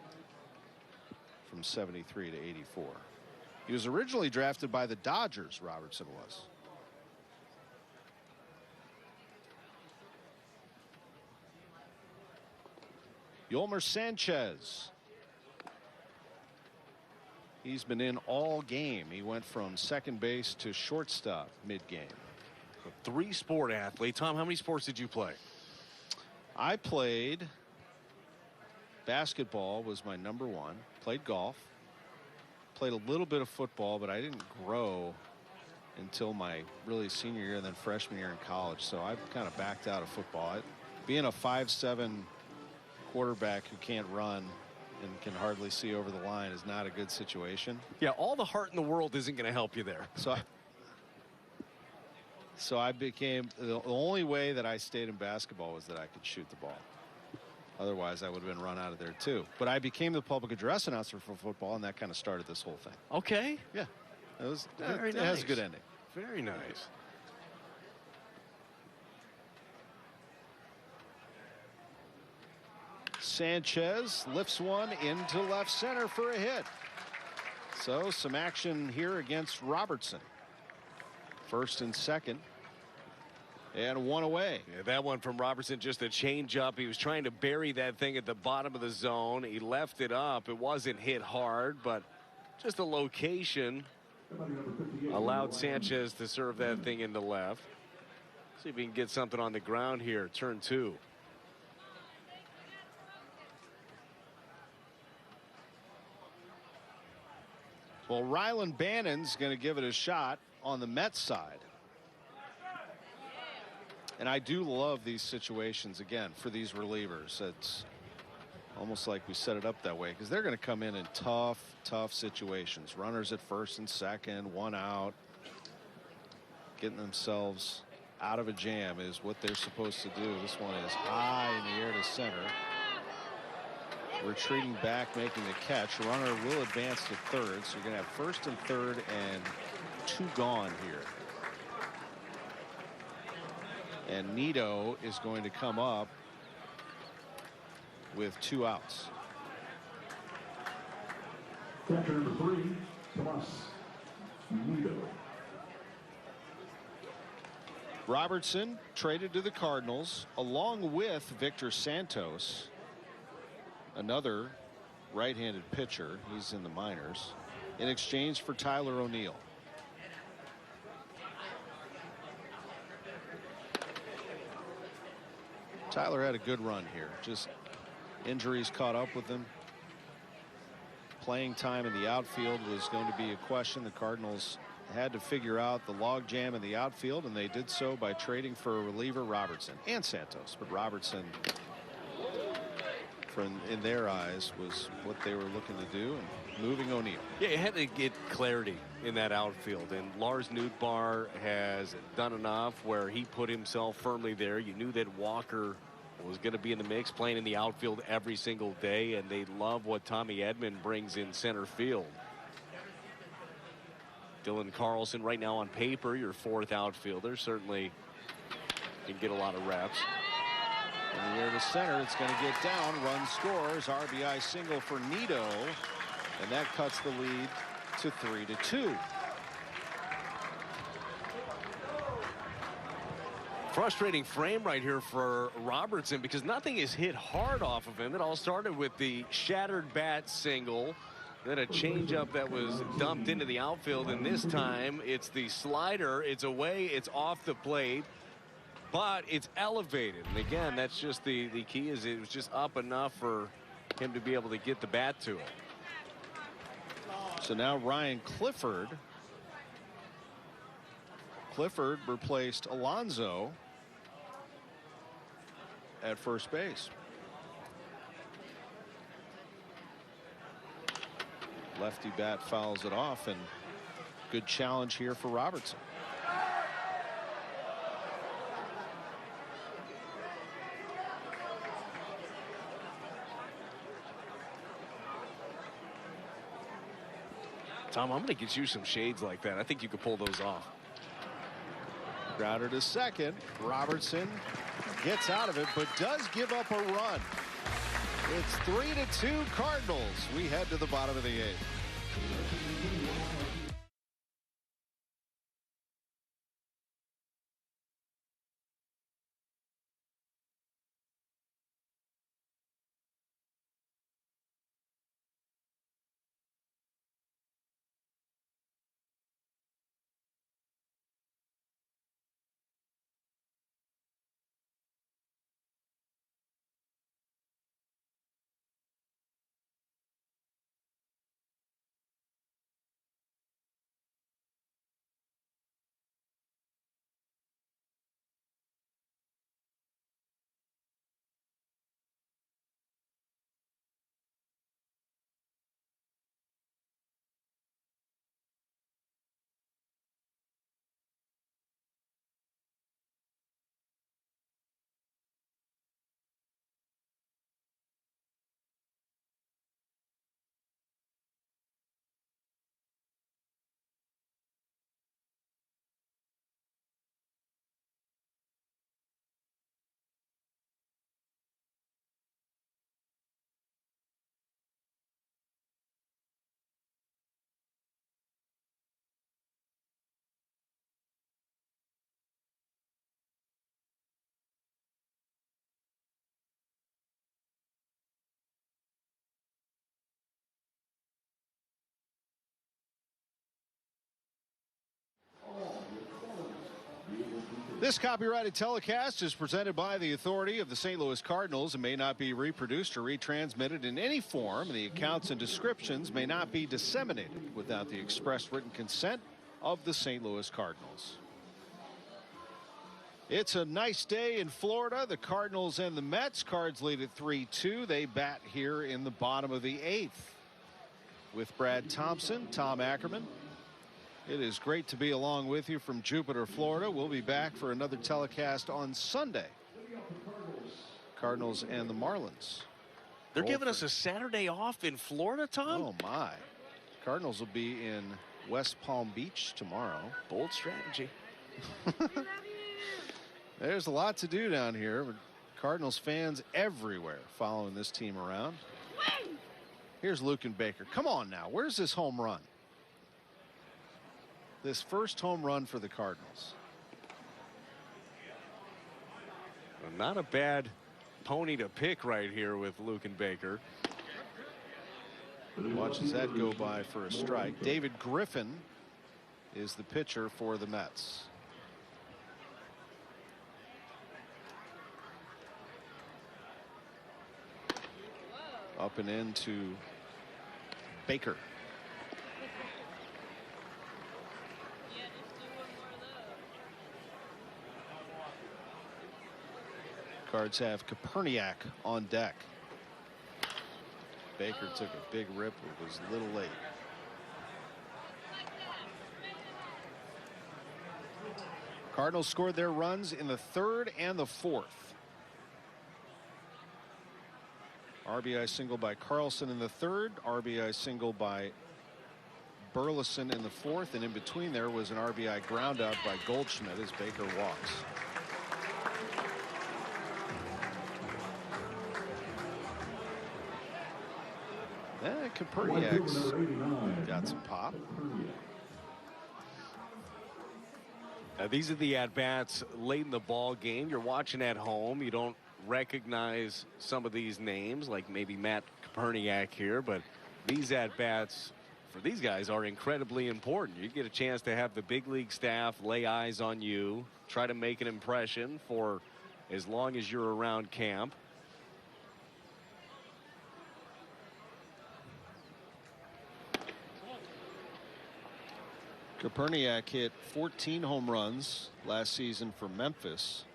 from 73 to 84. He was originally drafted by the Dodgers, Robertson was. Yolmer Sanchez. He's been in all game. He went from second base to shortstop mid-game. A three-sport athlete. Tom, how many sports did you play? I played basketball, was my number one. Played golf. Played a little bit of football, but I didn't grow until my really senior year and then freshman year in college. So I kind of backed out of football. Being a 5'7" quarterback who can't run and can hardly see over the line is not a good situation. Yeah, all the heart in the world isn't going to help you there. So I became, the only way that I stayed in basketball was that I could shoot the ball. Otherwise, I would have been run out of there too. But I became the public address announcer for football, and that kind of started this whole thing. Okay. Yeah, it Very nice. has a good ending. Very nice. Sanchez lifts one into left center for a hit. So some action here against Robertson. First and second. And one away. Yeah, that one from Robertson, just a change up. He was trying to bury that thing at the bottom of the zone. He left it up. It wasn't hit hard, but just a location allowed Sanchez to serve that thing into left. See if we can get something on the ground here. Turn two. Well, Rylan Bannon's going to give it a shot on the Mets side. And I do love these situations, again, for these relievers. It's almost like we set it up that way because they're going to come in tough situations. Runners at first and second, one out. Getting themselves out of a jam is what they're supposed to do. This one is high in the air to center. Retreating back, making the catch. Runner will advance to third, so you're going to have first and third and two gone here. And Nito is going to come up with two outs. Catcher number 3, Tomas Nito. Robertson traded to the Cardinals along with Victor Santos, another right-handed pitcher. He's in the minors, in exchange for Tyler O'Neill. Tyler had a good run here. Just injuries caught up with him. Playing time in the outfield was going to be a question. The Cardinals had to figure out the logjam in the outfield, and they did so by trading for a reliever, Robertson, and Santos. But Robertson, in their eyes, was what they were looking to do, and moving O'Neill. Yeah, you had to get clarity in that outfield, and Lars Nootbaar has done enough where he put himself firmly there. You knew that Walker was going to be in the mix, playing in the outfield every single day, and they love what Tommy Edman brings in center field. Dylan Carlson right now on paper, your fourth outfielder, certainly can get a lot of reps. In the air to center, it's going to get down. Run scores. RBI single for Nito, and that cuts the lead to 3-2. Frustrating frame right here for Robertson because nothing is hit hard off of him. It all started with the shattered bat single, then a changeup that was dumped into the outfield, and this time it's the slider. It's away, it's off the plate, but it's elevated. And again, that's just the key, is it was just up enough for him to be able to get the bat to it. So now Ryan Clifford replaced Alonso. at first base. Lefty bat fouls it off, and good challenge here for Robertson. Tom, I'm going to get you some shades like that. I think you could pull those off. Grounded to second. Robertson gets out of it, but does give up a run. It's 3-2 Cardinals. We head to the bottom of the 8th. This copyrighted telecast is presented by the authority of the St. Louis Cardinals and may not be reproduced or retransmitted in any form. The accounts and descriptions may not be disseminated without the express written consent of the St. Louis Cardinals. It's a nice day in Florida. The Cardinals and the Mets. Cards lead at 3-2. They bat here in the bottom of the 8th with Brad Thompson, Tom Ackerman. It is great to be along with you from Jupiter, Florida. We'll be back for another telecast on Sunday. Cardinals and the Marlins. They're giving us a Saturday off in Florida, Tom? Oh, my. Cardinals will be in West Palm Beach tomorrow. Bold strategy. There's a lot to do down here. But Cardinals fans everywhere following this team around. Here's Luken Baker. Come on now. Where's this home run? This first home run for the Cardinals. Well, not a bad pony to pick right here with Luken Baker. Watches that go by for a strike. David Griffin is the pitcher for the Mets. Up and into Baker. Cards have Kaperniak on deck. Baker took a big rip. It was a little late. Cardinals scored their runs in the 3rd and the 4th. RBI single by Carlson in the 3rd. RBI single by Burleson in the 4th. And in between there was an RBI ground out by Goldschmidt as Baker walks. Kaperniak's got some pop. Now, these are the at-bats late in the ball game. You're watching at home. You don't recognize some of these names, like maybe Matt Kaperniak here, but these at-bats for these guys are incredibly important. You get a chance to have the big league staff lay eyes on you, try to make an impression for as long as you're around camp. Kaperniak hit 14 home runs last season for Memphis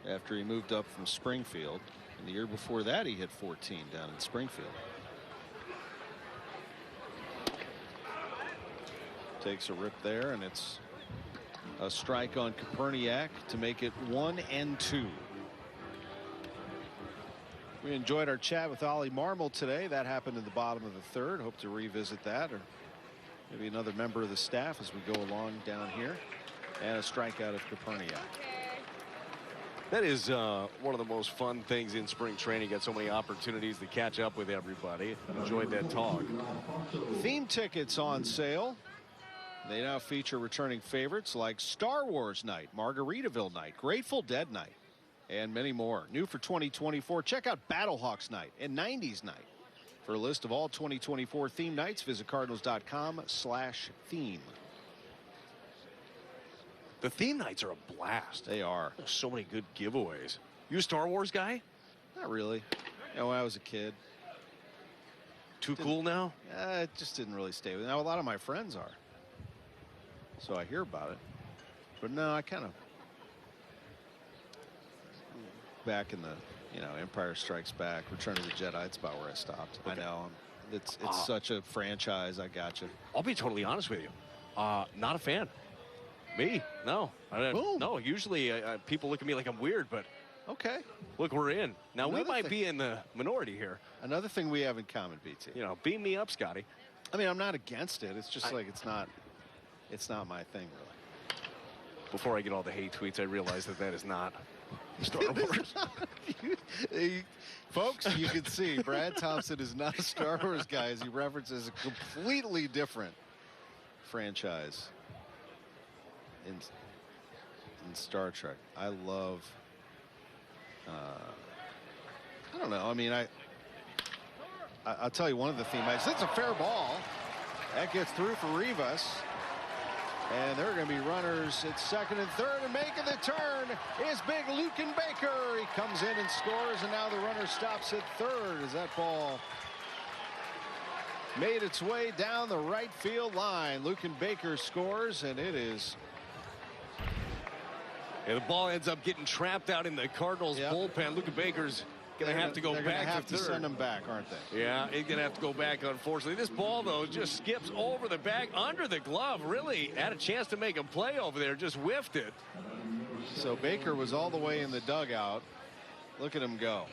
after he moved up from Springfield. And the year before that, he hit 14 down in Springfield. Takes a rip there, and it's a strike on Koperniak to make it 1-2. We enjoyed our chat with Ollie Marmol today. That happened in the bottom of the third. Hope to revisit that, or maybe another member of the staff as we go along down here. And a strikeout of Koperniak. That is one of the most fun things in spring training. Got so many opportunities to catch up with everybody. Enjoyed that talk. Theme tickets on sale. They now feature returning favorites like Star Wars Night, Margaritaville Night, Grateful Dead Night, and many more. New for 2024, check out Battlehawks Night and 90s Night. For a list of all 2024 theme nights, visit cardinals.com/theme. The theme nights are a blast. They are. There's so many good giveaways. You a Star Wars guy? Not really. You know, when I was a kid. Too cool now? It just didn't really stay with me. Now, a lot of my friends are. So I hear about it. But no, I kind of. Back in the, Empire Strikes Back, Return of the Jedi, it's about where I stopped. Okay. I know. It's such a franchise. I got you. I'll be totally honest with you. Not a fan. Me? No. No, usually people look at me like I'm weird, but okay. Look, we're in. Now, we might be in the minority here. Another thing we have in common, BT. Beam me up, Scotty. I mean, I'm not against it. It's just like it's not my thing, really. Before I get all the hate tweets, I realize that is not Star Wars. Folks, you can see Brad Thompson is not a Star Wars guy as he references a completely different franchise in Star Trek. I love I don't know. I mean, I'll tell you one of the theme nights. That's a fair ball. That gets through for Rivas. And there are going to be runners at second and third, and making the turn is big Lucan Baker. He comes in and scores, and now the runner stops at third as that ball made its way down the right field line. Lucan Baker scores, and it is. And the ball ends up getting trapped out in the Cardinals bullpen. Lucan Baker's going to have to go back to third. They're going to have to send him back, aren't they? Yeah, he's going to have to go back, unfortunately. This ball, though, just skips over the bag, under the glove. Really had a chance to make a play over there, just whiffed it. So Baker was all the way in the dugout. Look at him go.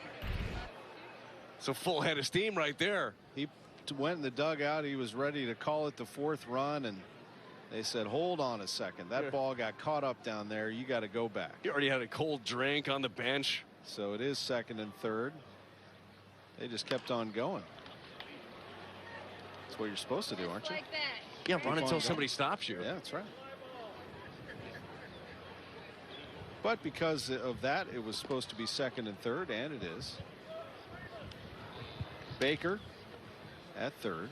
It's a full head of steam right there. He went in the dugout. He was ready to call it the fourth run, and they said, hold on a second. That ball got caught up down there. You got to go back. He already had a cold drink on the bench. So it is second and third. They just kept on going. That's what you're supposed to do, aren't you? Like that. Yeah, run until somebody stops you. Yeah, that's right. But because of that, it was supposed to be second and third, and it is. Baker at third.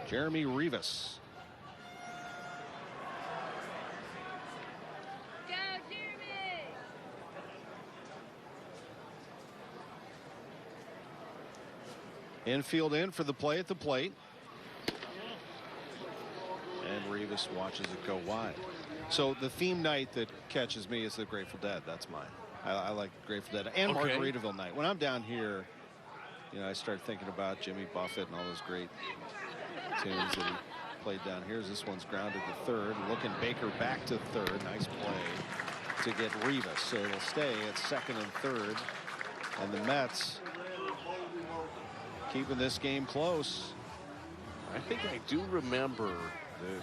Jeremy Rivas. Go, Jeremy! Infield in for the play at the plate. And Rivas watches it go wide. So the theme night that catches me is the Grateful Dead. That's mine. I like Grateful Dead and Margaritaville Night. When I'm down here, I start thinking about Jimmy Buffett and all those great tunes that he played down here. As this one's grounded to third. Looking Baker back to third. Nice play to get Rivas. So it'll stay at second and third. And the Mets keeping this game close. I think I do remember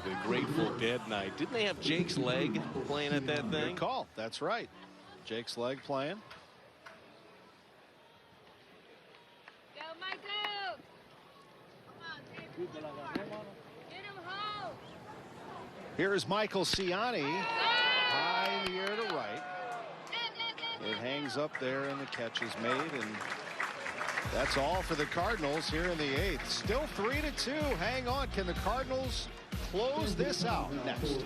the Grateful Dead night. Didn't they have Jake's Leg playing at that thing? Good call. That's right. Jake's Leg playing. Go, Michael! Come on, get him home! Here is Michael Ciani. High in the air to right. It hangs up there and the catch is made, and that's all for the Cardinals here in the eighth. Still 3-2. Hang on. Can the Cardinals close this out next?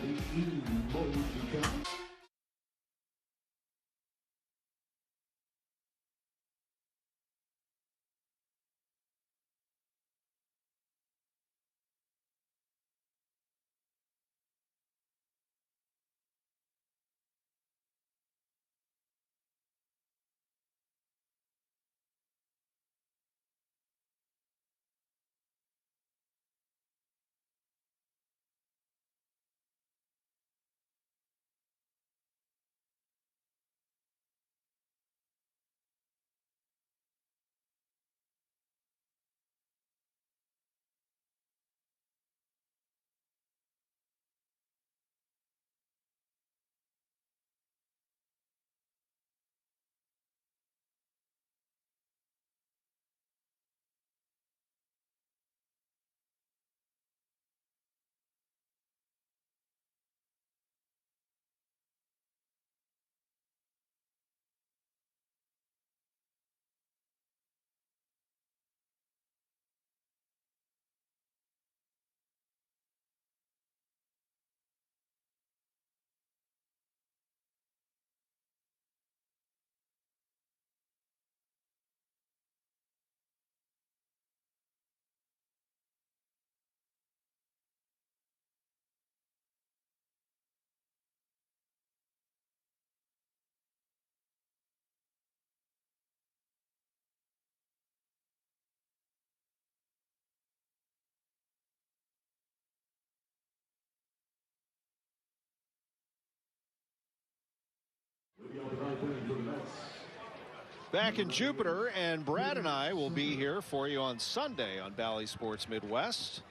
Back in Jupiter, and Brad and I will be here for you on Sunday on Bally Sports Midwest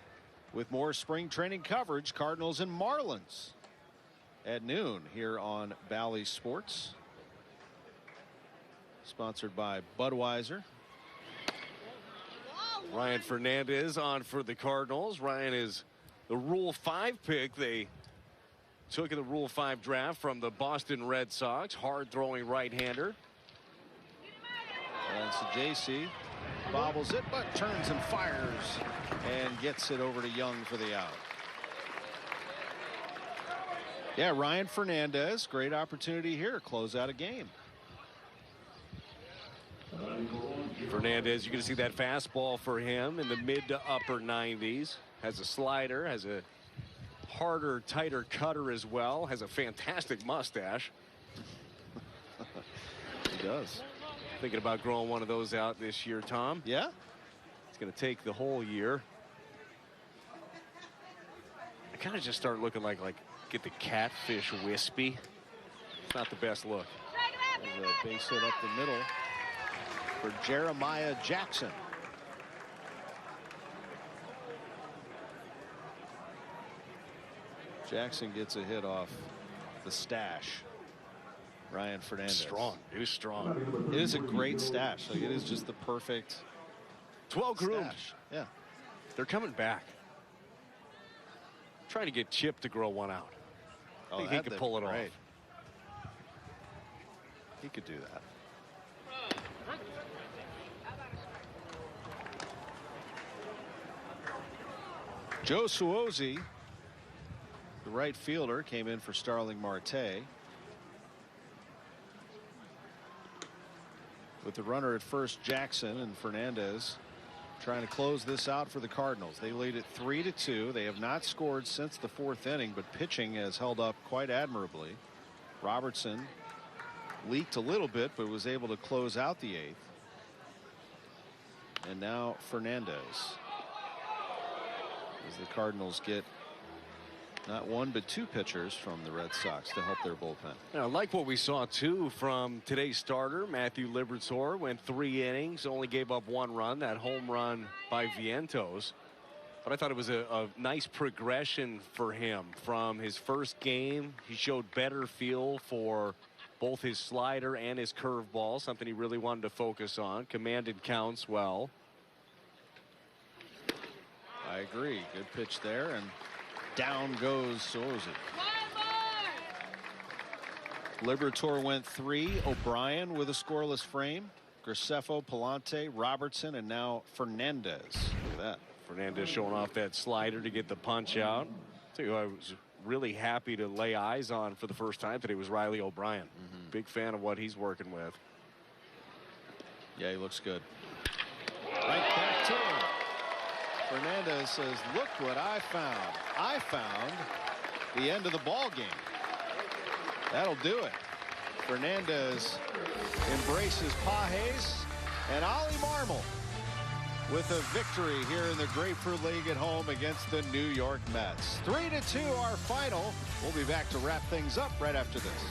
with more spring training coverage. Cardinals and Marlins at noon here on Bally Sports. Sponsored by Budweiser. Ryan Fernandez on for the Cardinals. Ryan is the Rule 5 pick they took in the Rule 5 draft from the Boston Red Sox. Hard-throwing right-hander. And so JC bobbles it, but turns and fires and gets it over to Young for the out. Yeah, Ryan Fernandez, great opportunity here. Close out a game. Fernandez, you can see that fastball for him in the mid to upper 90s. Has a slider, has a harder, tighter cutter as well. Has a fantastic mustache. He does. Thinking about growing one of those out this year, Tom. Yeah. It's going to take the whole year. I kind of just start looking like get the catfish wispy. It's not the best look. There's a base hit up the middle for Jeremiah Jackson. Jackson gets a hit off the stash. Ryan Fernandez. Strong. It is strong. It is a great stash. Like, it is just the perfect. 12 groomed. Stash. Yeah. They're coming back. Trying to get Chip to grow one out. I think he could pull it off. He could do that. Joe Suozzi, the right fielder, came in for Starling Marte. With the runner at first, Jackson, and Fernandez trying to close this out for the Cardinals. They lead it 3-2. They have not scored since the 4th inning, but pitching has held up quite admirably. Robertson leaked a little bit, but was able to close out the 8th. And now Fernandez, as the Cardinals get not one but 2 pitchers from the Red Sox to help their bullpen. I like what we saw too from today's starter. Matthew Liberatore went 3 innings, only gave up 1 run, that home run by Vientos. But I thought it was a nice progression for him from his first game. He showed better feel for both his slider and his curveball, something he really wanted to focus on. Commanded counts well. I agree. Good pitch there, and down goes Suozzi. Liberatore went 3. O'Brien with a scoreless frame. Graceffo, Palante, Robertson, and now Fernandez. Look at that. Fernandez showing off that slider to get the punch out. I'll tell you who I was really happy to lay eyes on for the first time today was Riley O'Brien. Big fan of what he's working with. Yeah, he looks good. Right back to him. Fernandez says, look what I found. I found the end of the ball game. That'll do it. Fernandez embraces Pages and Ollie Marmol with a victory here in the Grapefruit League at home against the New York Mets. 3-2 our final. We'll be back to wrap things up right after this.